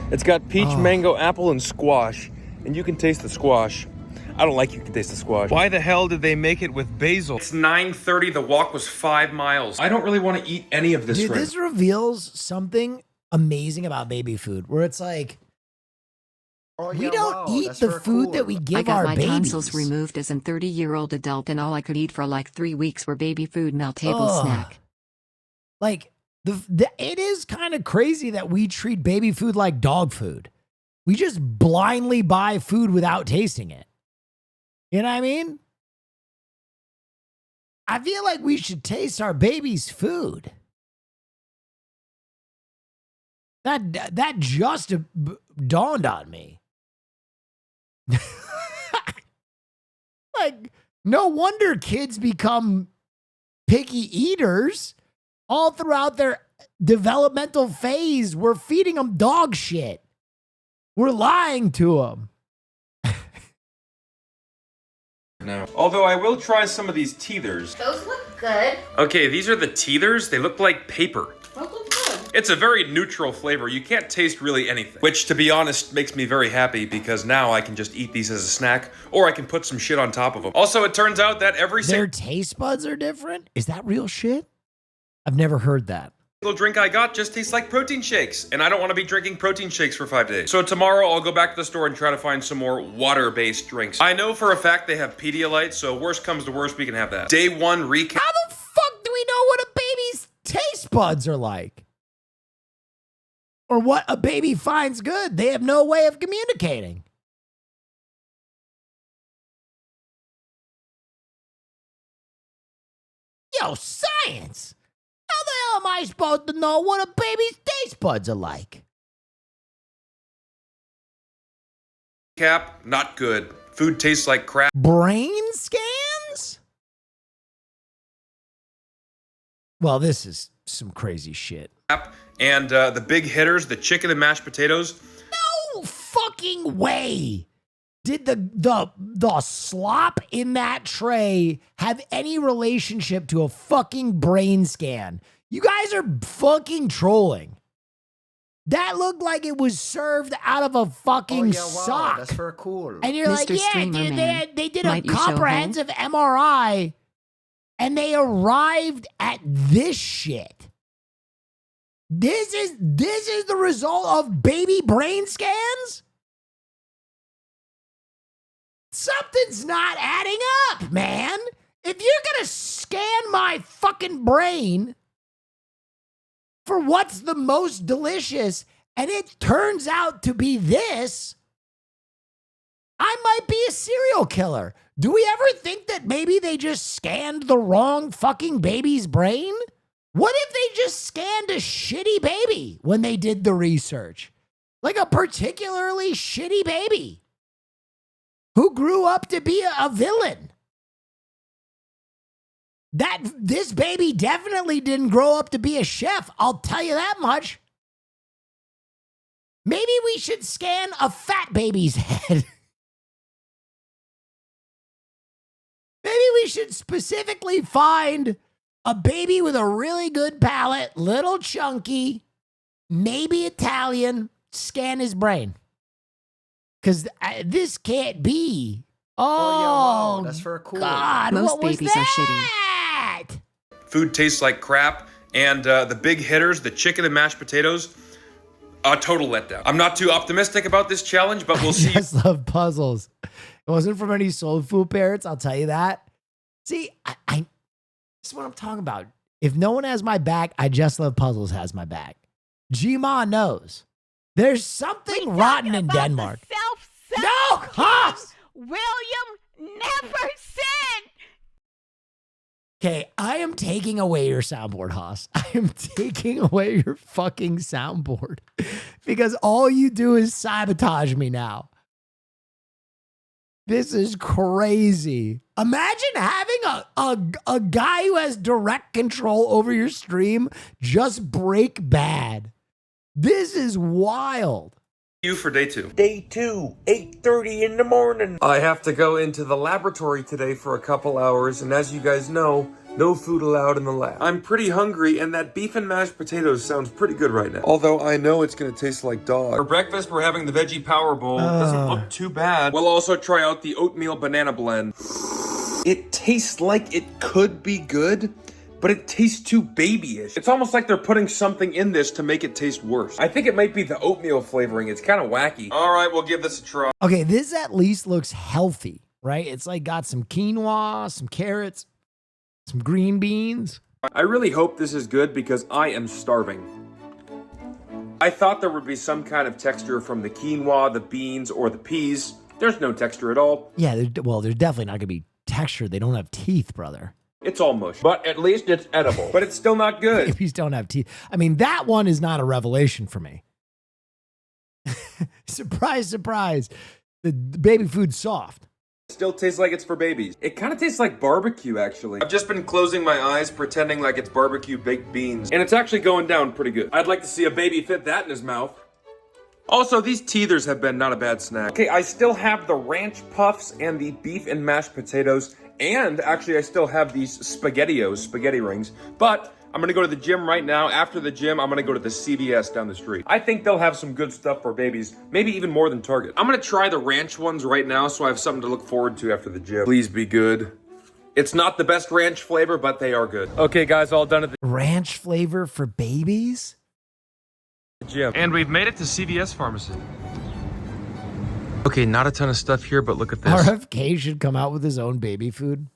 S8: It's got peach, mango, apple, and squash. And you can taste the squash. I don't like you can taste the squash. Why the hell did they make it with basil? It's 9:30. The walk was 5 miles. I don't really want to eat any of this
S4: Dude,
S8: right
S4: this reveals something amazing about baby food, where it's like, we don't eat the food that we give
S6: I got
S4: our
S6: my
S4: babies.
S6: tonsils removed as a 30-year-old adult, and all I could eat for like 3 weeks were baby food and a table
S4: Ugh.
S6: snack.
S4: Like, it is kind of crazy that we treat baby food like dog food. We just blindly buy food without tasting it. You know what I mean? I feel like we should taste our baby's food. That just dawned on me. Like, no wonder kids become picky eaters. All throughout their developmental phase, we're feeding them dog shit. We're lying to them.
S8: No. Although I will try some of these teethers.
S14: Those look good.
S8: Okay, these are the teethers. They look like paper.
S14: Those look good.
S8: It's a very neutral flavor. You can't taste really anything. Which, to be honest, makes me very happy because now I can just eat these as a snack or I can put some shit on top of them. Also, it turns out that
S4: Their taste buds are different? Is that real shit? I've never heard that.
S8: single drink I got just tastes like protein shakes, and I don't want to be drinking protein shakes for 5 days. So tomorrow I'll go back to the store and try to find some more water-based drinks. I know for a fact they have Pedialyte, so worst comes to worst, we can have that. Day 1 recap.
S4: How the fuck do we know what a baby's taste buds are like? Or what a baby finds good? They have no way of communicating. Yo, science! How the hell am I supposed to know what a baby's taste buds are like?
S8: Cap, not good. Food tastes like crap.
S4: Brain scans? Well, this is some crazy shit.
S8: And the big hitters, the chicken and mashed potatoes.
S4: No fucking way did the slop in that tray have any relationship to a fucking brain scan. You guys are fucking trolling. That looked like it was served out of a fucking sock.
S26: That's for cool.
S4: And you're like, yeah, dude, they did a comprehensive MRI and they arrived at this shit. This is the result of baby brain scans? Something's not adding up, man. If you're gonna scan my fucking brain for what's the most delicious and it turns out to be this, I might be a serial killer. Do we ever think that maybe they just scanned the wrong fucking baby's brain? What if they just scanned a shitty baby when they did the research? Like a particularly shitty baby who grew up to be a villain. This baby definitely didn't grow up to be a chef, I'll tell you that much. Maybe we should scan a fat baby's head. Maybe we should specifically find a baby with a really good palate, little chunky, maybe Italian, scan his brain. Because this can't be. Oh,
S26: wow, that's for cool.
S4: God,
S6: Most
S4: what was
S6: babies are shitty.
S4: that?
S8: Food tastes like crap. And the big hitters, the chicken and mashed potatoes, a total letdown. I'm not too optimistic about this challenge, but we'll see.
S4: I just love puzzles. It wasn't from any soul food parents, I'll tell you that. See, I this is what I'm talking about. If no one has my back, I just love puzzles has my back. G-Ma knows. There's something rotten in Denmark. No, Haas!
S3: William never said.
S4: Okay, I am taking away your soundboard, Haas. I am taking away your fucking soundboard because all you do is sabotage me now. This is crazy. Imagine having a guy who has direct control over your stream just break bad. This is wild.
S8: You for day 2.
S17: Day 2, 8:30 in the morning.
S8: I have to go into the laboratory today for a couple hours, and as you guys know, no food allowed in the lab. I'm pretty hungry, and that beef and mashed potatoes sounds pretty good right now. Although I know it's gonna taste like dog. For breakfast, we're having the veggie power bowl. Doesn't look too bad. We'll also try out the oatmeal banana blend. It tastes like it could be good, but it tastes too babyish. It's almost like they're putting something in this to make it taste worse. I think it might be the oatmeal flavoring. It's kind of wacky. All right, we'll give this a try.
S4: Okay, this at least looks healthy, right? It's like got some quinoa, some carrots, some green beans.
S8: I really hope this is good because I am starving. I thought there would be some kind of texture from the quinoa, the beans, or the peas. There's no texture at all.
S4: Yeah, there's definitely not going to be texture. They don't have teeth, brother.
S8: It's all mush, but at least it's edible. But it's still not good.
S4: Babies don't have teeth. I mean, that one is not a revelation for me. Surprise, surprise. The baby food's soft.
S8: Still tastes like it's for babies. It kind of tastes like barbecue, actually. I've just been closing my eyes, pretending like it's barbecue baked beans. And it's actually going down pretty good. I'd like to see a baby fit that in his mouth. Also, these teethers have been not a bad snack. Okay, I still have the ranch puffs and the beef and mashed potatoes. And actually, I still have these SpaghettiOs, spaghetti rings. But I'm gonna go to the gym right now. After the gym, I'm gonna go to the CVS down the street. I think they'll have some good stuff for babies, maybe even more than Target. I'm gonna try the ranch ones right now so I have something to look forward to after the gym. Please be good. It's not the best ranch flavor, but they are good. Okay, guys, all done at the
S4: Ranch flavor for babies?
S8: gym. And we've made it to CVS Pharmacy. Okay, not a ton of stuff here, but look at this.
S4: RFK should come out with his own baby food.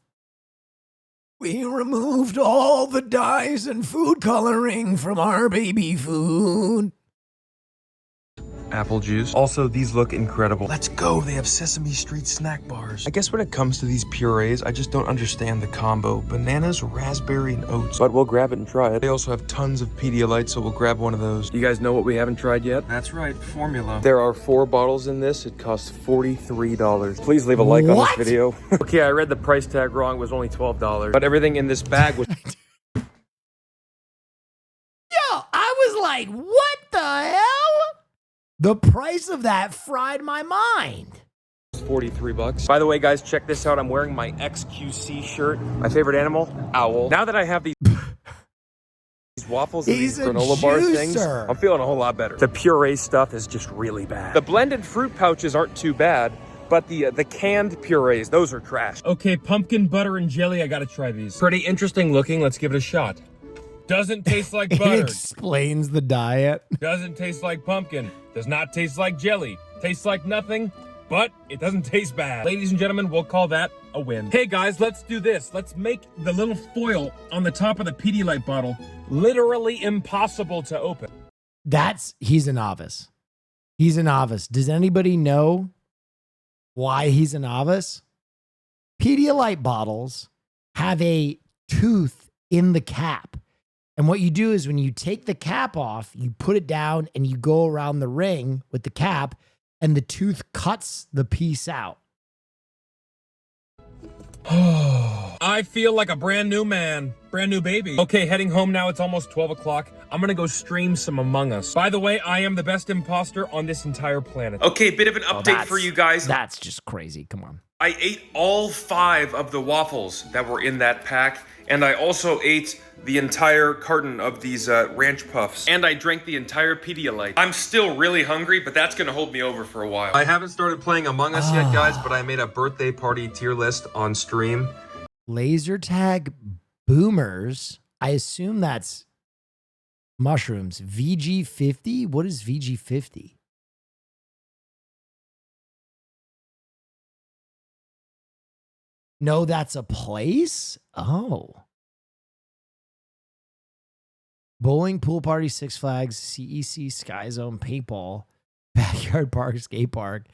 S4: We removed all the dyes and food coloring from our baby food.
S8: Apple juice. Also, these look incredible. Let's go. They have Sesame Street snack bars. I guess when it comes to these purees, I just don't understand the combo. Bananas, raspberry, and oats. But we'll grab it and try it. They also have tons of Pedialyte, so we'll grab one of those. You guys know what we haven't tried yet? That's right, formula. There are 4 bottles in this. It costs $43. Please leave a like on this video. Okay, I read the price tag wrong. It was only $12. But everything in this bag was...
S4: Yo, I was like, what the hell? The price of that fried my mind.
S8: $43. By the way, guys, check this out. I'm wearing my XQC shirt. My favorite animal? Owl. Now that I have these waffles and these granola bar things, I'm feeling a whole lot better. The puree stuff is just really bad. The blended fruit pouches aren't too bad, but the canned purees, those are trash.
S9: Okay, pumpkin butter and jelly. I gotta try these. Pretty interesting looking. Let's give it a shot. Doesn't taste like
S4: It
S9: butter.
S4: explains the diet.
S9: Doesn't taste like pumpkin. Does not taste like jelly. Tastes like nothing, but it doesn't taste bad. Ladies and gentlemen, we'll call that a win. Hey guys, let's do this. Let's make the little foil on the top of the Pedialyte bottle literally impossible to open.
S4: He's a novice. He's a novice. Does anybody know why he's a novice? Pedialyte bottles have a tooth in the cap. And what you do is when you take the cap off, you put it down and you go around the ring with the cap and the tooth cuts the piece out.
S9: I feel like a brand new man, brand new baby. Okay, heading home now. It's almost 12 o'clock. I'm gonna go stream some Among Us. By the way, I am the best imposter on this entire planet.
S8: Okay, bit of an update for you guys.
S4: That's just crazy. Come on.
S8: I ate all 5 of the waffles that were in that pack, and I also ate the entire carton of these ranch puffs, and I drank the entire Pedialyte. I'm still really hungry, but that's gonna hold me over for a while. I haven't started playing Among Us yet, guys, but I made a birthday party tier list on stream.
S4: Laser tag boomers. I assume that's mushrooms. VG50? What is VG50? No, that's a place? Oh. Bowling, pool party, Six Flags, CEC, Sky Zone, paintball, backyard park, skate park,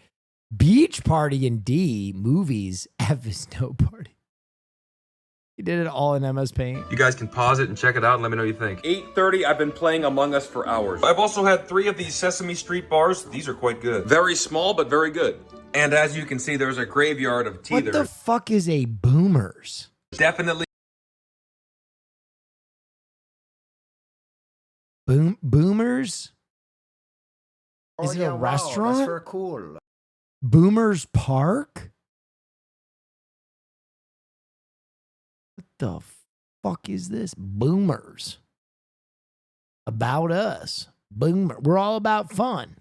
S4: beach party in D, movies, F is no party. He did it all in MS Paint.
S8: You guys can pause it and check it out and let me know what you think. 8:30, I've been playing Among Us for hours. I've also had 3 of these Sesame Street bars. These are quite good. Very small, but very good. And as you can see, there's a graveyard of teethers.
S4: What the fuck is a boomers?
S8: Definitely.
S4: Boomers? Is it a
S26: Wow,
S4: restaurant?
S26: that's very cool.
S4: Boomers Park? What the fuck is this? Boomers. About us. Boomer. We're all about fun.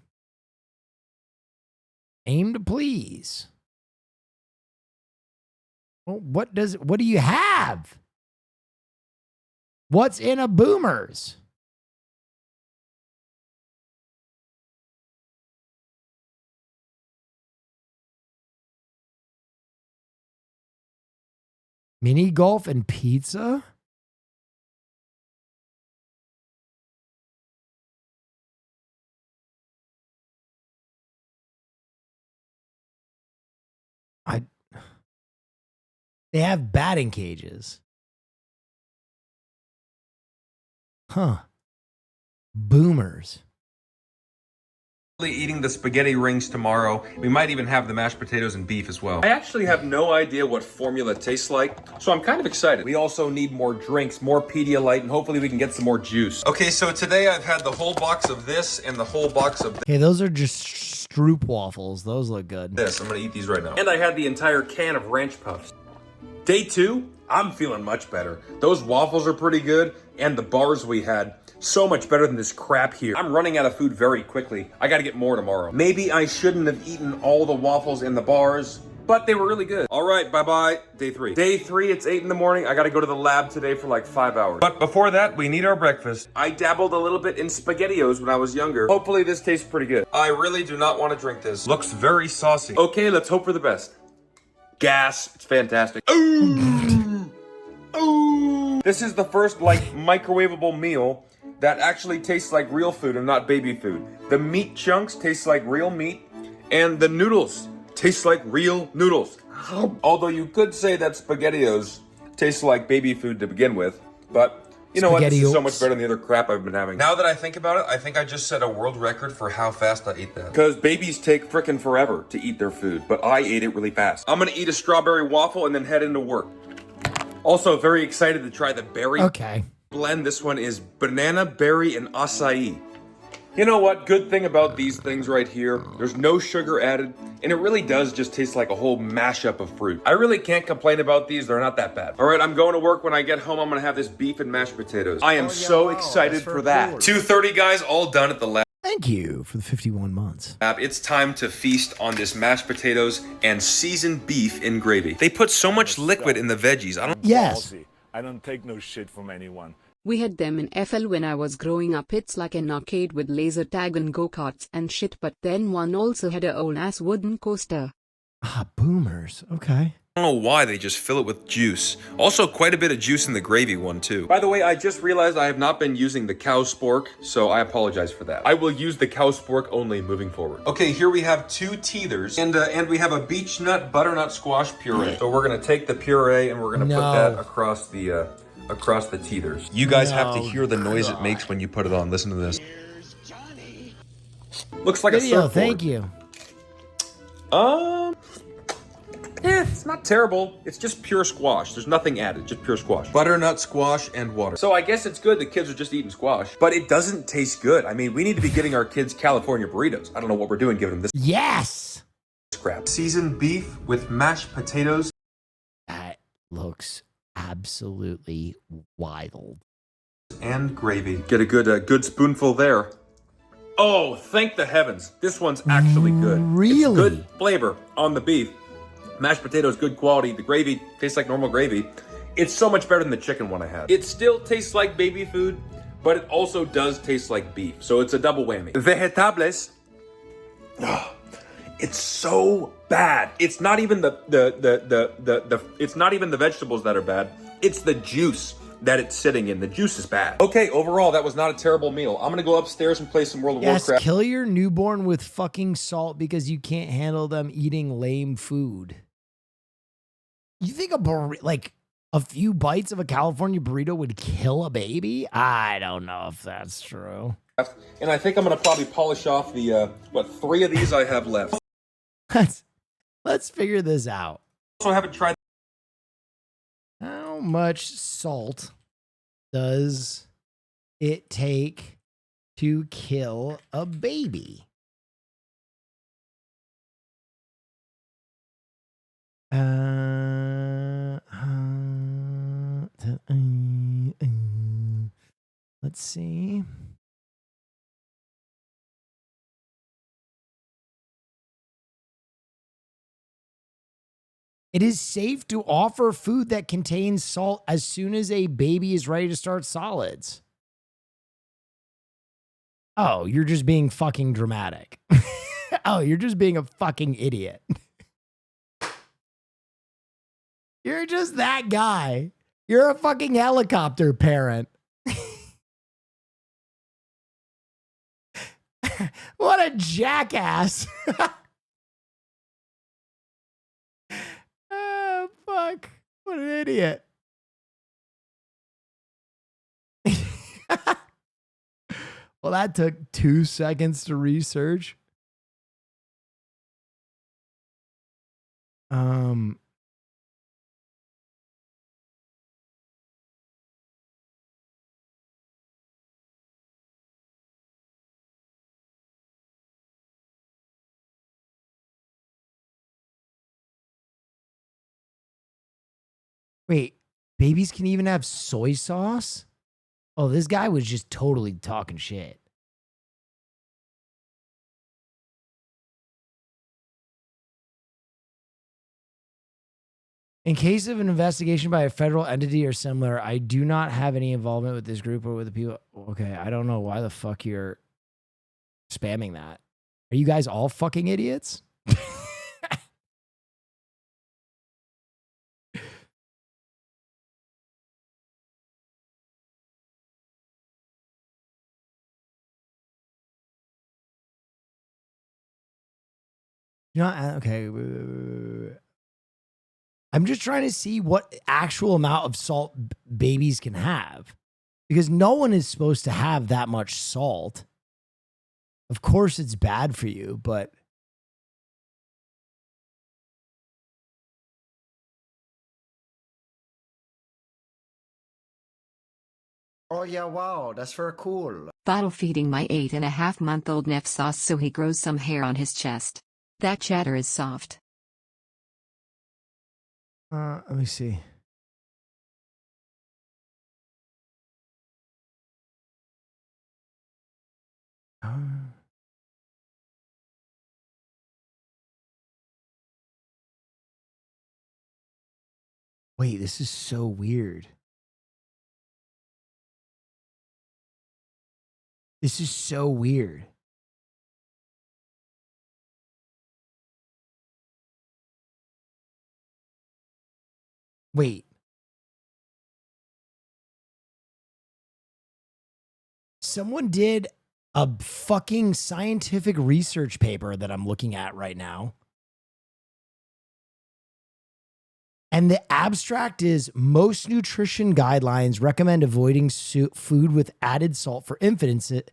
S4: Aim to please. Well, what do you have? What's in a boomers? Mini golf and pizza? They have batting cages. Huh. Boomers.
S8: Eating the spaghetti rings tomorrow. We might even have the mashed potatoes and beef as well. I actually have no idea what formula tastes like, so I'm kind of excited. We also need more drinks, more Pedialyte, and hopefully we can get some more juice. Okay, so today I've had the whole box of this and the whole box of
S4: Hey, those are just Stroop waffles. Those look good.
S8: this. I'm gonna eat these right now. And I had the entire can of ranch puffs. Day 2, I'm feeling much better. Those waffles are pretty good, and the bars we had, so much better than this crap here. I'm running out of food very quickly. I gotta get more tomorrow. Maybe I shouldn't have eaten all the waffles and the bars, but they were really good. All right, bye-bye, day 3. Day 3, it's 8 in the morning. I gotta go to the lab today for like 5 hours. But before that, we need our breakfast. I dabbled a little bit in SpaghettiOs when I was younger. Hopefully this tastes pretty good. I really do not want to drink this. Looks very saucy. Okay, let's hope for the best. Gas, it's fantastic. Ooh. Ooh. This is the first like microwavable meal that actually tastes like real food and not baby food. The meat chunks taste like real meat, and the noodles taste like real noodles. Although you could say that SpaghettiOs taste like baby food to begin with, but you know what? This is so much better than the other crap I've been having. Now that I think about it, I think I just set a world record for how fast I ate that. Because babies take frickin' forever to eat their food, but I ate it really fast. I'm gonna eat a strawberry waffle and then head into work. Also, very excited to try the berry blend. This one is banana, berry, and acai. You know what? Good thing about these things right here, there's no sugar added, and it really does just taste like a whole mashup of fruit. I really can't complain about these. They're not that bad. All right, I'm going to work. When I get home, I'm going to have this beef and mashed potatoes. I am so excited for that. 2:30, guys, all done at the lab.
S4: Thank you for the 51 months.
S8: It's time to feast on this mashed potatoes and seasoned beef in gravy. They put so much liquid in the veggies.
S4: Yes.
S5: I don't take no shit from anyone.
S6: We had them in FL when I was growing up. It's like an arcade with laser tag and go-karts and shit, but then one also had a old ass wooden coaster.
S4: Ah, boomers. Okay.
S8: I don't know why they just fill it with juice. Also, quite a bit of juice in the gravy one, too. By the way, I just realized I have not been using the cow spork, so I apologize for that. I will use the cow spork only moving forward. Okay, here we have 2 teethers, and we have a beech nut butternut squash puree. So we're gonna take the puree and we're gonna put that across the teethers. You guys have to hear the noise it makes when you put it on. Listen to this. Looks like a surfboard.
S4: Thank you.
S8: It's not terrible. It's just pure squash. There's nothing added, just pure squash. Butternut squash and water. So I guess it's good the kids are just eating squash, but it doesn't taste good. I mean, we need to be giving our kids California burritos. I don't know what we're doing giving them this.
S4: Yes.
S8: Crap. Seasoned beef with mashed potatoes.
S4: That looks absolutely wild.
S8: And gravy. Get a good spoonful there. Oh, thank the heavens. This one's actually good.
S4: Really?
S8: It's good flavor on the beef. Mashed potatoes, good quality. The gravy tastes like normal gravy. It's so much better than the chicken one I had. It still tastes like baby food, but it also does taste like beef. So it's a double whammy. Vegetables. It's so bad. It's not even it's not even the vegetables that are bad. It's the juice that it's sitting in. The juice is bad. Okay, overall, that was not a terrible meal. I'm gonna go upstairs and play some World of Warcraft.
S4: Kill your newborn with fucking salt because you can't handle them eating lame food. You think a few bites of a California burrito would kill a baby? I don't know if that's true.
S8: And I think I'm gonna probably polish off the 3 of these I have left.
S4: Let's figure this out.
S8: Also haven't tried.
S4: How much salt does it take to kill a baby? Let's see. It is safe to offer food that contains salt as soon as a baby is ready to start solids. Oh, you're just being fucking dramatic. Oh, you're just being a fucking idiot. You're just that guy. You're a fucking helicopter parent. What a jackass. Oh, fuck. What an idiot. Well, that took 2 seconds to research. Wait, babies can even have soy sauce? Oh, this guy was just totally talking shit. In case of an investigation by a federal entity or similar, I do not have any involvement with this group or with the people. Okay, I don't know why the fuck you're spamming that. Are you guys all fucking idiots? You know, okay. I'm just trying to see what actual amount of salt babies can have, because no one is supposed to have that much salt. Of course, it's bad for you, but
S26: Oh yeah, wow, that's very cool.
S6: Bottle feeding my 8.5-month-old Neff sauce so he grows some hair on his chest. That chatter is soft.
S4: let me see. Wait, this is so weird. This is so weird. Wait. Someone did a fucking scientific research paper that I'm looking at right now. And the abstract is most nutrition guidelines recommend avoiding food with added salt for infants at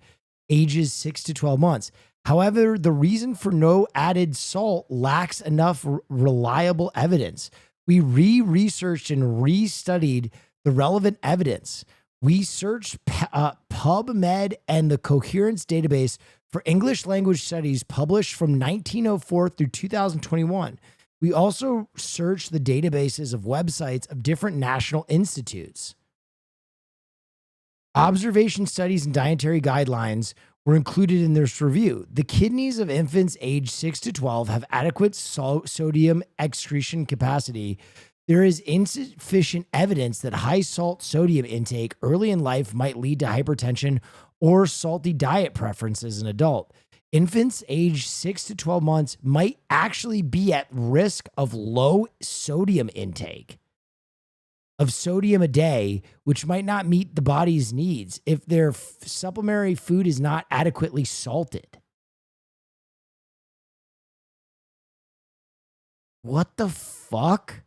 S4: ages 6 to 12 months. However, the reason for no added salt lacks enough reliable evidence. We researched and restudied the relevant evidence. We searched PubMed and the Coherence database for English language studies published from 1904 through 2021. We also searched the databases of websites of different national institutes. Observation studies and dietary guidelines were included in this review. The kidneys of infants aged 6 to 12 have adequate sodium excretion capacity. There is insufficient evidence that high salt sodium intake early in life might lead to hypertension or salty diet preferences in adult. Infants aged 6 to 12 months might actually be at risk of low sodium intake of sodium a day, which might not meet the body's needs if their supplementary food is not adequately salted. What the fuck?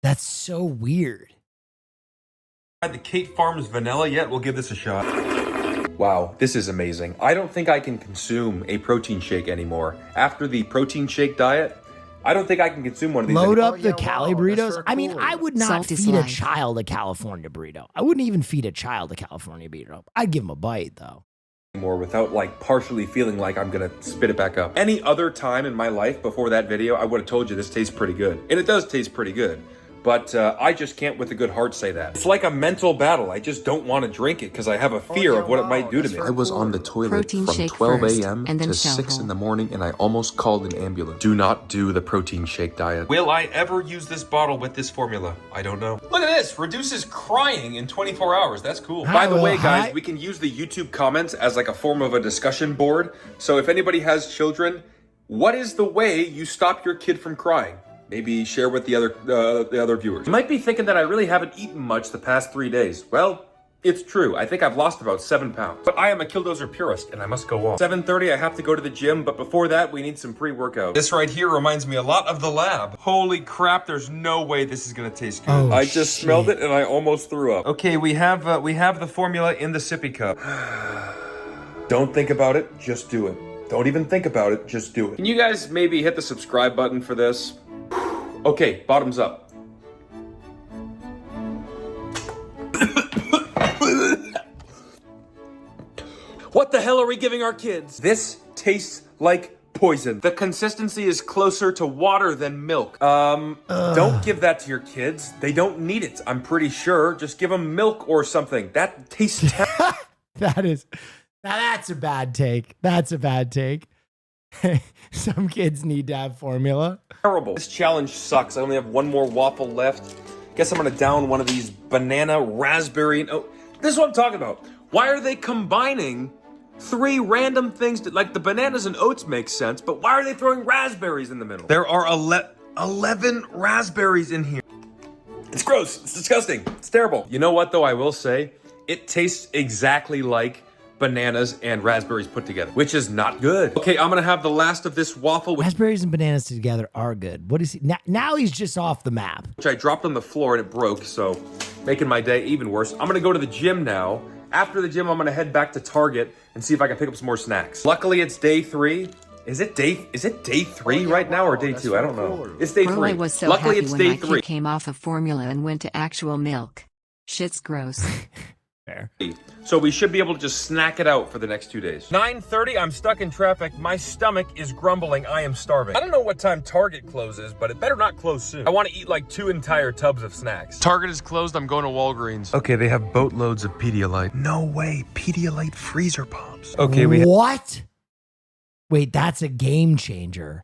S4: That's so weird.
S8: Tried the Kate Farms vanilla yet? We'll give this a shot. Wow, this is amazing. I don't think I can consume a protein shake anymore. After the protein shake diet, I don't think I can consume one of these
S4: Load
S8: anymore.
S4: up the Cali burritos. I mean, I would not
S6: Salt is
S4: feed a
S6: life.
S4: child a California burrito. I wouldn't even feed a child a California burrito. I'd give him a bite, though.
S8: More without like partially feeling like I'm gonna spit it back up. Any other time in my life before that video, I would have told you this tastes pretty good. And it does taste pretty good. But I just can't with a good heart say that. It's like a mental battle. I just don't want to drink it because I have a fear of what it might do to me. I was on the toilet
S6: Protein
S8: from
S6: shake
S8: 12
S6: first,
S8: a.m.
S6: and then
S8: to
S6: shower.
S8: 6 in the morning and I almost called an ambulance. Do not do the protein shake diet. Will I ever use this bottle with this formula? I don't know. Look at this. Reduces crying in 24 hours. That's cool. By the way, guys, we can use the YouTube comments as like a form of a discussion board. So if anybody has children, what is the way you stop your kid from crying? Maybe share with the other viewers. You might be thinking that I really haven't eaten much the past 3 days. Well, It's true. I think I've lost about 7 pounds. But I am a Killdozer purist, and I must go on. 7:30, I have to go to the gym, but before that, we need some pre-workout. This right here reminds me a lot of the lab. Holy crap, there's no way this is gonna taste good.
S4: Oh,
S8: I just
S4: shit.
S8: smelled it, and I almost threw up. Okay, we have the formula in the sippy cup. Don't think about it, just do it. Don't even think about it, just do it. Can you guys maybe hit the subscribe button for this? Okay, bottoms up. What the hell are we giving our kids? This tastes like poison. The consistency is closer to water than milk. Don't give that to your kids. They don't need it, I'm pretty sure. Just give them milk or something. That tastes
S4: That's a bad take. That's a bad take. Some kids need to have formula.
S8: terrible. This challenge sucks. I only have one more waffle left. Guess I'm gonna down one of these banana, raspberry, and oat. This is what I'm talking about. Why are they combining 3 random things like the bananas and oats make sense, but why are they throwing raspberries in the middle? There are 11 raspberries in here. It's gross. It's disgusting. It's terrible. You know what, though, I will say? It tastes exactly like bananas and raspberries put together, which is not good. Okay, I'm gonna have the last of this waffle.
S4: Raspberries and bananas together are good. What is he? Now he's just off the map.
S8: Which I dropped on the floor and it broke, so making my day even worse. I'm gonna go to the gym now. After the gym, I'm gonna head back to Target and see if I can pick up some more snacks. Luckily, it's day 3. Is it day 3 right now or day 2? I don't know. It's day 3.
S6: Bro, I was so
S8: Luckily,
S6: happy
S8: it's
S6: when
S8: day
S6: my
S8: 3.
S6: kid came off of formula and went to actual milk. Shit's gross.
S4: Fair.
S8: So we should be able to just snack it out for the next 2 days. 9:30, I'm stuck in traffic. My stomach is grumbling. I am starving. I don't know what time Target closes, but it better not close soon. I want to eat like 2 entire tubs of snacks. Target is closed. I'm going to Walgreens. Okay, they have boatloads of Pedialyte. No way, Pedialyte freezer pops. Okay,
S4: What? Wait, that's a game changer.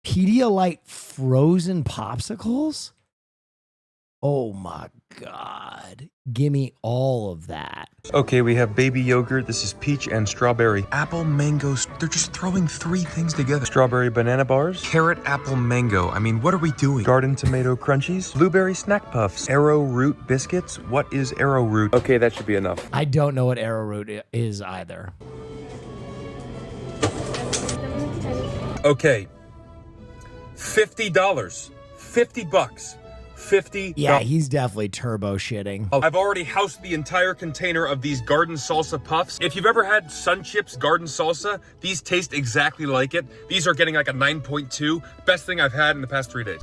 S4: Pedialyte frozen popsicles? Oh my God. Give me all of that.
S8: Okay, we have baby yogurt. This is peach and strawberry. Apple, mangoes. They're just throwing 3 things together. Strawberry banana bars. Carrot, apple, mango. I mean, what are we doing? Garden tomato crunchies. Blueberry snack puffs. Arrowroot biscuits. What is arrowroot? Okay, that should be enough.
S4: I don't know what arrowroot is either.
S8: Okay. $50. $50. $50.
S4: Yeah, he's definitely turbo shitting.
S8: I've already housed the entire container of these garden salsa puffs. If you've ever had Sun Chips garden salsa, these taste exactly like it. These are getting like a 9.2. Best thing I've had in the past 3 days.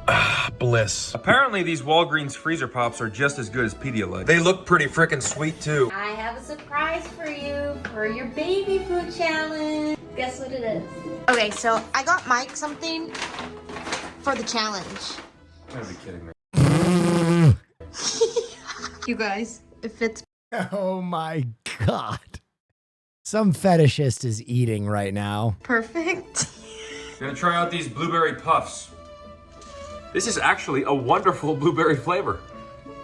S8: Ah, bliss. Apparently these Walgreens freezer pops are just as good as Pedialyte. They look pretty frickin' sweet too.
S11: I have a surprise for you for your baby food challenge. Guess what it is? Okay, so I got Mike something for the challenge.
S8: You gotta be kidding me.
S11: You guys, it fits.
S4: Oh my God. Some fetishist is eating right now.
S11: Perfect.
S8: Gonna try out these blueberry puffs. This is actually a wonderful blueberry flavor.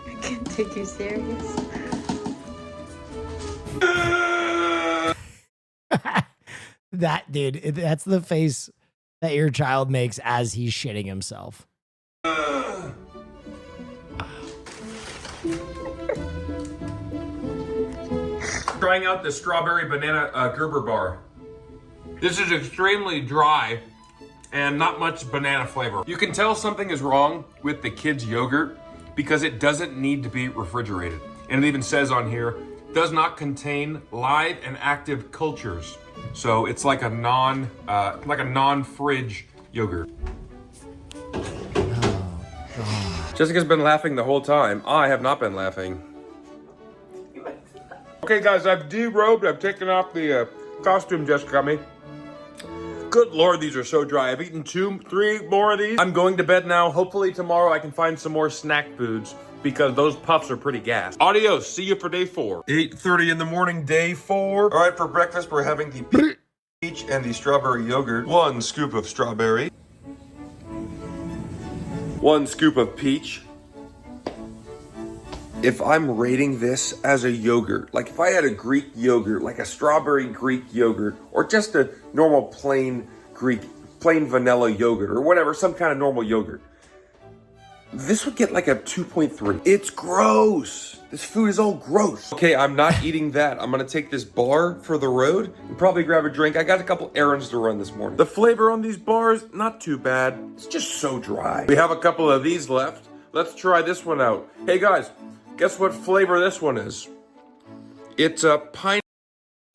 S11: I can't take you serious.
S4: That dude, that's the face that your child makes as he's shitting himself.
S8: Trying out the strawberry banana Gerber bar. This is extremely dry and not much banana flavor. You can tell something is wrong with the kids' yogurt because it doesn't need to be refrigerated. And it even says on here, does not contain live and active cultures. So it's like a non-fridge yogurt. Jessica's been laughing the whole time. I have not been laughing. Okay, guys, I've derobed. I've taken off the costume Jessica got me. Good Lord, these are so dry. I've eaten 2, 3 more of these. I'm going to bed now. Hopefully tomorrow I can find some more snack foods because those puffs are pretty gas. Adios. See you for day 4. 8:30 in the morning, day 4. All right, for breakfast, we're having the peach and the strawberry yogurt. 1 scoop of strawberry. 1 scoop of peach. If I'm rating this as a yogurt, like if I had a Greek yogurt, like a strawberry Greek yogurt, or just a normal plain vanilla yogurt, or whatever, some kind of normal yogurt, This would get like a 2.3. It's gross. This food is all gross. Okay, I'm not eating that. I'm gonna take this bar for the road and probably grab a drink. I got a couple errands to run this morning. The flavor on these bars, not too bad. It's just so dry. We have a couple of these left. Let's try this one out. Hey guys, guess what flavor this one is? It's a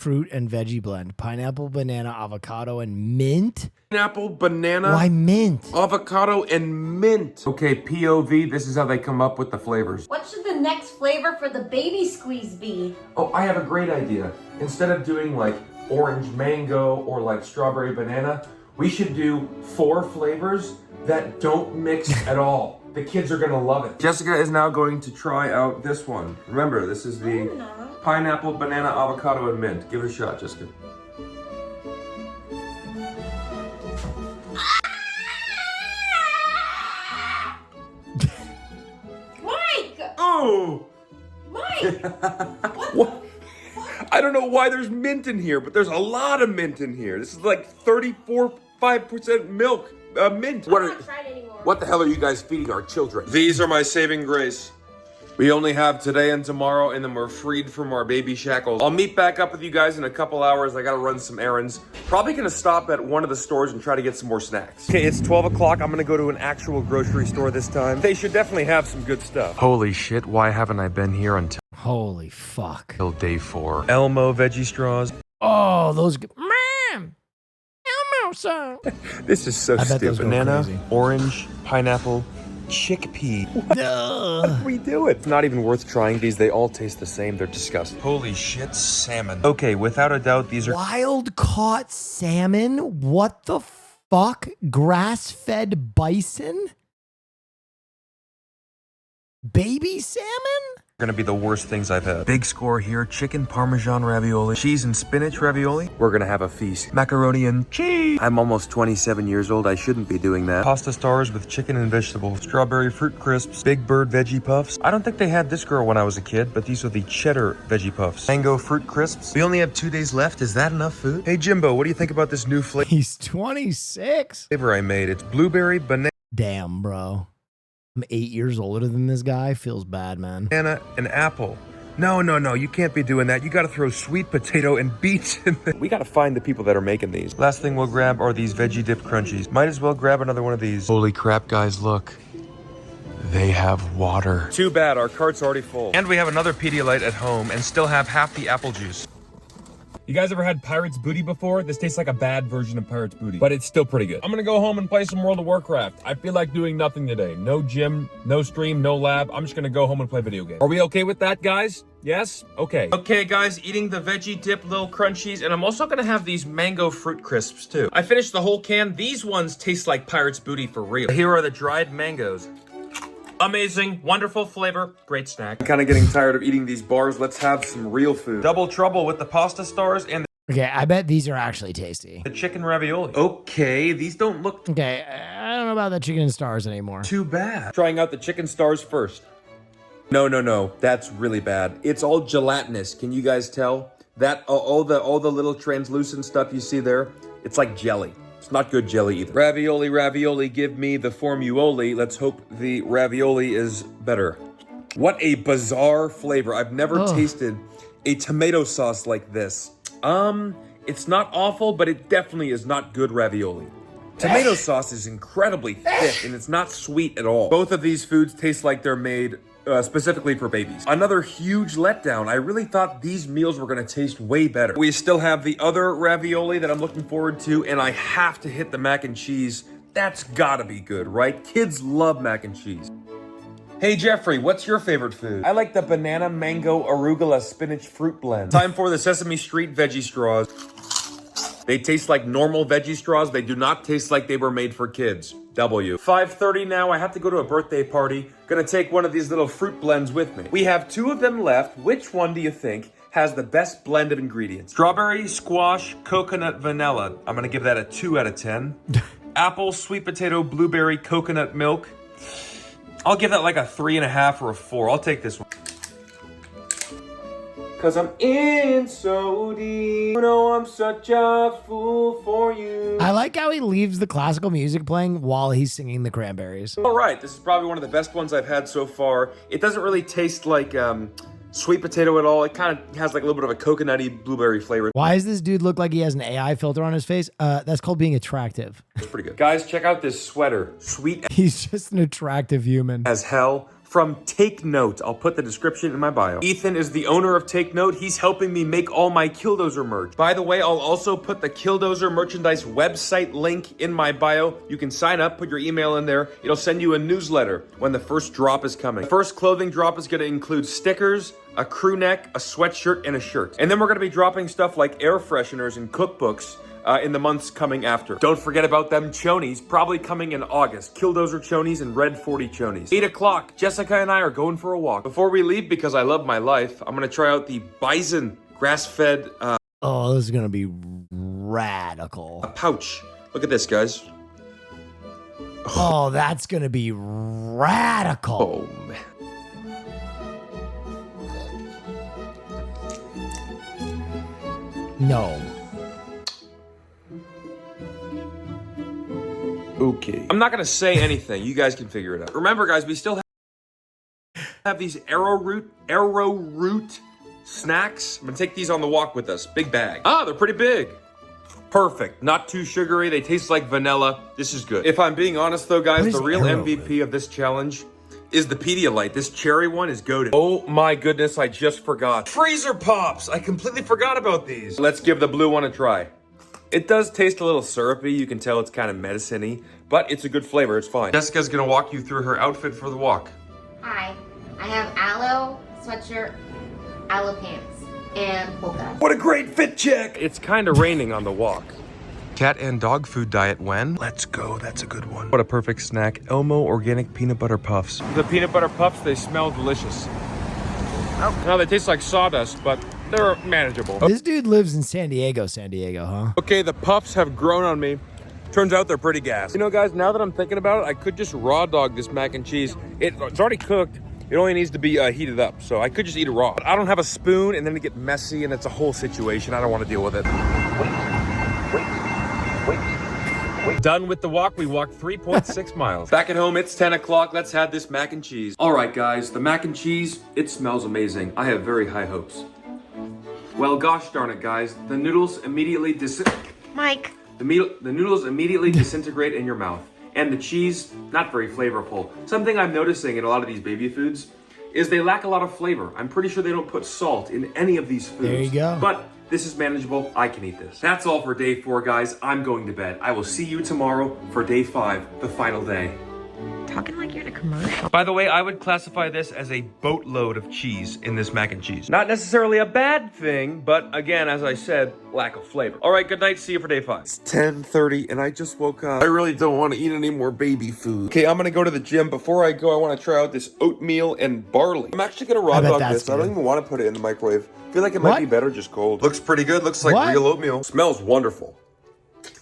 S4: Fruit and veggie blend. Pineapple, banana, avocado, and mint.
S8: pineapple, banana.
S4: Why mint?
S8: Avocado and mint. Okay, POV, this is how they come up with the flavors.
S11: What should the next flavor for the baby squeeze be?
S8: Oh, I have a great idea. Instead of doing like orange mango or like strawberry banana, we should do 4 flavors that don't mix at all. The kids are gonna love it. Jessica is now going to try out this one. Remember, this is the pineapple, banana, avocado, and mint. Give it a shot, Jessica.
S11: Mike!
S8: Oh!
S11: Mike!
S8: What? I don't know why there's mint in here, but there's a lot of mint in here. This is like 5% milk. Mint. What the hell are you guys feeding our children? These are my saving grace. We only have today and tomorrow, and then we're freed from our baby shackles. I'll meet back up with you guys in a couple hours. I gotta run some errands. Probably gonna stop at one of the stores and try to get some more snacks. Okay, it's 12 o'clock. I'm gonna go to an actual grocery store this time. They should definitely have some good stuff. Holy shit, why haven't I been here until
S4: Holy fuck.
S8: day 4? Elmo veggie straws.
S4: Oh, those. Mom! Elmo song.
S8: This is so
S4: I bet
S8: stupid.
S4: those go
S8: Banana,
S4: crazy.
S8: orange, pineapple, chickpea. What are we doing? It's not even worth trying these. They all taste the same. They're disgusting. Holy shit, salmon. Okay, without a doubt, these are
S4: Wild caught salmon? What the fuck? Grass fed bison? Baby salmon?
S8: gonna be the worst things I've had. Big score here. Chicken parmesan ravioli, cheese and spinach ravioli. We're gonna have a feast. Macaroni and cheese. I'm almost 27 years old. I shouldn't be doing that. Pasta stars with chicken and vegetables. Strawberry fruit crisps. Big Bird veggie puffs. I don't think they had this girl when I was a kid, but these are the cheddar veggie puffs. Mango fruit crisps. We only have 2 days left. Is that enough food? Hey Jimbo, what do you think about this new
S4: He's 26.
S8: flavor I made? It's blueberry, banana,
S4: Damn, bro. I'm 8 years older than this guy. Feels bad, man.
S8: and apple. No, you can't be doing that. You gotta throw sweet potato and beets in there. We gotta find the people that are making these. Last thing we'll grab are these veggie dip crunchies. Might as well grab another one of these. Holy crap, guys, look. They have water. Too bad, our cart's already full. And we have another Pedialyte at home and still have half the apple juice.
S9: You guys ever had Pirate's Booty before? This tastes like a bad version of Pirate's Booty, but it's still pretty good. I'm gonna go home and play some World of Warcraft. I feel like doing nothing today. No gym, no stream, no lab. I'm just gonna go home and play video games. Are we okay with that, guys? Yes? Okay.
S8: Okay, guys, eating the veggie dip little crunchies, and I'm also gonna have these mango fruit crisps, too. I finished the whole can. These ones taste like Pirate's Booty for real. Here are the dried mangoes. Amazing, wonderful flavor, great snack. I'm kind of getting tired of eating these bars. Let's have some real food. Double trouble with the pasta stars and
S4: Okay, I bet these are actually tasty.
S8: the chicken ravioli. Okay, these don't look
S4: Okay, I don't know about the chicken and stars anymore.
S8: too bad. Trying out the chicken stars first. No, that's really bad. It's all gelatinous. Can you guys tell? That all the little translucent stuff you see there, it's like jelly. It's not good jelly either. Ravioli, give me the formuoli. Let's hope the ravioli is better. What a bizarre flavor. I've never tasted a tomato sauce like this. It's not awful, but it definitely is not good ravioli. Tomato sauce is incredibly thick and it's not sweet at all. Both of these foods taste like they're made specifically for babies. Another huge letdown. I really thought these meals were gonna taste way better. We still have the other ravioli that I'm looking forward to, and I have to hit the mac and cheese. That's gotta be good, right? Kids love mac and cheese. Hey Jeffrey, what's your favorite food? I like the banana, mango, arugula, spinach fruit blend. Time for the Sesame Street veggie straws. They taste like normal veggie straws. They do not taste like they were made for kids. W. 5:30 now. I have to go to a birthday party. Gonna take one of these little fruit blends with me. We have 2 of them left. Which one do you think has the best blend of ingredients? Strawberry, squash, coconut, vanilla. I'm gonna give that a 2 out of 10. Apple, sweet potato, blueberry, coconut milk. I'll give that like a 3.5 or a 4. I'll take this one. Cause I'm in so deep. You know I'm such a fool for you.
S4: I like how he leaves the classical music playing while he's singing the Cranberries.
S8: All right, this is probably one of the best ones I've had so far. It doesn't really taste like sweet potato at all. It kind of has like a little bit of a coconutty blueberry flavor.
S4: Why does this dude look like he has an AI filter on his face? That's called being attractive.
S8: It's pretty good. Guys, check out this sweater. Sweet
S4: He's just an attractive human.
S8: as hell. From Take Note. I'll put the description in my bio. Ethan is the owner of Take Note. He's helping me make all my Killdozer merch. By the way, I'll also put the Killdozer merchandise website link in my bio. You can sign up, put your email in there. It'll send you a newsletter when the first drop is coming. The first clothing drop is going to include stickers, a crew neck, a sweatshirt, and a shirt. And then we're going to be dropping stuff like air fresheners and cookbooks in the months coming after. Don't forget about them chonies, probably coming in August. Killdozer chonies and Red 40 chonies. 8 o'clock, Jessica and I are going for a walk. Before we leave, because I love my life, I'm gonna try out the Bison grass-fed
S4: Oh, this is gonna be radical.
S8: a pouch. Look at this, guys.
S4: Oh, that's gonna be radical.
S8: Oh, man.
S4: No.
S8: Okay. I'm not gonna say anything. You guys can figure it out. Remember, guys, we still have these arrowroot snacks. I'm gonna take these on the walk with us. Big bag. Ah, they're pretty big. Perfect. Not too sugary. They taste like vanilla. This is good. If I'm being honest, though, guys, the real MVP of this challenge is the Pedialyte. This cherry one is goated. Oh my goodness, I just forgot. Freezer Pops! I completely forgot about these. Let's give the blue one a try. It does taste a little syrupy. You can tell it's kind of medicine-y, but it's a good flavor. It's fine. Jessica's gonna walk you through her outfit for the walk.
S11: Hi, I have aloe sweatshirt, aloe pants, and polka.
S8: What a great fit check! It's kind of raining on the walk. Cat and dog food diet when? Let's go, that's a good one. What a perfect snack. Elmo organic peanut butter puffs. The peanut butter puffs, they smell delicious. Oh, now they taste like sawdust, but they're manageable.
S4: This dude lives in San Diego, huh?
S8: Okay, the puffs have grown on me. Turns out they're pretty gas. You know, guys, now that I'm thinking about it, I could just raw dog this mac and cheese. It's already cooked. It only needs to be heated up, so I could just eat it raw. But I don't have a spoon, and then it get messy, and it's a whole situation. I don't want to deal with it. Wait. Done with the walk. We walked 3.6 miles. Back at home, it's 10 o'clock. Let's have this mac and cheese. All right, guys, the mac and cheese, it smells amazing. I have very high hopes. Well, gosh darn it, guys. The noodles immediately
S11: Mike.
S8: The noodles immediately disintegrate in your mouth. And the cheese, not very flavorful. Something I'm noticing in a lot of these baby foods is they lack a lot of flavor. I'm pretty sure they don't put salt in any of these foods.
S4: There you go.
S8: But this is manageable. I can eat this. That's all for day 4, guys. I'm going to bed. I will see you tomorrow for day 5, the final day.
S11: Talking like you're in a commercial.
S8: By the way, I would classify this as a boatload of cheese in this mac and cheese. Not necessarily a bad thing, but again, as I said, lack of flavor. All right, good night. See you for day 5. It's 10:30 and I just woke up. I really don't want to eat any more baby food. Okay, I'm gonna go to the gym. Before I go, I want to try out this oatmeal and barley. I'm actually gonna raw dog this. I don't even want to put it in the microwave. I feel like it might be better just cold. Looks pretty good. Looks like real oatmeal. Smells wonderful.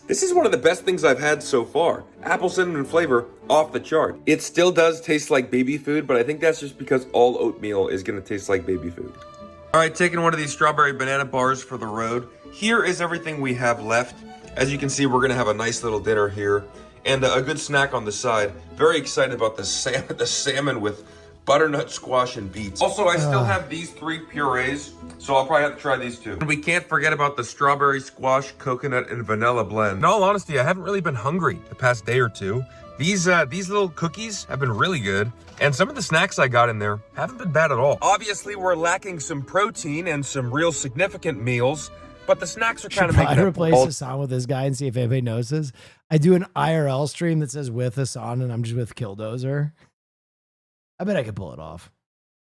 S8: This is one of the best things I've had so far. Apple cinnamon flavor, off the chart. It still does taste like baby food, but I think that's just because all oatmeal is gonna taste like baby food. All right, taking one of these strawberry banana bars for the road. Here is everything we have left. As you can see, we're gonna have a nice little dinner here and a good snack on the side. Very excited about the salmon with butternut squash and beets. Also, I still have these 3 purees, so I'll probably have to try these 2. And we can't forget about the strawberry squash, coconut, and vanilla blend. In all honesty, I haven't really been hungry the past day or 2. These little cookies have been really good, and some of the snacks I got in there haven't been bad at all. Obviously, we're lacking some protein and some real significant meals, but the snacks are kind of making
S4: I
S8: up.
S4: replace Hassan with this guy and see if anybody notices. I do an IRL stream that says with Hassan, and I'm just with Killdozer. I bet I could pull it off.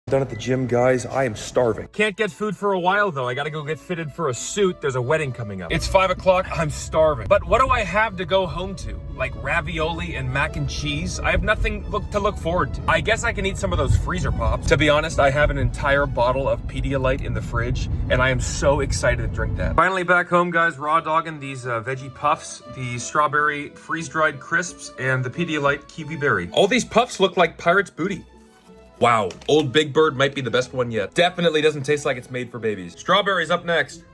S8: Done at the gym, guys. I am starving. Can't get food for a while, though. I gotta go get fitted for a suit. There's a wedding coming up. It's 5 o'clock. I'm starving. But what do I have to go home to? Like ravioli and mac and cheese? I have nothing to look forward to. I guess I can eat some of those freezer pops. To be honest, I have an entire bottle of Pedialyte in the fridge, and I am so excited to drink that. Finally back home, guys. Raw dogging these veggie puffs, the strawberry freeze-dried crisps, and the Pedialyte kiwi berry. All these puffs look like pirate's booty. Wow, Old Big Bird might be the best one yet. Definitely doesn't taste like it's made for babies. Strawberries up next.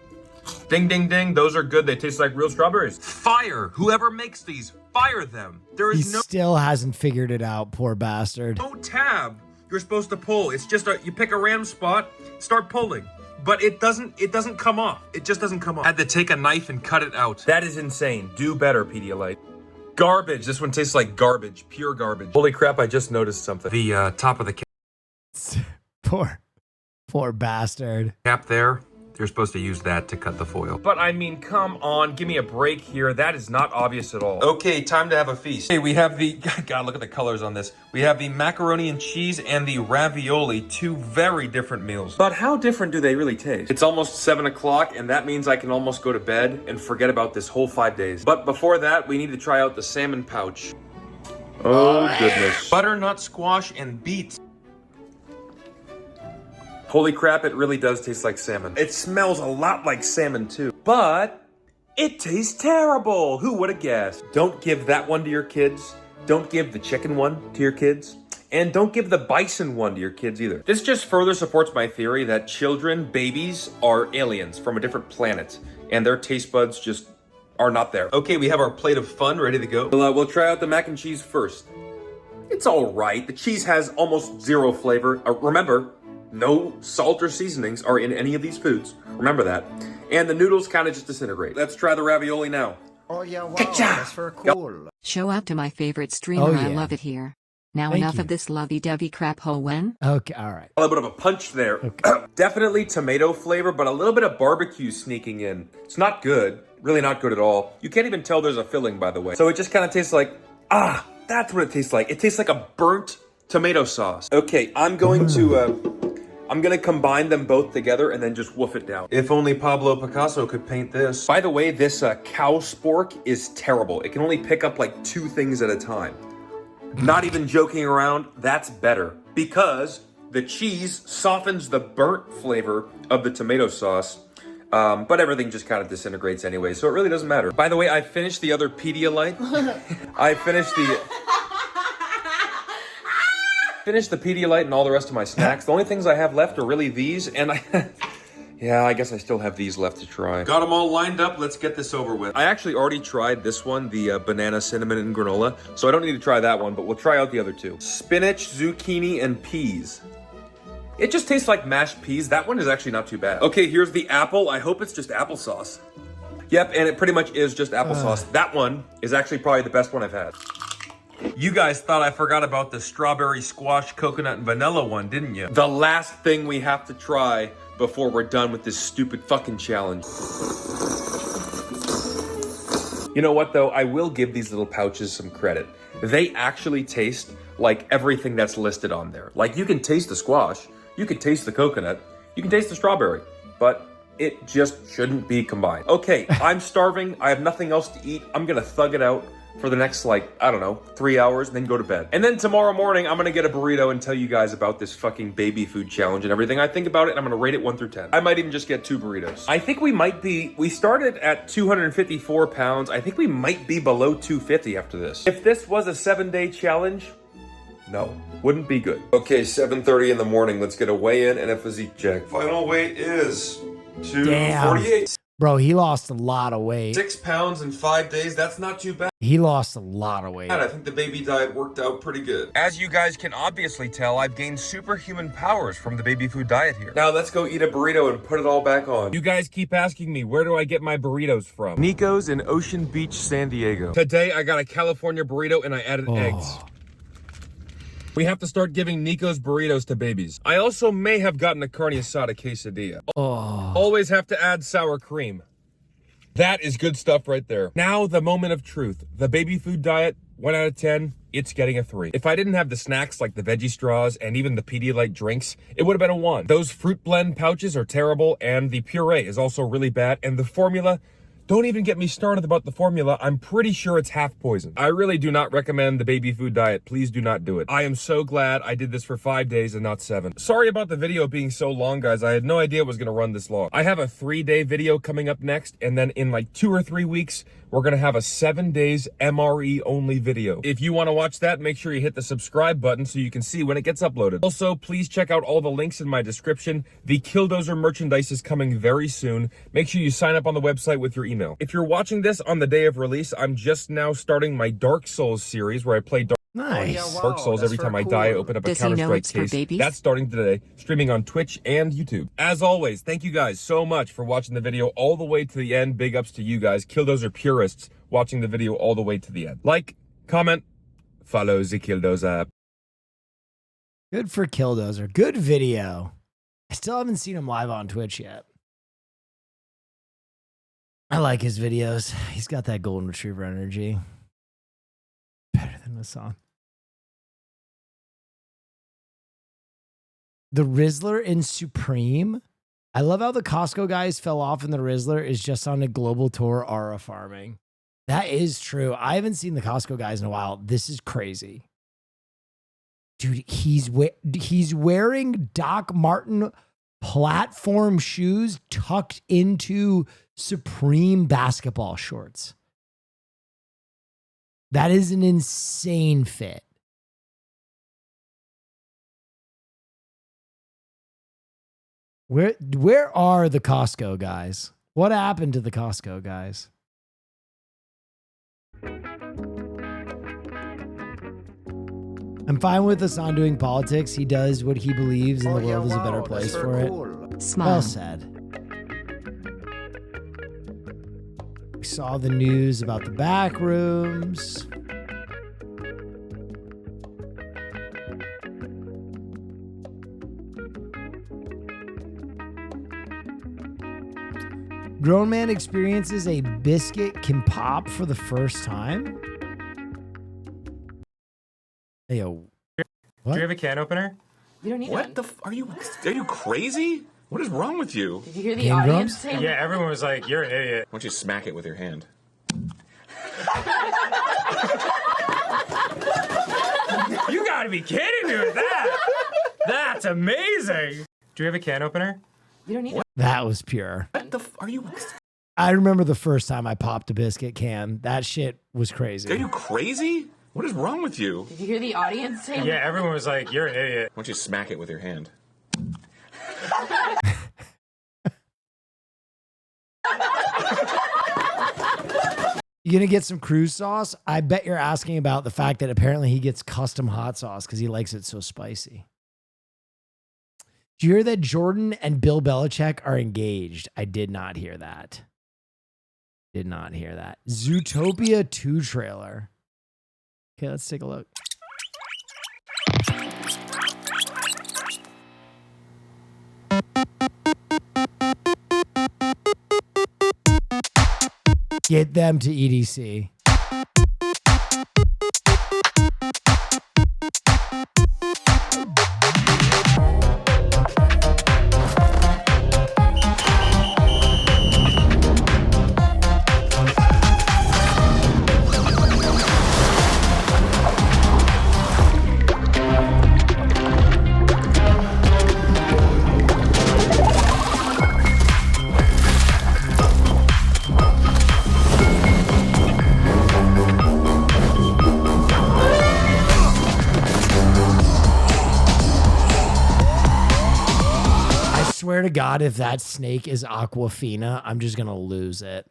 S8: Ding, ding, ding. Those are good. They taste like real strawberries. Fire. Whoever makes these, fire them. There
S4: He
S8: is no
S4: still hasn't figured it out, poor bastard.
S8: tab you're supposed to pull. It's just you pick a random spot, start pulling. But it doesn't come off. It just doesn't come off. Had to take a knife and cut it out. That is insane. Do better, Pedialyte. Garbage. This one tastes like garbage. Pure garbage. Holy crap, I just noticed something. The top of the
S4: Poor bastard.
S8: cap there. You're supposed to use that to cut the foil. But I mean, come on, give me a break here. That is not obvious at all. Okay, time to have a feast. Okay, we have the, God, look at the colors on this. We have the macaroni and cheese and the ravioli, two very different meals. But how different do they really taste? It's almost 7 o'clock, and that means I can almost go to bed and forget about this whole 5 days. But before that, we need to try out the salmon pouch. Oh, goodness. Butternut squash and beets. Holy crap, it really does taste like salmon. It smells a lot like salmon too, but it tastes terrible. Who would have guessed? Don't give that one to your kids. Don't give the chicken one to your kids. And don't give the bison one to your kids either. This just further supports my theory that children, babies, are aliens from a different planet, and their taste buds just are not there. Okay, we have our plate of fun ready to go. We'll try out the mac and cheese first. It's all right. The cheese has almost zero flavor. Remember, no salt or seasonings are in any of these foods. Remember that. And the noodles kind of just disintegrate. Let's try the ravioli now.
S26: Oh yeah, wow, that's very cool.
S6: Show out to my favorite streamer.
S4: Oh,
S6: I
S4: yeah.
S6: love it here. Now
S4: Thank
S6: enough
S4: you.
S6: of this lovey-dovey crap hole when?
S4: Okay, all right.
S8: A little bit of a punch there. Okay. Definitely tomato flavor, but a little bit of barbecue sneaking in. It's not good. Really not good at all. You can't even tell there's a filling, by the way. So it just kind of tastes like, that's what it tastes like. It tastes like a burnt tomato sauce. Okay, I'm going to combine them both together and then just woof it down. If only Pablo Picasso could paint this. By the way, this cow spork is terrible. It can only pick up like 2 things at a time. Not even joking around, that's better. Because the cheese softens the burnt flavor of the tomato sauce, but everything just kind of disintegrates anyway, so it really doesn't matter. By the way, I finished the other Pedialyte. I finished the Pedialyte and all the rest of my snacks. The only things I have left are really these, and yeah, I guess I still have these left to try. Got them all lined up. Let's get this over with. I actually already tried this one, the banana, cinnamon, and granola, so I don't need to try that one, but we'll try out the other 2. Spinach, zucchini, and peas. It just tastes like mashed peas. That one is actually not too bad. Okay, here's the apple. I hope it's just applesauce. Yep, and it pretty much is just applesauce. That one is actually probably the best one I've had. You guys thought I forgot about the strawberry, squash, coconut, and vanilla one, didn't you? The last thing we have to try before we're done with this stupid fucking challenge. You know what, though? I will give these little pouches some credit. They actually taste like everything that's listed on there. Like, you can taste the squash, you can taste the coconut, you can taste the strawberry, but it just shouldn't be combined. Okay, I'm starving. I have nothing else to eat. I'm gonna thug it out for the next, 3 hours, and then go to bed. And then tomorrow morning, I'm gonna get a burrito and tell you guys about this fucking baby food challenge and everything I think about it, and I'm gonna rate it 1 through 10. I might even just get 2 burritos. I think we started at 254 pounds. I think we might be below 250 after this. If this was a 7-day challenge, no, wouldn't be good. Okay, 7:30 in the morning. Let's get a weigh-in and a physique check. Final weight is 248.
S4: Bro, he lost a lot of weight.
S8: 6 pounds in 5 days. That's not too bad.
S4: He lost a lot of weight.
S8: I think the baby diet worked out pretty good. As you guys can obviously tell, I've gained superhuman powers from the baby food diet here. Now let's go eat a burrito and put it all back on. You guys keep asking me, where do I get my burritos from? Nico's in Ocean Beach, San Diego. Today I got a California burrito and I added eggs. We have to start giving Nico's burritos to babies. I also may have gotten a carne asada quesadilla. Always have to add sour cream. That is good stuff right there. Now, the moment of truth. The baby food diet, 1 out of 10, it's getting a 3. If I didn't have the snacks like the veggie straws and even the Pedialyte drinks, it would have been a 1. Those fruit blend pouches are terrible, and the puree is also really bad, and the formula
S9: Don't even get me started about the formula. I'm pretty sure it's half poison. I really do not recommend the baby food diet. Please do not do it. I am so glad I did this for 5 days and not 7. Sorry about the video being so long, guys. I had no idea it was going to run this long. I have a 3-day video coming up next, and then in like 2 or 3 weeks, we're going to have a 7 days MRE only video. If you want to watch that, make sure you hit the subscribe button so you can see when it gets uploaded. Also, please check out all the links in my description. The Killdozer merchandise is coming very soon. Make sure you sign up on the website with your email. If you're watching this on the day of release, I'm just now starting my Dark Souls series where I play Dark Souls every time I die. I open up a Counter-Strike case. That's starting today, streaming on Twitch and YouTube. As always, thank you guys so much for watching the video all the way to the end. Big ups to you guys, Killdozer purists, watching the video all the way to the end. Like, comment, follow the Killdozer.
S4: Good for Killdozer. Good video. I still haven't seen him live on Twitch yet. I like his videos. He's got that golden retriever energy. Better than the song. The Rizzler in Supreme. I love how the Costco guys fell off and the Rizzler is just on a global tour Aura farming. That is true. I haven't seen the Costco guys in a while. This is crazy. Dude, he's wearing Doc Marten platform shoes tucked into Supreme basketball shorts. That is an insane fit. Where are the Costco guys? What happened to the Costco guys? I'm fine with Hassan doing politics. He does what he believes, and the world is a better place for it.
S6: Smile.
S4: Well said. We saw the news about the back rooms. Grown man experiences a biscuit can pop for the first time. Hey, yo. What?
S2: Do you have a can opener?
S14: You don't need
S2: What
S14: one.
S2: the are you crazy? What is wrong with you?
S14: Did you hear the audience say?
S2: Yeah, everyone was like, "You're an idiot." Why don't you smack it with your hand? You gotta be kidding me with that! That's amazing. Do you have a can opener?
S14: You don't need one.
S4: That was pure.
S2: What the are you?
S4: I remember the first time I popped a biscuit can. That shit was crazy.
S2: Are you crazy? What is wrong with you?
S14: Did you hear the audience say?
S2: Yeah, everyone was like, "You're an idiot." Why don't you smack it with your hand?
S4: You gonna get some cruise sauce? I bet you're asking about the fact that apparently he gets custom hot sauce because he likes it so spicy. Did you hear that Jordan and Bill Belichick are engaged? I did not hear that. Did not hear that. Zootopia 2 trailer. Okay, let's take a look. Get them to EDC. Swear to God, if that snake is Aquafina, I'm just gonna lose it.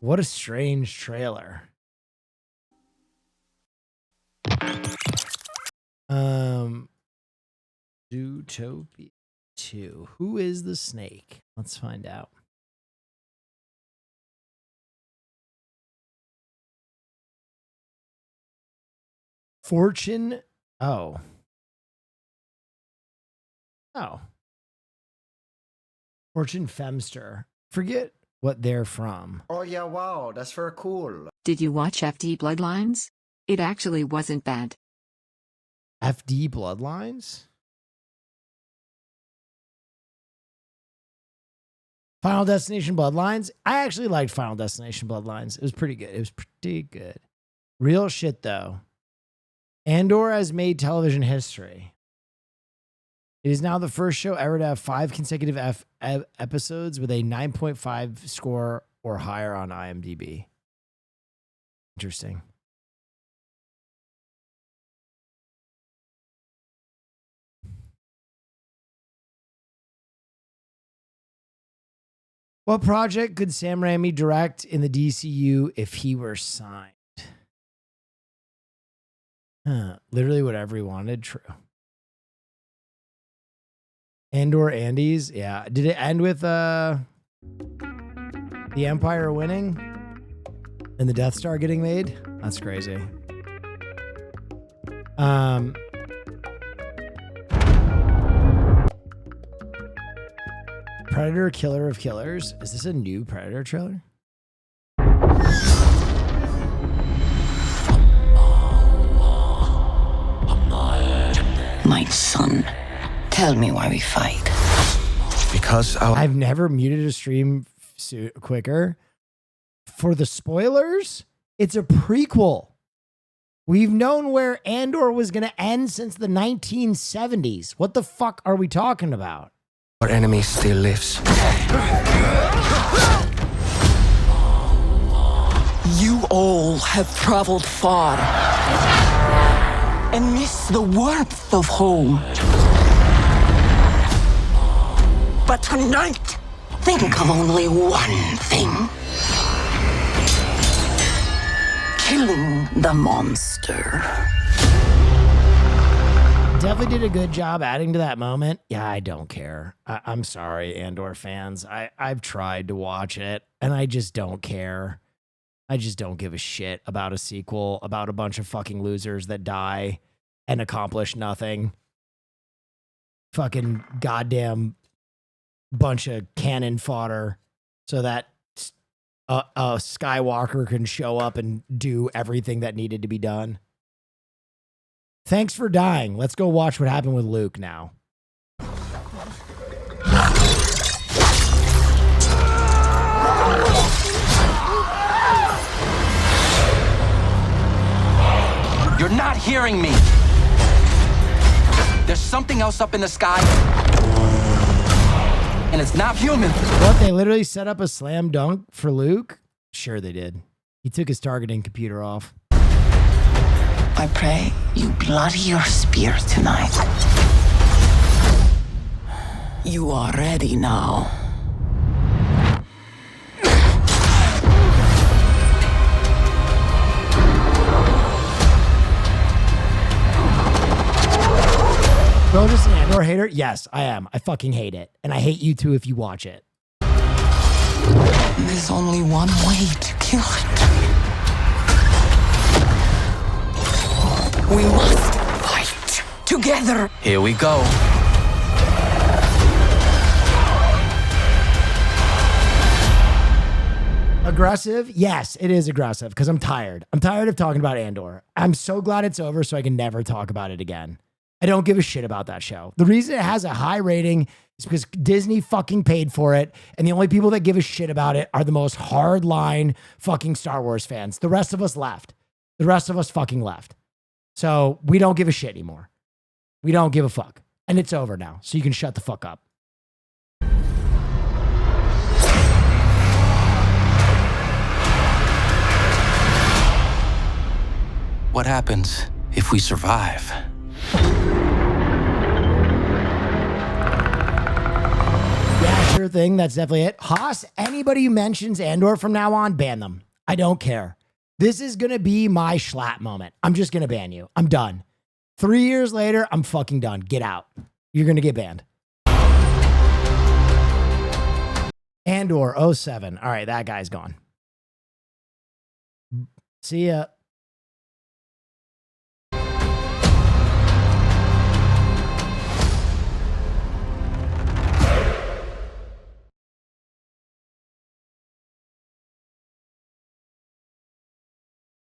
S4: What a strange trailer. Zootopia 2. Who is the snake? Let's find out. Fortune. Oh. Fortune Femster. Forget what they're from.
S26: Oh yeah, wow, that's very cool.
S6: Did you watch FD Bloodlines? It actually wasn't bad.
S4: FD Bloodlines? Final Destination Bloodlines? I actually liked Final Destination Bloodlines. It was pretty good. Real shit, though. Andor has made television history. It is now the first show ever to have 5 consecutive episodes with a 9.5 score or higher on IMDb. Interesting. What project could Sam Raimi direct in the DCU if he were signed? Literally whatever he wanted. True. Andor Andes. Yeah. Did it end with the Empire winning and the Death Star getting made? That's crazy. Predator Killer of Killers. Is this a new Predator trailer?
S18: My son, tell me why we fight.
S10: Because
S4: I've never muted a stream quicker. For the spoilers, it's a prequel. We've known where Andor was going to end since the 1970s. What the fuck are we talking about?
S18: Our enemy still lives. You all have traveled far and miss the warmth of home. But tonight, think of only one thing. Killing the monster.
S4: Definitely did a good job adding to that moment. Yeah, I don't care. I'm sorry, Andor fans. I've tried to watch it, and I just don't care. I just don't give a shit about a sequel about a bunch of fucking losers that die and accomplish nothing. Fucking goddamn bunch of cannon fodder so that a Skywalker can show up and do everything that needed to be done. Thanks for dying. Let's go watch what happened with Luke now.
S18: You're not hearing me. There's something else up in the sky. And it's not human.
S4: What, they literally set up a slam dunk for Luke? Sure they did. He took his targeting computer off.
S18: I pray you bloody your spear tonight. You are ready now.
S4: Bro, just an Andor hater? Yes, I am. I fucking hate it. And I hate you too if you watch it.
S18: There's only one way to kill it. We must fight together. Here we go.
S4: Aggressive? Yes, it is aggressive because I'm tired. I'm tired of talking about Andor. I'm so glad it's over so I can never talk about it again. I don't give a shit about that show. The reason it has a high rating is because Disney fucking paid for it, and the only people that give a shit about it are the most hardline fucking Star Wars fans. The rest of us left. The rest of us fucking left. So we don't give a shit anymore. We don't give a fuck. And it's over now, so you can shut the fuck up.
S18: What happens if we survive?
S4: Yeah, sure thing. That's definitely it. Haas, anybody who mentions Andor from now on, ban them. I don't care. This is going to be my Schlatt moment. I'm just going to ban you. I'm done. 3 years later, I'm fucking done. Get out. You're going to get banned. Andor 07. All right, that guy's gone. See ya.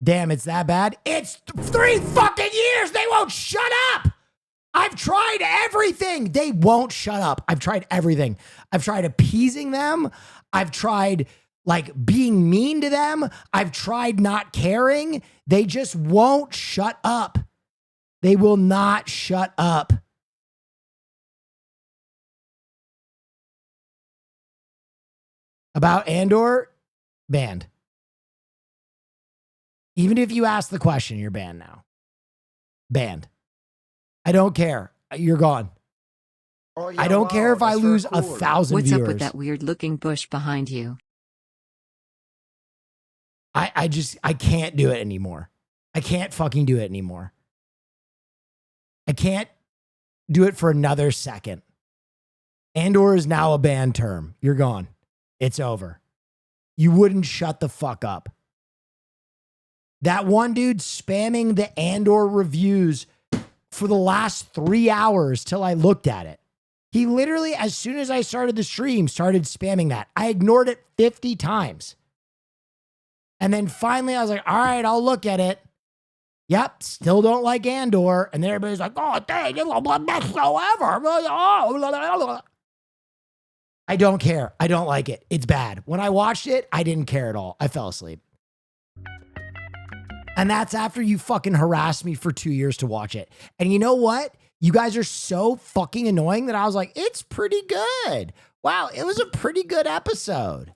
S4: Damn, it's that bad? It's 3 fucking years. They won't shut up. I've tried everything. They won't shut up. I've tried everything. I've tried appeasing them. I've tried like being mean to them. I've tried not caring. They just won't shut up. They will not shut up. About Andor, banned. Even if you ask the question, you're banned now. Banned. I don't care. You're gone.
S26: Oh, yeah,
S4: I don't
S26: wow,
S4: care if I
S26: that's very
S4: lose
S26: cool.
S4: 1,000
S6: What's
S4: viewers.
S6: up with that weird looking bush behind you?
S4: I can't do it anymore. I can't fucking do it anymore. I can't do it for another second. Andor is now a banned term. You're gone. It's over. You wouldn't shut the fuck up. That one dude spamming the Andor reviews for the last 3 hours till I looked at it. He literally, as soon as I started the stream, started spamming that. I ignored it 50 times. And then finally I was like, all right, I'll look at it. Yep, still don't like Andor. And then everybody's like, oh, dang, it's the best show ever. I don't care. I don't like it. It's bad. When I watched it, I didn't care at all. I fell asleep. And that's after you fucking harassed me for 2 years to watch it. And you know what? You guys are so fucking annoying that I was like, it's pretty good. Wow, it was a pretty good episode.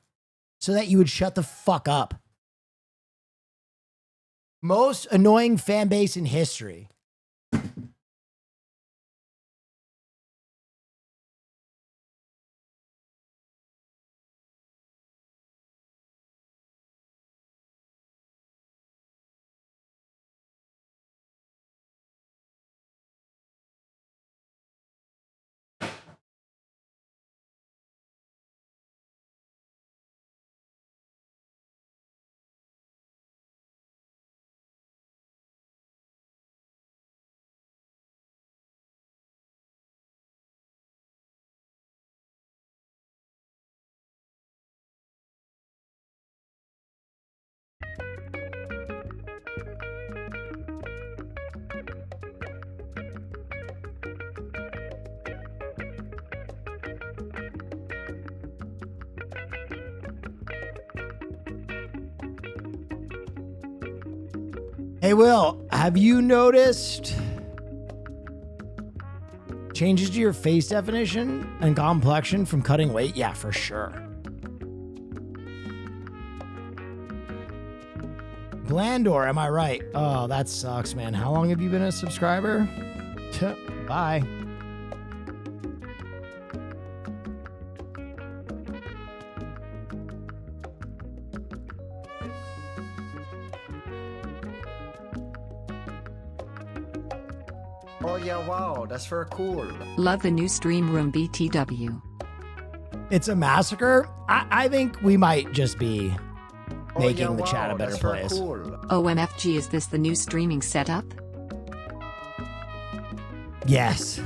S4: So that you would shut the fuck up. Most annoying fan base in history. Hey, Will, have you noticed changes to your face definition and complexion from cutting weight? Yeah, for sure. Blandor, am I right? Oh, that sucks, man. How long have you been a subscriber? Bye.
S26: Oh yeah, wow, that's very cool.
S6: Love the new stream room BTW.
S4: It's a massacre. I think we might just be making the chat a better place.
S26: Cool.
S6: OMFG, is this the new streaming setup?
S4: Yes.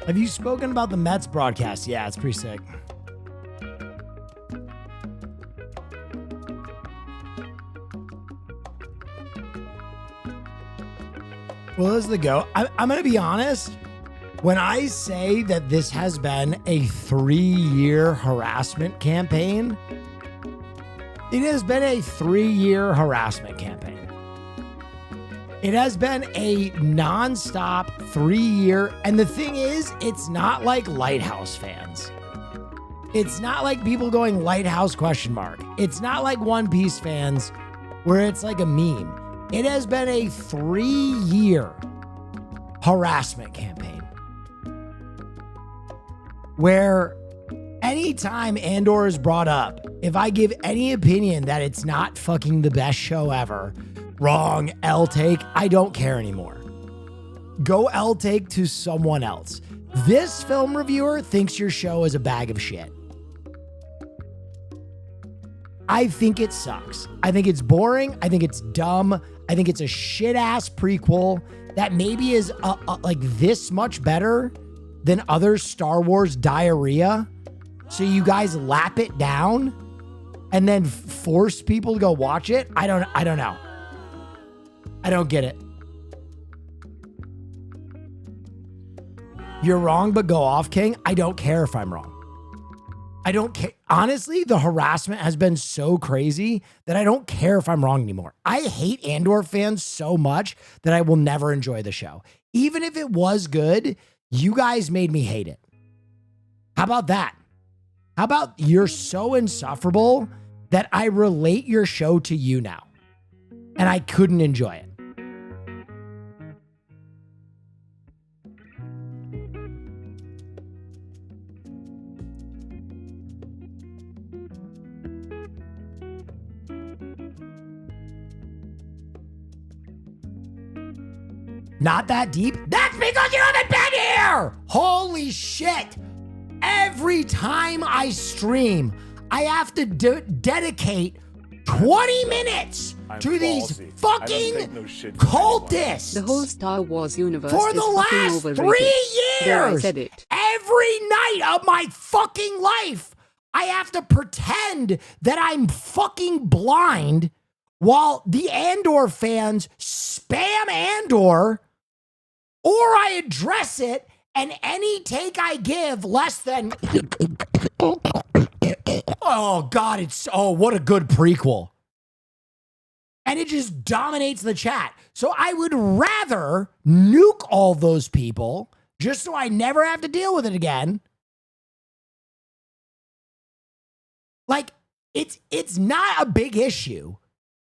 S4: Have you spoken about the Mets broadcast? Yeah, it's pretty sick. Well, as the go, I'm going to be honest. When I say that this has been a 3-year harassment campaign, it has been a 3-year harassment campaign. It has been a nonstop 3-year. And the thing is, it's not like Lighthouse fans. It's not like people going Lighthouse ? It's not like One Piece fans where it's like a meme. It has been a 3-year harassment campaign where anytime Andor is brought up, if I give any opinion that it's not fucking the best show ever, wrong, L take, I don't care anymore. Go L take to someone else. This film reviewer thinks your show is a bag of shit. I think it sucks. I think it's boring. I think it's dumb. I think it's a shit ass prequel that maybe is like this much better than other Star Wars diarrhea? So you guys lap it down and then force people to go watch it? I don't know. I don't get it. You're wrong, but go off, King. I don't care if I'm wrong. I don't care. Honestly, the harassment has been so crazy that I don't care if I'm wrong anymore. I hate Andor fans so much that I will never enjoy the show. Even if it was good, you guys made me hate it. How about that? How about you're so insufferable that I relate your show to you now and I couldn't enjoy it? Not that deep? That's because you haven't been here! Holy shit! Every time I stream, I have to dedicate 20 minutes to these fucking cultists.
S6: The whole Star Wars universe
S4: for
S6: is
S4: the last
S6: overrated.
S4: 3
S6: There, I
S4: years.
S6: said it.
S4: Every night of my fucking life, I have to pretend that I'm fucking blind while the Andor fans spam Andor, or I address it, and any take I give less than... Oh, God, what a good prequel. And it just dominates the chat. So I would rather nuke all those people just so I never have to deal with it again. Like, it's not a big issue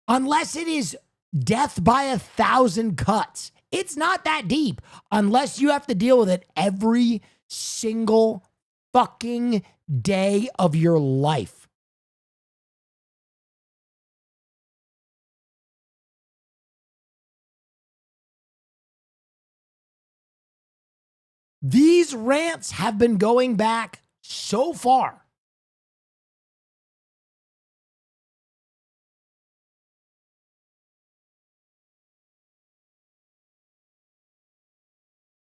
S4: unless it is death by 1,000 cuts. It's not that deep unless you have to deal with it every single fucking day of your life. These rants have been going back so far.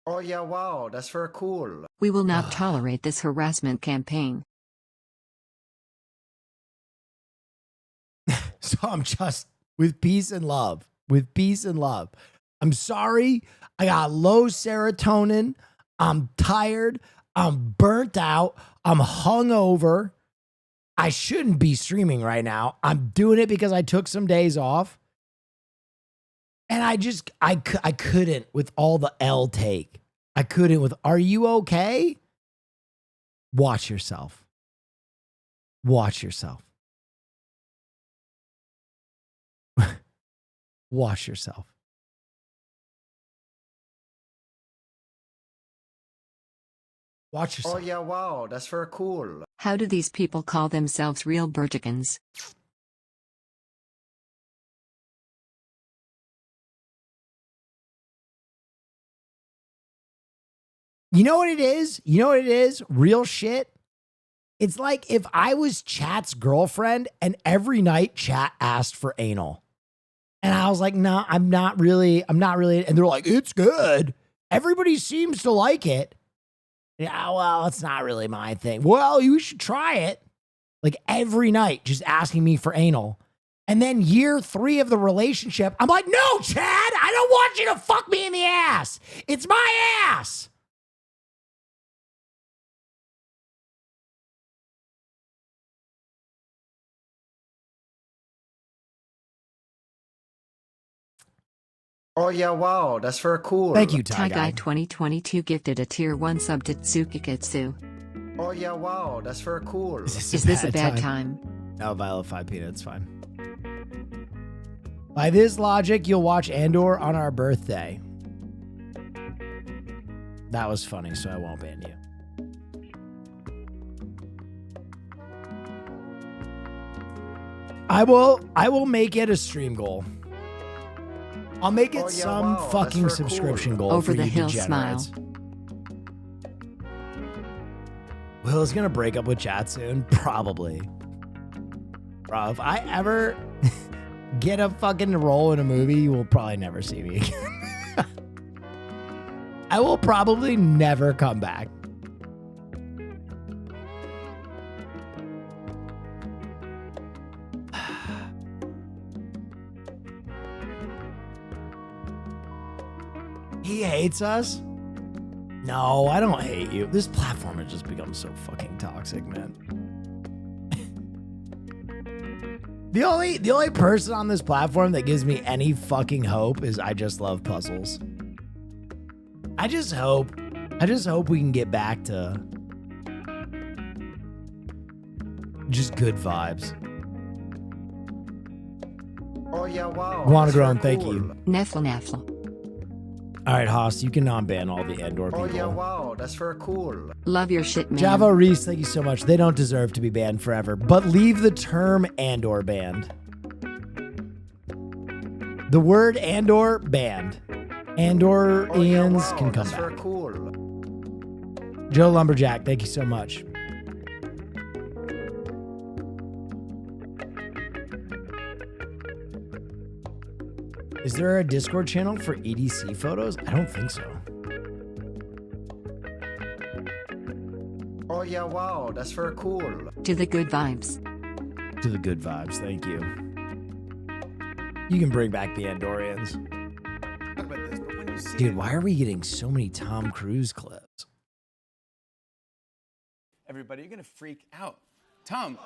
S26: Oh yeah, wow, that's very cool.
S6: We will not tolerate this harassment campaign.
S4: So I'm just with peace and love. With peace and love. I'm sorry. I got low serotonin. I'm tired. I'm burnt out. I'm hungover. I shouldn't be streaming right now. I'm doing it because I took some days off. And I couldn't with all the L take. I couldn't with, are you okay? Watch yourself. Watch yourself. Watch yourself. Watch yourself.
S26: Oh yeah, wow, that's very cool.
S6: How do these people call themselves real Bergicans?
S4: You know what it is? You know what it is? Real shit. It's like if I was Chat's girlfriend and every night Chat asked for anal. And I was like, no, I'm not really. And they're like, it's good. Everybody seems to like it. Yeah, well, it's not really my thing. Well, you should try it. Like every night, just asking me for anal. And then year 3 of the relationship, I'm like, no, Chad, I don't want you to fuck me in the ass. It's my ass.
S26: Oh yeah, wow, that's very cool.
S4: Thank you, Ty
S6: Guy 2022 gifted a tier 1 sub to Tsukiketsu.
S26: Oh yeah, wow, that's very cool.
S6: Is this a bad time?
S4: No, Violet 5 Peanut, it's fine. By this logic, you'll watch Andor on our birthday. That was funny, so I won't ban you. I will make it a stream goal. I'll make it fucking subscription goal
S6: Over
S4: for
S6: the
S4: you
S6: hill
S4: degenerates.
S6: smile.
S4: Will is gonna break up with Chat soon? Probably. Bro, if I ever get a fucking role in a movie, you will probably never see me again. I will probably never come back. He hates us? No, I don't hate you. This platform has just become so fucking toxic, man. The only person on this platform that gives me any fucking hope is I Just Love Puzzles. I just hope we can get back to just good vibes.
S26: Oh yeah, wow.
S4: Guana Grown, thank you.
S6: Neffel Neffel.
S4: All right, Haas, you can non-ban all the Andor people.
S26: Oh yeah, wow. That's very cool.
S6: Love your shit, man.
S4: Java Reese, thank you so much. They don't deserve to be banned forever, but leave the term Andor banned. The word Andor banned. Andorians can come
S26: That's
S4: back.
S26: very cool.
S4: Joe Lumberjack, thank you so much. Is there a Discord channel for EDC photos? I don't think so.
S26: Oh yeah, wow. That's very cool.
S6: To the good vibes.
S4: To the good vibes, thank you. You can bring back the Andorians. Dude, why are we getting so many Tom Cruise clips?
S12: Everybody, you're gonna freak out. Tom,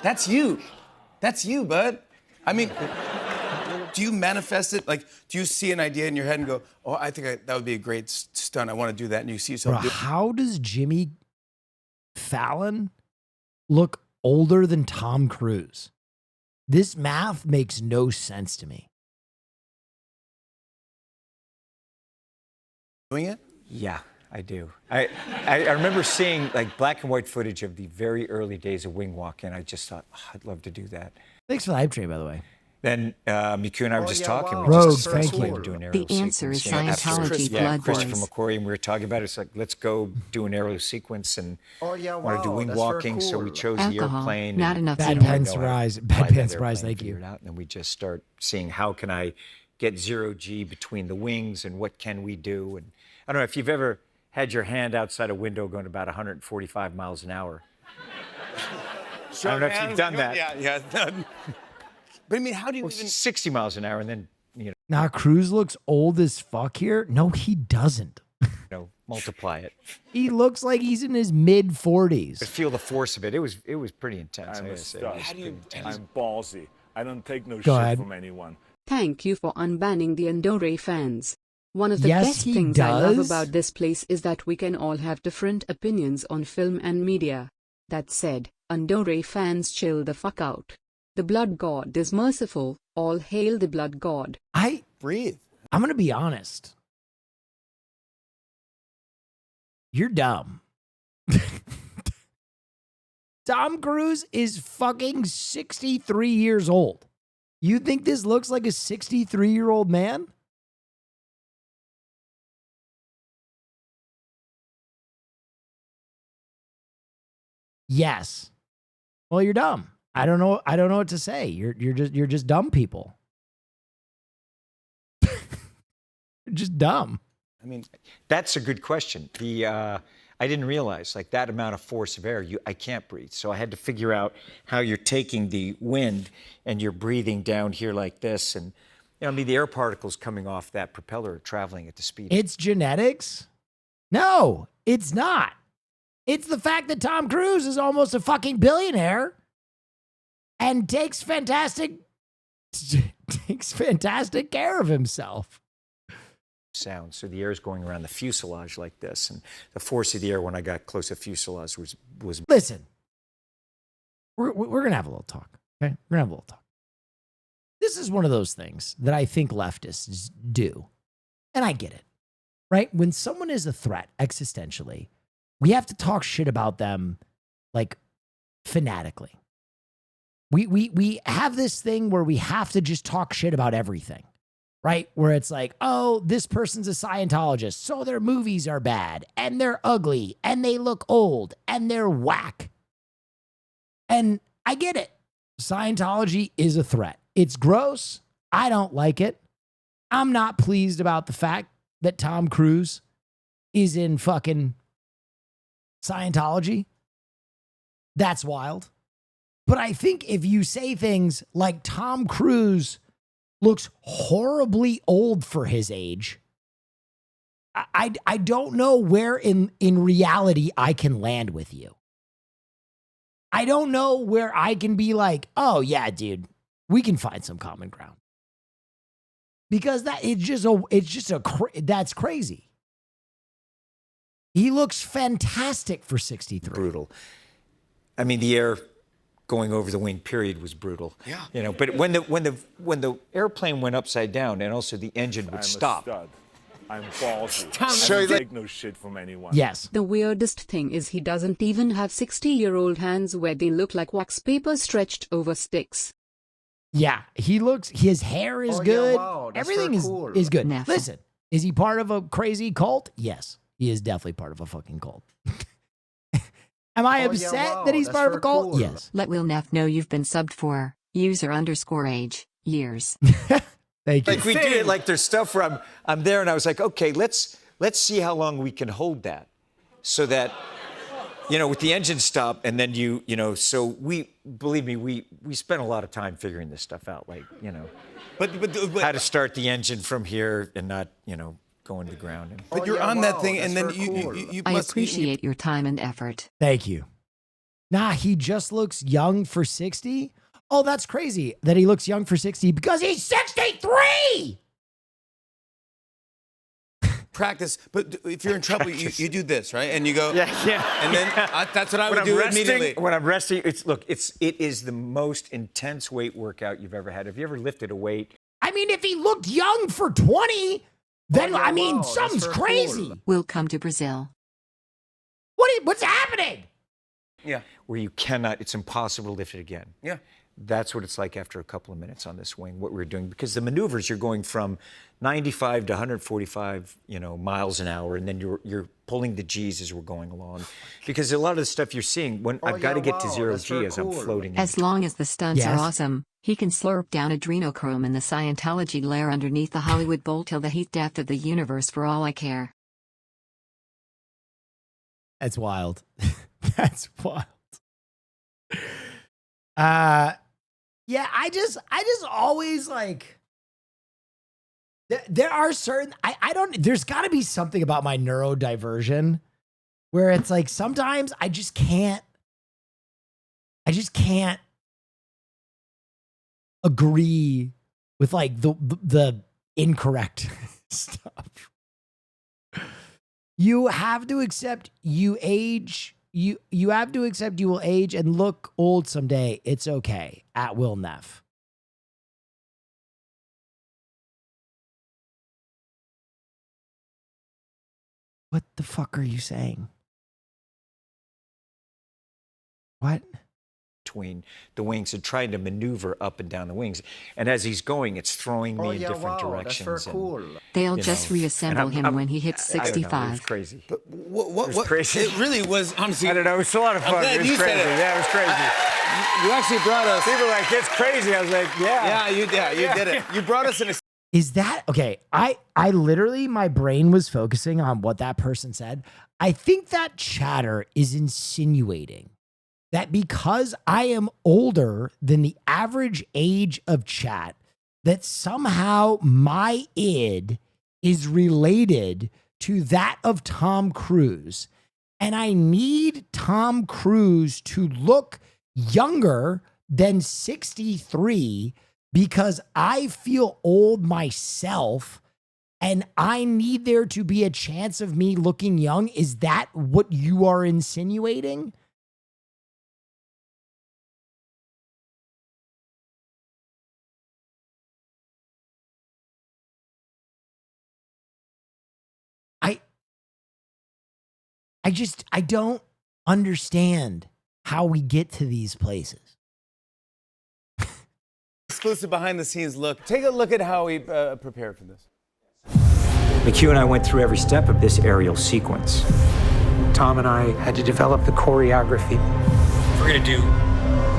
S12: that's you. That's you, bud. I mean, do you manifest it? Like, do you see an idea in your head and go, oh, I think that would be a great stunt. I want to do that. And you see yourself do it.
S4: How does Jimmy Fallon look older than Tom Cruise? This math makes no sense to me.
S12: Doing it?
S19: Yeah, I do. I remember seeing like black and white footage of the very early days of wing walk, and I just thought, oh, I'd love to do that.
S4: Thanks for the hype train, by the way.
S19: Then Miku and I were just talking.
S4: Wow. Rogue, thank you.
S19: We were doing aerial
S6: The answer is
S19: sequence.
S6: Scientology blood
S19: Christopher
S6: boys.
S19: McQuarrie, and we were talking about it. It's like, let's go do an aerial sequence and want to do wing
S26: that's very
S19: walking. So we
S26: cool.
S19: chose
S6: Alcohol,
S19: the airplane.
S6: not enough
S4: Bad
S6: zero.
S4: Pants Rise. Bad Pants Rise, thank you.
S19: And then we just start seeing how can I get zero G between the wings and what can we do. And I don't know if you've ever had your hand outside a window going about 145 miles an hour. I don't know if you've done that.
S12: Yeah. But I mean, how do you even
S19: 60 miles an hour and then,
S4: Now, Cruz looks old as fuck here. No, he doesn't.
S19: multiply it.
S4: He looks like he's in his mid 40s.
S19: But feel the force of it. It was pretty intense.
S5: I'm
S19: I
S5: a
S19: gotta say.
S5: stud.
S19: It was pretty intense.
S5: I'm ballsy. I don't take no
S4: Go
S5: shit
S4: ahead.
S5: from anyone.
S6: Thank you for unbanning the Andorre fans. One of the
S4: Yes,
S6: best
S4: he
S6: things I love
S4: does.
S6: about this place is that we can all have different opinions on film and media. That said, Andorre fans chill the fuck out. The blood god is merciful. All hail the blood god.
S12: breathe?
S4: I'm going to be honest. You're dumb. Tom Cruise is fucking 63 years old. You think this looks like a 63-year-old man? Yes. Well, you're dumb. I don't know what to say. You're just dumb people. You're just dumb.
S19: I mean, that's a good question. I didn't realize like that amount of force of air. I can't breathe, so I had to figure out how you're taking the wind and you're breathing down here like this, and I mean the air particles coming off that propeller are traveling at the speed.
S4: It's genetics? No, it's not. It's the fact that Tom Cruise is almost a fucking billionaire and takes fantastic care of himself.
S19: Sound. So the air is going around the fuselage like this, and the force of the air when I got close to fuselage was.
S4: Listen, we're gonna have a little talk. Okay, we're gonna have a little talk. This is one of those things that I think leftists do, and I get it. Right? When someone is a threat existentially, we have to talk shit about them, like fanatically. We have this thing where we have to just talk shit about everything. Right? Where it's like, oh, this person's a Scientologist, so their movies are bad, and they're ugly, and they look old, and they're whack. And I get it. Scientology is a threat. It's gross. I don't like it. I'm not pleased about the fact that Tom Cruise is in fucking Scientology. That's wild. But I think if you say things like Tom Cruise looks horribly old for his age, I don't know where in reality I can land with you. I don't know where I can be like, oh yeah, dude, we can find some common ground. Because that's crazy. He looks fantastic for 63.
S19: Brutal. I mean, the air going over the wing period was brutal.
S12: Yeah.
S19: You know, but when the airplane went upside down and also the engine would stop.
S5: Stud. I'm ballsy.
S19: So
S5: I don't take no shit from anyone.
S4: Yes.
S6: The weirdest thing is he doesn't even have 60-year-old hands where they look like wax paper stretched over sticks.
S4: Yeah, his hair is good.
S26: Wow, that's
S4: Everything
S26: very cool.
S4: is good.
S6: Neff.
S4: Listen, is he part of a crazy cult? Yes, he is definitely part of a fucking cult. Am I upset that he's part of a cult?
S26: Cool.
S4: Yes.
S1: Let Will Neff know you've been subbed for user_age years.
S4: Thank you.
S19: Like we did it, like there's stuff where I'm there and I was like, okay, let's see how long we can hold that. So that, you know, with the engine stop and then you know, so believe me, we spent a lot of time figuring this stuff out, like, you know,
S12: but
S19: how to start the engine from here and not, you know, go into the ground.
S12: But you're on that thing and then you
S1: I
S12: must
S1: appreciate your time and effort.
S4: Thank you. Nah, he just looks young for 60. Oh, that's crazy that he looks young for 60 because he's 63.
S12: practice. But if you're in trouble, you do this, right? And you go,
S19: yeah.
S12: And then that's what I would do immediately.
S19: When I'm resting, it is the most intense weight workout you've ever had. Have you ever lifted a weight?
S4: I mean, if he looked young for 20, then something's crazy.
S1: We'll come to Brazil.
S4: What's happening?
S12: Yeah.
S19: Where you cannot, it's impossible to lift it again.
S12: Yeah.
S19: That's what it's like after a couple of minutes on this wing, what we're doing. Because the maneuvers, you're going from 95 to 145, miles an hour, and then you're pulling the G's as we're going along. Because a lot of the stuff you're seeing, I've got to get to zero G as I'm floating.
S1: As long as the stunts are awesome, he can slurp down adrenochrome in the Scientology lair underneath the Hollywood Bowl till the heat death of the universe for all I care.
S4: That's wild. That's wild. Yeah, I just always like, there are certain, there's gotta be something about my neurodiversion where it's like, sometimes I just can't agree with like the incorrect stuff. You have to accept you age. You have to accept you will age and look old someday. It's okay. At Will Neff. What the fuck are you saying? What?
S19: Between the wings and trying to maneuver up and down the wings. And as he's going, it's throwing me in different directions.
S1: That's very cool. They'll just reassemble him when he hits 65.
S19: I don't know, it was crazy.
S12: But what?
S19: It was crazy.
S12: It really was, honestly.
S19: I don't know. It was a lot of fun. It was crazy. Yeah, it was crazy.
S12: You actually brought us.
S19: People were like, it's crazy. I was like, yeah.
S12: You did it. You brought us in a.
S4: Is that okay? I literally, my brain was focusing on what that person said. I think that chatter is insinuating that because I am older than the average age of chat, that somehow my id is related to that of Tom Cruise. And I need Tom Cruise to look younger than 63 because I feel old myself and I need there to be a chance of me looking young. Is that what you are insinuating? I don't understand how we get to these places.
S12: Exclusive behind the scenes look. Take a look at how we prepared for this.
S19: McHugh and I went through every step of this aerial sequence.
S15: Tom and I had to develop the choreography.
S19: We're going to do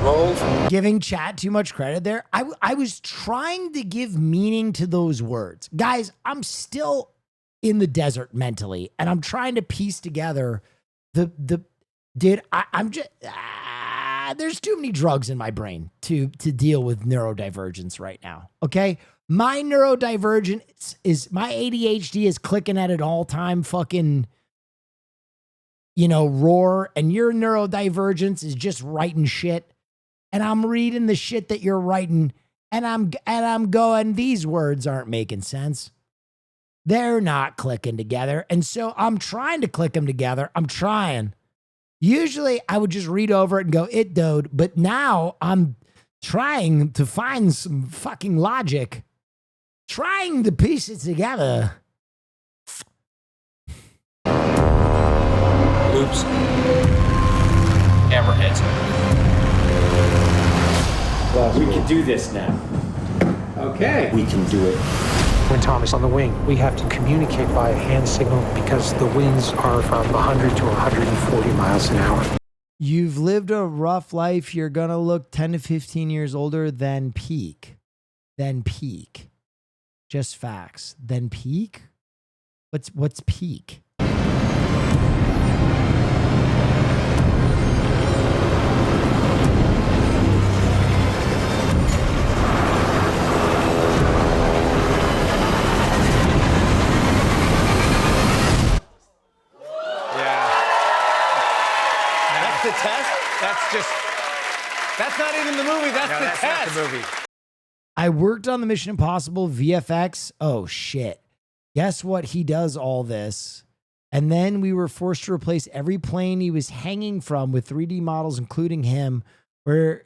S19: roll.
S4: Giving chat too much credit there. I was trying to give meaning to those words. Guys, I'm still in the desert mentally, and I'm trying to piece together I'm just there's too many drugs in my brain to deal with neurodivergence right now. Okay, my neurodivergence is my ADHD is clicking at an all-time fucking roar, and your neurodivergence is just writing shit, and I'm reading the shit that you're writing, and I'm going, these words aren't making sense. They're not clicking together. And so I'm trying to click them together. I'm trying. Usually I would just read over it and go, it dude. But now I'm trying to find some fucking logic, trying to piece it together.
S25: Oops. Hammerheads.
S7: We can do this now.
S15: Okay.
S7: We can do it.
S15: When Tom is on the wing, we have to communicate via hand signal because the winds are from 100 to 140 miles an hour.
S4: You've lived a rough life. You're going to look 10 to 15 years older than peak. Just facts. Then peak? What's peak?
S19: The test? That's not even the movie. That's
S4: not the movie. I worked on the Mission Impossible VFX. Oh, shit. Guess what? He does all this. And then we were forced to replace every plane he was hanging from with 3D models, including him, where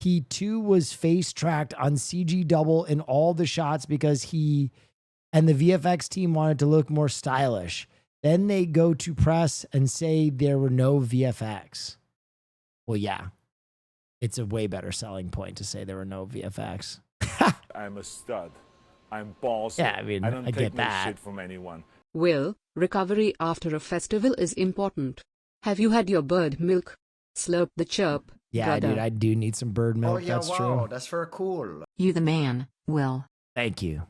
S4: he too was face tracked on CG double in all the shots because he and the VFX team wanted to look more stylish. Then they go to press and say there were no VFX. Well, yeah, it's a way better selling point to say there were no VFX.
S5: I'm a stud. I'm ballsy.
S4: Yeah, I mean,
S5: I don't
S4: I
S5: take
S4: get
S5: no
S4: that.
S5: shit from anyone.
S6: Will, recovery after a festival is important. Have you had your bird milk? Slurp the chirp.
S4: Yeah,
S6: brother.
S4: dude, I do need some bird milk.
S26: Oh yeah,
S4: That's
S26: wow,
S4: true.
S26: that's very cool.
S1: You the man, Will.
S4: Thank you.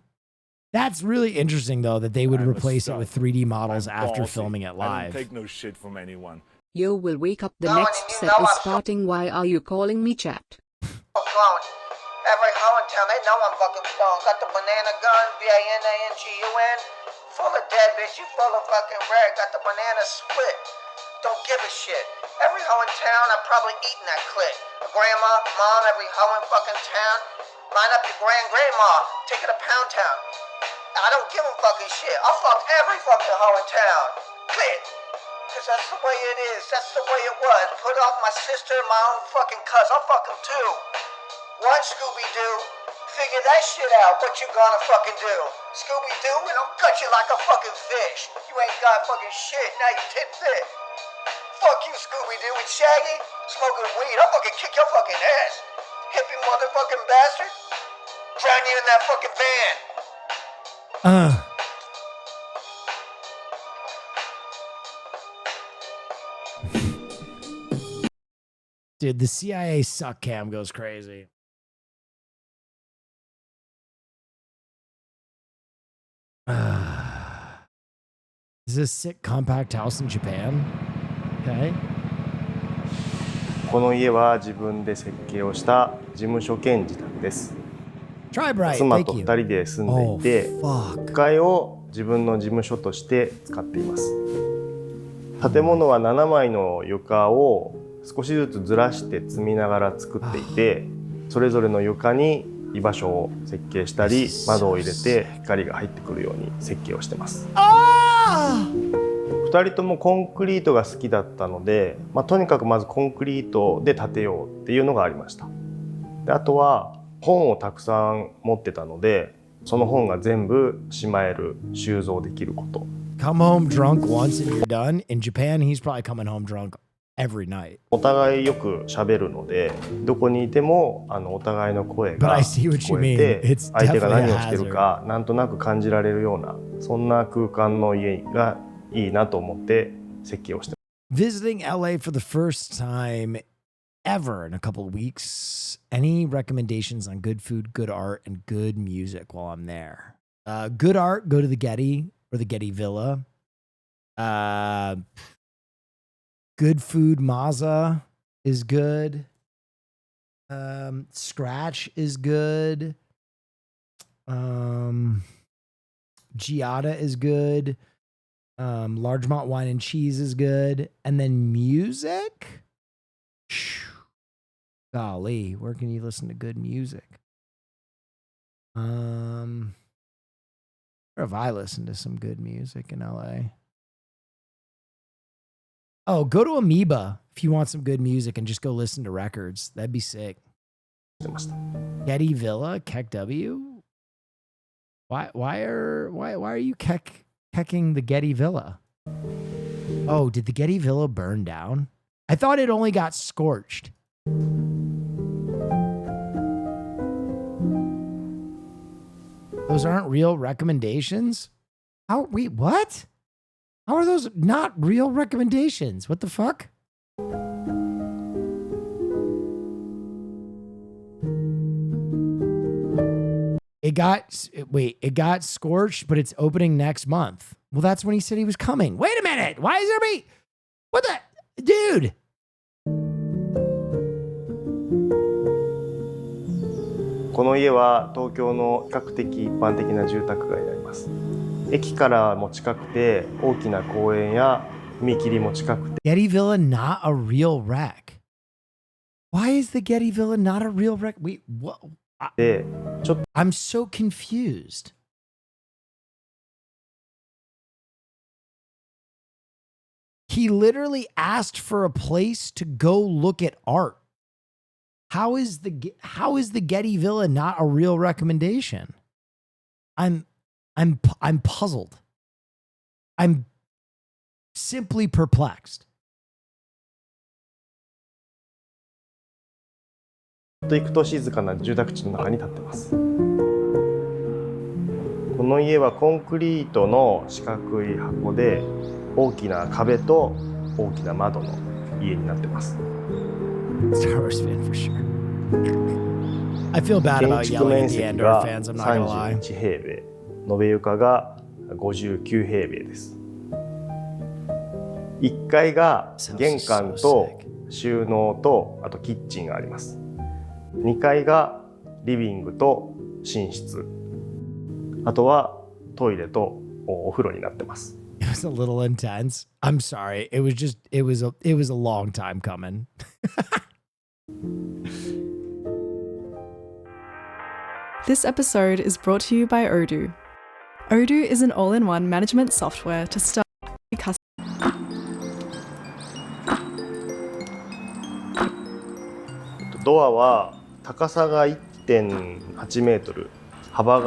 S4: That's really interesting, though, that they would
S5: I'm a
S4: replace it
S5: stud.
S4: with 3D models
S5: I'm
S4: after
S5: ballsy.
S4: filming it
S5: I
S4: live.
S5: don't take no shit from anyone.
S6: You will wake up the next set is starting. Why are you calling me chat?
S20: Every hoe in town, they know I'm fucking stoned. Got the banana gun, BANANGUN. Full of dead bitch, you full of fucking red. Got the banana split. Don't give a shit. Every hoe in town, I'm probably eating that clip. A grandma, mom, every hoe in fucking town. Line up your grandma, take it to Pound Town. I don't give a fucking shit. I'll fuck every fucking hoe in town. Click. Cause that's the way it is. That's the way it was. Put off my sister and my own fucking cuz. I'll fuck them too. What, Scooby-Doo? Figure that shit out. What you gonna fucking do? Scooby-Doo, and I'll gut you like a fucking fish. You ain't got fucking shit. Now you tit fit. Fuck you, Scooby-Doo and Shaggy. Smoking weed. I'll fucking kick your fucking ass. Hippie motherfucking bastard. Drown you in that fucking van.
S4: Dude, the CIA suck cam goes crazy. Is this a sick compact house in Japan? Okay.
S21: この家は自分で設計をした事務所兼自宅です。
S4: Try bright.
S21: 妻と2人で住んでいて、1階を自分の事務所として使っています。建物は7枚の床を少しずつずらして積みながら作っていて、それぞれの床に居場所を設計したり、窓を入れて光が入ってくるように設計をしてます。2人ともコンクリートが好きだったので、とにかくまずコンクリートで建てようっていうのがありました。であとは本をたくさん持ってたので、その本が全部しまえる収蔵できること。
S4: Come home drunk once and you're done. In Japan, he's probably coming home drunk every night.
S21: お互いよく喋るので、どこにいてもお互いの声が聞こえて、相手が何をしてるかなんとなく感じられるような、そんな空間の家がいいなと思って設計をしてます。
S4: Visiting LA for the first time ever in a couple of weeks. Any recommendations on good food, good art, and good music while I'm there? Good art, go to the Getty. or the Getty Villa. Good Food Maza is good. Scratch is good. Giada is good. Largemont Wine and Cheese is good. And then music? Golly, where can you listen to good music? Where have I listened to some good music in LA? Oh, go to Amoeba if you want some good music and just go listen to records. That'd be sick. Getty Villa, Keck W. Why are you kecking the Getty Villa? Oh, did the Getty Villa burn down? I thought it only got scorched. Those aren't real recommendations? Wait, what? How are those not real recommendations? What the fuck? It got scorched, but it's opening next month. Well, that's when he said he was coming. Wait a minute. Why is there what the dude?
S21: この家は東京の比較的一般的な住宅街になります。駅からも近くて大きな公園や踏切も近くて。
S4: Getty Villa not a real wreck. Why is the Getty Villa not a real wreck? Wait, what? I'm so confused. He literally asked for a place to go look at art. How is the Getty Villa not a real recommendation? I'm puzzled. I'm simply perplexed.
S21: 行くと静かな住宅地の中に建ってます。この家はコンクリートの四角い箱で大きな壁と大きな窓の家になってます。
S4: Star Wars fan for sure. I feel bad about yelling at the Andor fans. I'm not gonna lie.
S21: 31平米、延べ床が59平米です。1階が玄関と収納とあとキッチンがあります。2階がリビングと寝室、あとはトイレとお風呂になってます。
S4: It was a little intense. I'm sorry. It was a long time coming.
S3: This episode is brought to you by Odoo. Odoo is an all-in-one management software to start custom.
S21: ドアは高さが 1.8 メートル、幅が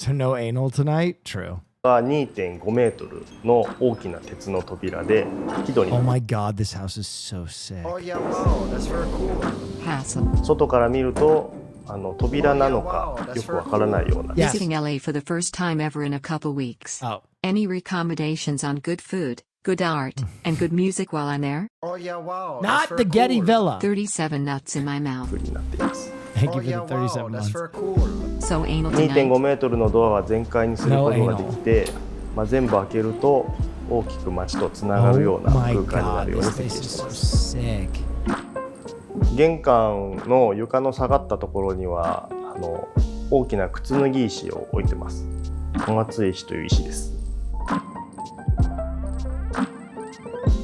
S4: So no anal tonight? True.
S21: 2.5 メートルの大きな鉄の扉で引き戸に。
S4: Oh my god, this house is so sick.
S26: Oh yeah, wow, that's very cool.
S21: 外から見ると扉なのかよくわからないような。
S1: Visiting LA for the first time ever in a couple weeks.
S4: Oh.
S1: Any recommendations on good food, good art, and good music while I'm there?
S26: Oh yeah, wow.
S4: Not the Getty Villa.
S1: 37 nuts in my mouth.
S4: Thank you for the 37
S26: that's
S4: months.
S26: very cool.
S1: So anal tonight.
S21: 2.5 メートルのドアは全開にすることができて、全部開けると大きく街とつながるような空間になるように設計しています。玄関の床の下がったところには大きな靴脱ぎ石を置いてます。小松石という石です。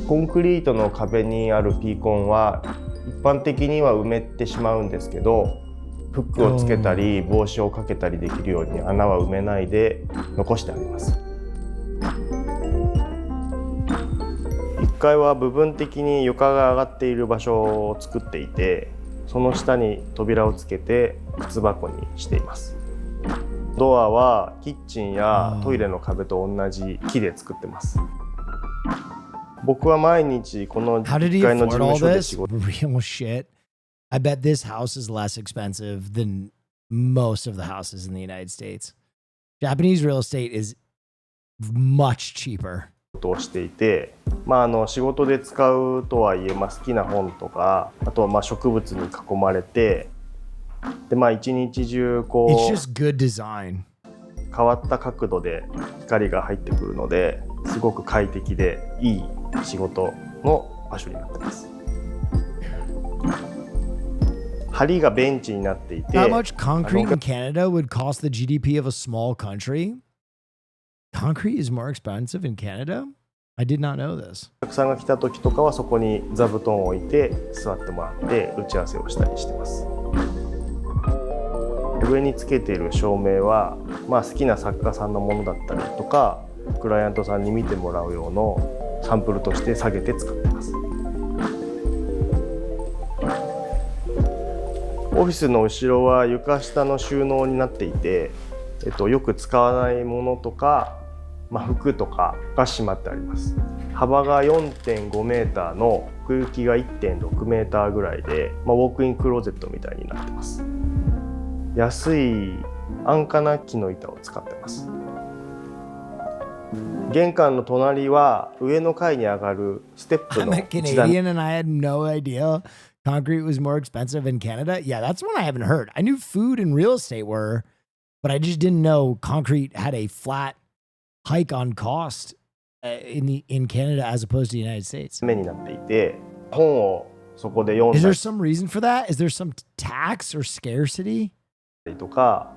S21: コンクリートの壁にあるピーコンは一般的には埋めてしまうんですけど、フックをつけたり帽子をかけたりできるように穴は埋めないで残してあります。1階は部分的に床が上がっている場所を作っていて、その下に扉をつけて靴箱にしています。ドアはキッチンやトイレの壁と同じ木で作ってます。僕は毎日この1階の事務所で仕事。
S4: Real shit. I bet this house is less expensive than most of the houses in the United States. Japanese real estate is much cheaper.
S21: をしていて、仕事で使うとはいえ、好きな本とか、あとは植物に囲まれて、で一日中こう。
S4: It's just good design.
S21: 変わった角度で光が入ってくるのですごく快適でいい仕事の場所になってます。梁がベンチになっていて
S4: How much concrete in Canada would cost the GDP of a small country? Concrete is more expensive in Canada? I did not know this.
S21: お客さんが来た時とかはそこに座布団を置いて座ってもらって打ち合わせをしたりしてます。上につけている照明は、好きな作家さんのものだったりとかクライアントさんに見てもらう用のサンプルとして下げて使ってます。オフィスの後ろは床下の収納になっていて、よく使わないものとか、服とかがしまってあります。幅が 4.5 メーターの奥行きが 1.6 メーターぐらいで、ウォークインクローゼットみたいになってます。安い安価な木の板を使ってます。玄関の隣は上の階に上がるステップの
S4: I'm a Canadian and I had no idea concrete was more expensive in Canada. Yeah, that's one I haven't heard. I knew food and real estate were, but I just didn't know concrete had a flat hike on cost in Canada as opposed to the United States.
S21: 目になっていて、本をそこで読んだ
S4: Is
S21: り
S4: there some reason for that? Is there some tax or scarcity?
S21: とか、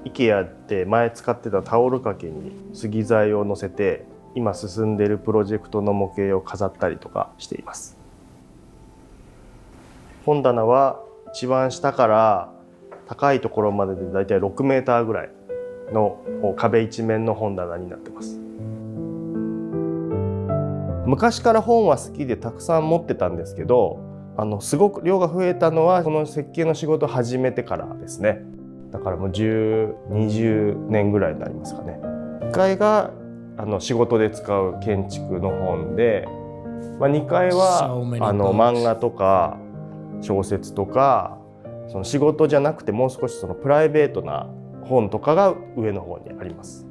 S21: IKEA って前使ってたタオル掛けに杉材を乗せて今進んでいるプロジェクトの模型を飾ったりとかしています。本棚は一番下から高いところまででだいたい6メーターぐらいの壁一面の本棚になってます。昔から本は好きでたくさん持ってたんですけど、すごく量が増えたのはこの設計の仕事を始めてからですね。だからもう20年ぐらいになりますかね。1階が仕事で使う建築の本で、2階は漫画とか小説とかその仕事じゃなくてもう少しそのプライベートな本とかが上の方にあります。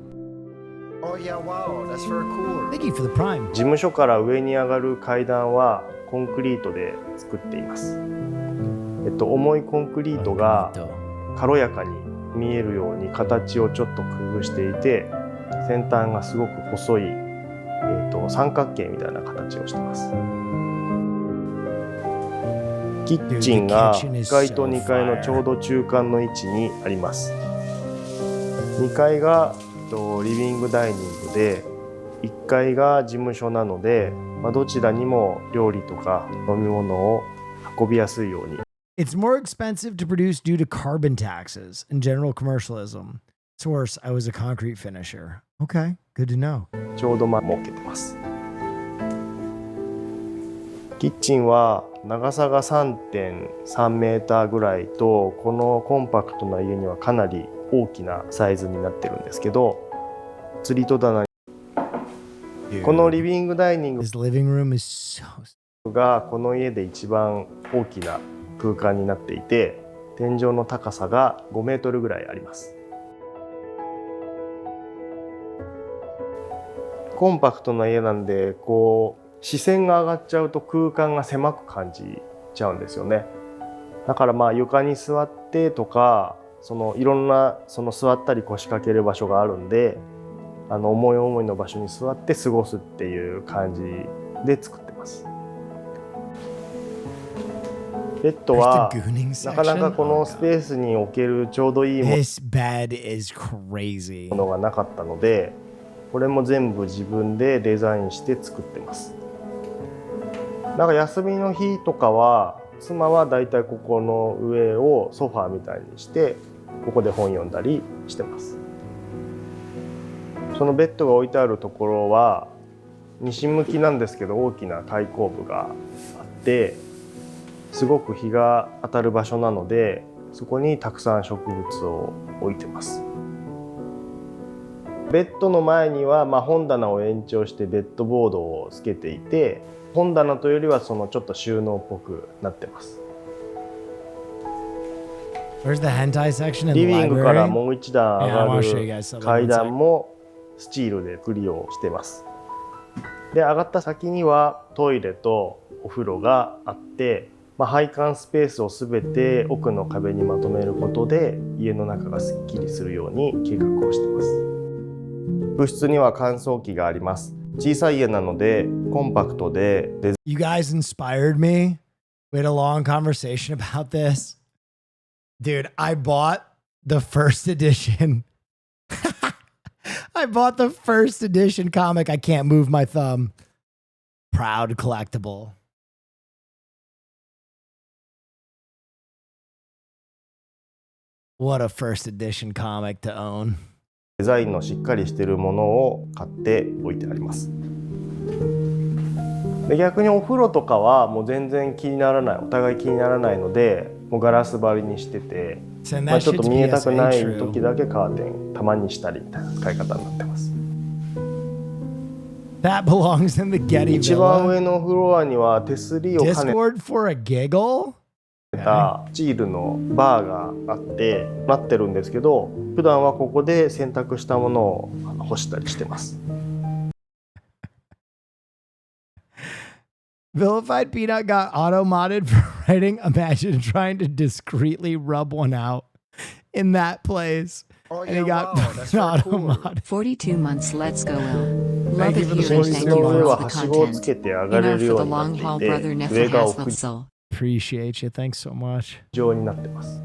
S26: Oh yeah, wow, that's very cool.
S4: Thank you for the prime.
S21: 事務所から上に上がる階段はコンクリートで作っています。重いコンクリートが軽やかに見えるように形をちょっと工夫していて、先端がすごく細い、三角形みたいな形をしています。キッチンが1階と2階のちょうど中間の位置にあります。2階がリビングダイニングで、1階が事務所なので、どちらにも料理とか飲み物を運びやすいように。
S4: It's more expensive to produce due to carbon taxes and general commercialism. Source, I was a concrete finisher. Okay, good to know.
S21: ちょうど設けてます。キッチンは長さが 3.3 メーターぐらいと、このコンパクトな家にはかなり大きなサイズになってるんですけど、釣り戸棚にこのリビングダイニングがこの家で一番大きな空間になっていて、天井の高さが5メートルぐらいあります。コンパクトな家なんで、視線が上がっちゃうと空間が狭く感じちゃうんですよね。だから床に座ってとか、いろんな座ったり腰掛ける場所があるんで、思い思いの場所に座って過ごすっていう感じで作ってます。ベッドはなかなかこのスペースに置けるちょうどいいものがなかったので、これも全部自分でデザインして作ってます。休みの日とかは妻はだいたいここの上をソファーみたいにしてここで本読んだりしてます。そのベッドが置いてあるところは西向きなんですけど、大きな開口部があってすごく日が当たる場所なので、そこにたくさん植物を置いてます。ベッドの前には本棚を延長してベッドボードをつけていて、本棚というよりはちょっと収納っぽくなってます。リビングからもう一段上がる階段もスチールで作りをしてます。で、上がった先にはトイレとお風呂があって、配管スペースをすべて奥の壁にまとめることで家の中がすっきりするように計画をしています。部室には乾燥機があります。小さい家なのでコンパクトで。
S4: You guys inspired me. We had a long conversation about this. Dude, I bought the first edition. I bought the first edition comic. I can't move my thumb. Proud collectible. What a first edition comic to own.
S21: デザインのしっかりしているものを買って置いてあります。で逆にお風呂とかはもう全然気にならない、お互い気にならないので、もうガラス張りにしてて、ちょっと見えたくない時だけカーテンたまにしたりみたいな使い方になってます。
S4: That belongs in the Getty
S21: 一番上のフロアには手すりを兼ね
S4: Discord for a giggle?
S21: たスチールのバーがあってなってるんですけど、普段はここで洗濯したものを干したりしてます。
S4: Vilified Peanut got auto-modded for writing. Imagine trying to discreetly rub one out in that place. And he got auto-modded.
S1: 42 months, let's go, Will.
S21: Thank
S1: Love
S21: you
S1: it
S21: for the
S1: here and thank you all for the
S21: はしごをつけ
S1: content.
S21: て上がれ
S1: Enough
S21: る
S1: for
S21: よ
S1: the
S21: うにな
S1: long
S21: って
S1: haul
S21: いて、
S1: brother Neff
S21: 上が
S1: has
S21: 屋
S1: so.
S4: Appreciate you. Thanks so much.
S21: 上になってます。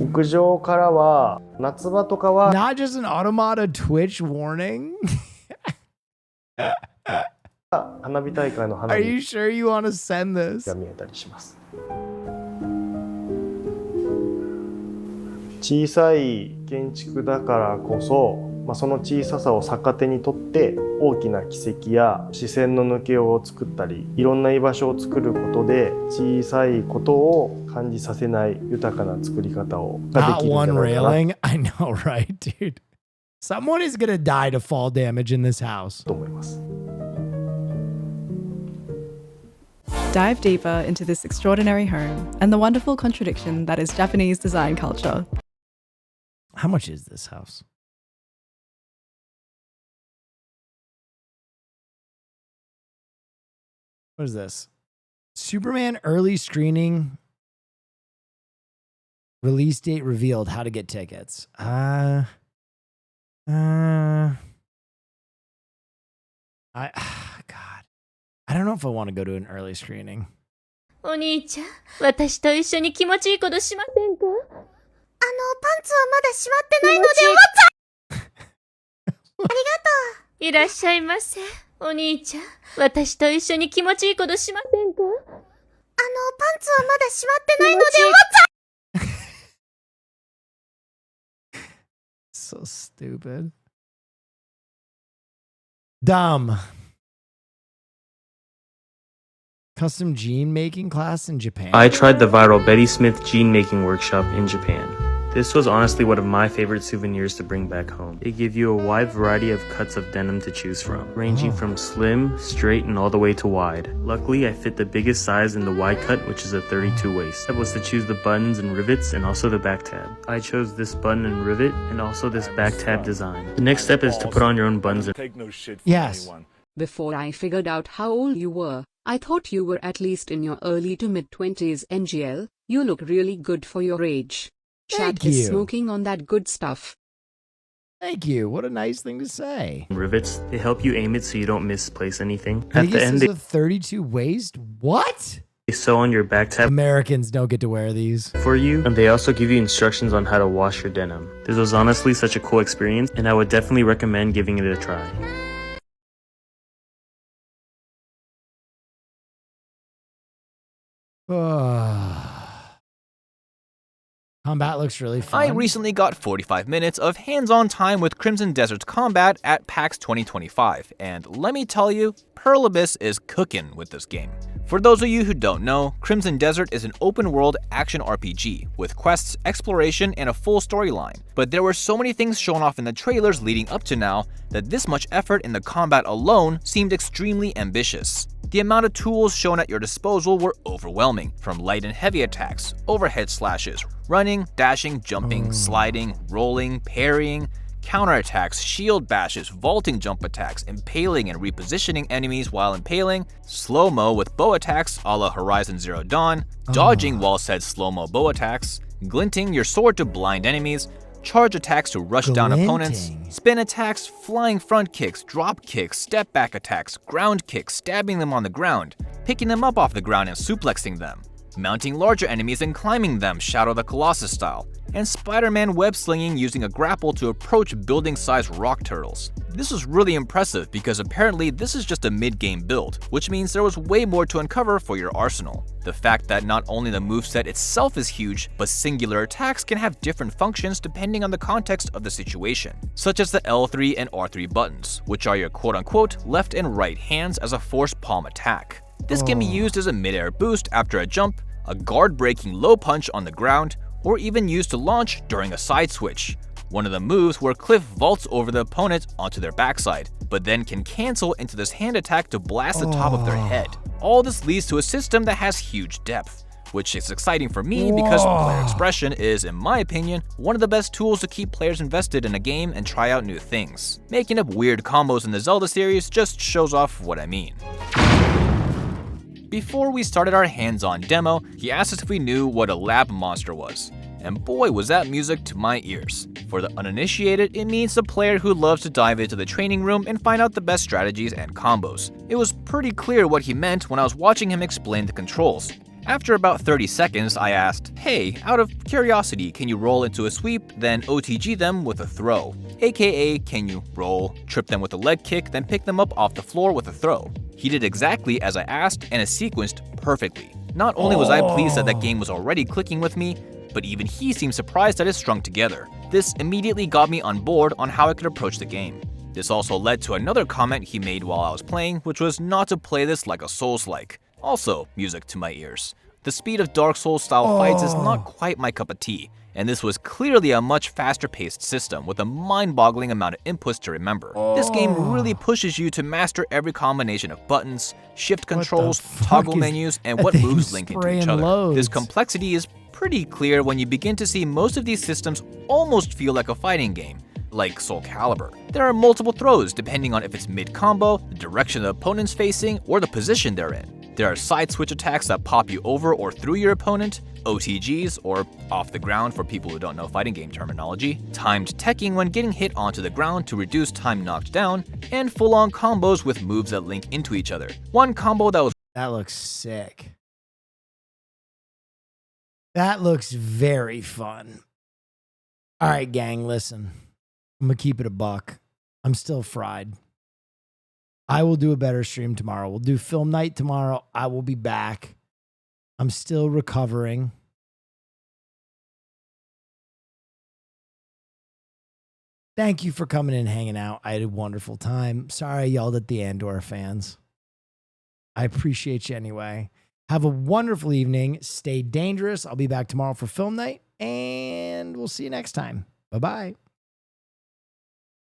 S21: 屋上からは夏場とかは
S4: Not just an auto-modded Twitch warning.
S21: 花火大会の花
S4: Are
S21: 火
S4: you sure you want to send this?
S21: が見えたりします。小さい建築だからこそ、その小ささを逆手にとって大きな軌跡や視線の抜けようを作ったり、いろんな居場所を作ることで小さいことを感じさせない豊かな作り方をがで
S4: Not
S21: きるんじゃ
S4: one
S21: ないかな
S4: railing. I know, right, dude? Someone is gonna die to fall damage in this house.
S21: と思います。
S3: Dive deeper into this extraordinary home and the wonderful contradiction that is Japanese design culture.
S4: How much is this house? What is this? Superman early screening. Release date revealed. How to get tickets. God. I don't know if I want to go to an early screening.
S11: お兄ちゃん、私と一緒に気持ちいいことしませんか？パンツはまだしまってないのでありがとう。いらっしゃいませ。お兄ちゃん、私と一緒に気持ちいいことしませんか？パンツはまだしまってないので
S4: So stupid. Dumb. Custom jean making class in Japan.
S13: I tried the viral Betty Smith jean making workshop in Japan. This was honestly one of my favorite souvenirs to bring back home. They give you a wide variety of cuts of denim to choose from, ranging from slim, straight, and all the way to wide. Luckily, I fit the biggest size in the wide cut, which is a 32 waist. That was to choose the buttons and rivets and also the back tab. I chose this button and rivet and also this back tab design. The next step is to put on your own buttons and
S5: Take no shit from
S4: Yes.
S5: anyone.
S6: Before I figured out how old you were, I thought you were at least in your early to mid-20s. NGL, you look really good for your age.
S4: Thank
S6: Chat is
S4: you.
S6: smoking on that good stuff.
S4: Thank you. What a nice thing to say.
S13: rivets. They help you aim it so you don't misplace anything.
S4: I
S13: At
S4: think
S13: the
S4: this
S13: end,
S4: is a 32 waist. What?
S13: they sew on your back tab
S4: Americans don't get to wear these.
S13: for you, and they also give you instructions on how to wash your denim. This was honestly such a cool experience, and I would definitely recommend giving it a try.
S4: Combat looks really fun.
S16: I recently got 45 minutes of hands-on time with Crimson Desert's combat at PAX 2025, and let me tell you, Pearl Abyss is cooking with this game. For those of you who don't know, Crimson Desert is an open-world action RPG with quests, exploration, and a full storyline. But there were so many things shown off in the trailers leading up to now that this much effort in the combat alone seemed extremely ambitious. The amount of tools shown at your disposal were overwhelming, from light and heavy attacks, overhead slashes, running, dashing, jumping, sliding, rolling, parrying, counterattacks, shield bashes, vaulting jump attacks, impaling and repositioning enemies while impaling, slow-mo with bow attacks a la Horizon Zero Dawn, dodging while said slow-mo bow attacks, glinting your sword to blind enemies, charge attacks to rush down opponents, spin attacks, flying front kicks, drop kicks, step back attacks, ground kicks, stabbing them on the ground, picking them up off the ground and suplexing them, mounting larger enemies and climbing them Shadow the Colossus style, and Spider-Man web slinging using a grapple to approach building-sized rock turtles. This was really impressive because apparently this is just a mid-game build, which means there was way more to uncover for your arsenal. The fact that not only the moveset itself is huge, but singular attacks can have different functions depending on the context of the situation, such as the L3 and R3 buttons, which are your quote-unquote left and right hands as a force palm attack. This can be used as a mid-air boost after a jump, a guard-breaking low punch on the ground, or even used to launch during a side switch. One of the moves where Cliff vaults over the opponent onto their backside, but then can cancel into this hand attack to blast the top of their head. All this leads to a system that has huge depth, which is exciting for me because player expression is, in my opinion, one of the best tools to keep players invested in a game and try out new things. Making up weird combos in the Zelda series just shows off what I mean. Before we started our hands-on demo, he asked us if we knew what a lab monster was. And boy was that music to my ears. For the uninitiated, it means the player who loves to dive into the training room and find out the best strategies and combos. It was pretty clear what he meant when I was watching him explain the controls. After about 30 seconds, I asked, hey, out of curiosity, can you roll into a sweep, then OTG them with a throw? AKA, can you roll, trip them with a leg kick, then pick them up off the floor with a throw? He did exactly as I asked, and it sequenced perfectly. Not only was I pleased that that game was already clicking with me, but even he seemed surprised that it strung together. This immediately got me on board on how I could approach the game. This also led to another comment he made while I was playing, which was not to play this like a Souls-like. Also, music to my ears. The speed of Dark Souls style fights is not quite my cup of tea, and this was clearly a much faster paced system with a mind-boggling amount of inputs to remember. This game really pushes you to master every combination of buttons, shift controls, toggle menus, and what moves link into each other. This complexity is pretty clear when you begin to see most of these systems almost feel like a fighting game, like Soul Calibur. There are multiple throws depending on if it's mid-combo, the direction the opponent's facing, or the position they're in. There are side switch attacks that pop you over or through your opponent, OTGs, or off the ground for people who don't know fighting game terminology, timed teching when getting hit onto the ground to reduce time knocked down, and full-on combos with moves that link into each other. One combo that was—
S4: That looks sick. That looks very fun. All right, gang, listen. I'm going to keep it a buck. I'm still fried. I will do a better stream tomorrow. We'll do film night tomorrow. I will be back. I'm still recovering. Thank you for coming and hanging out. I had a wonderful time. Sorry I yelled at the Andor fans. I appreciate you anyway. Have a wonderful evening. Stay dangerous. I'll be back tomorrow for film night, and we'll see you next time. Bye-bye.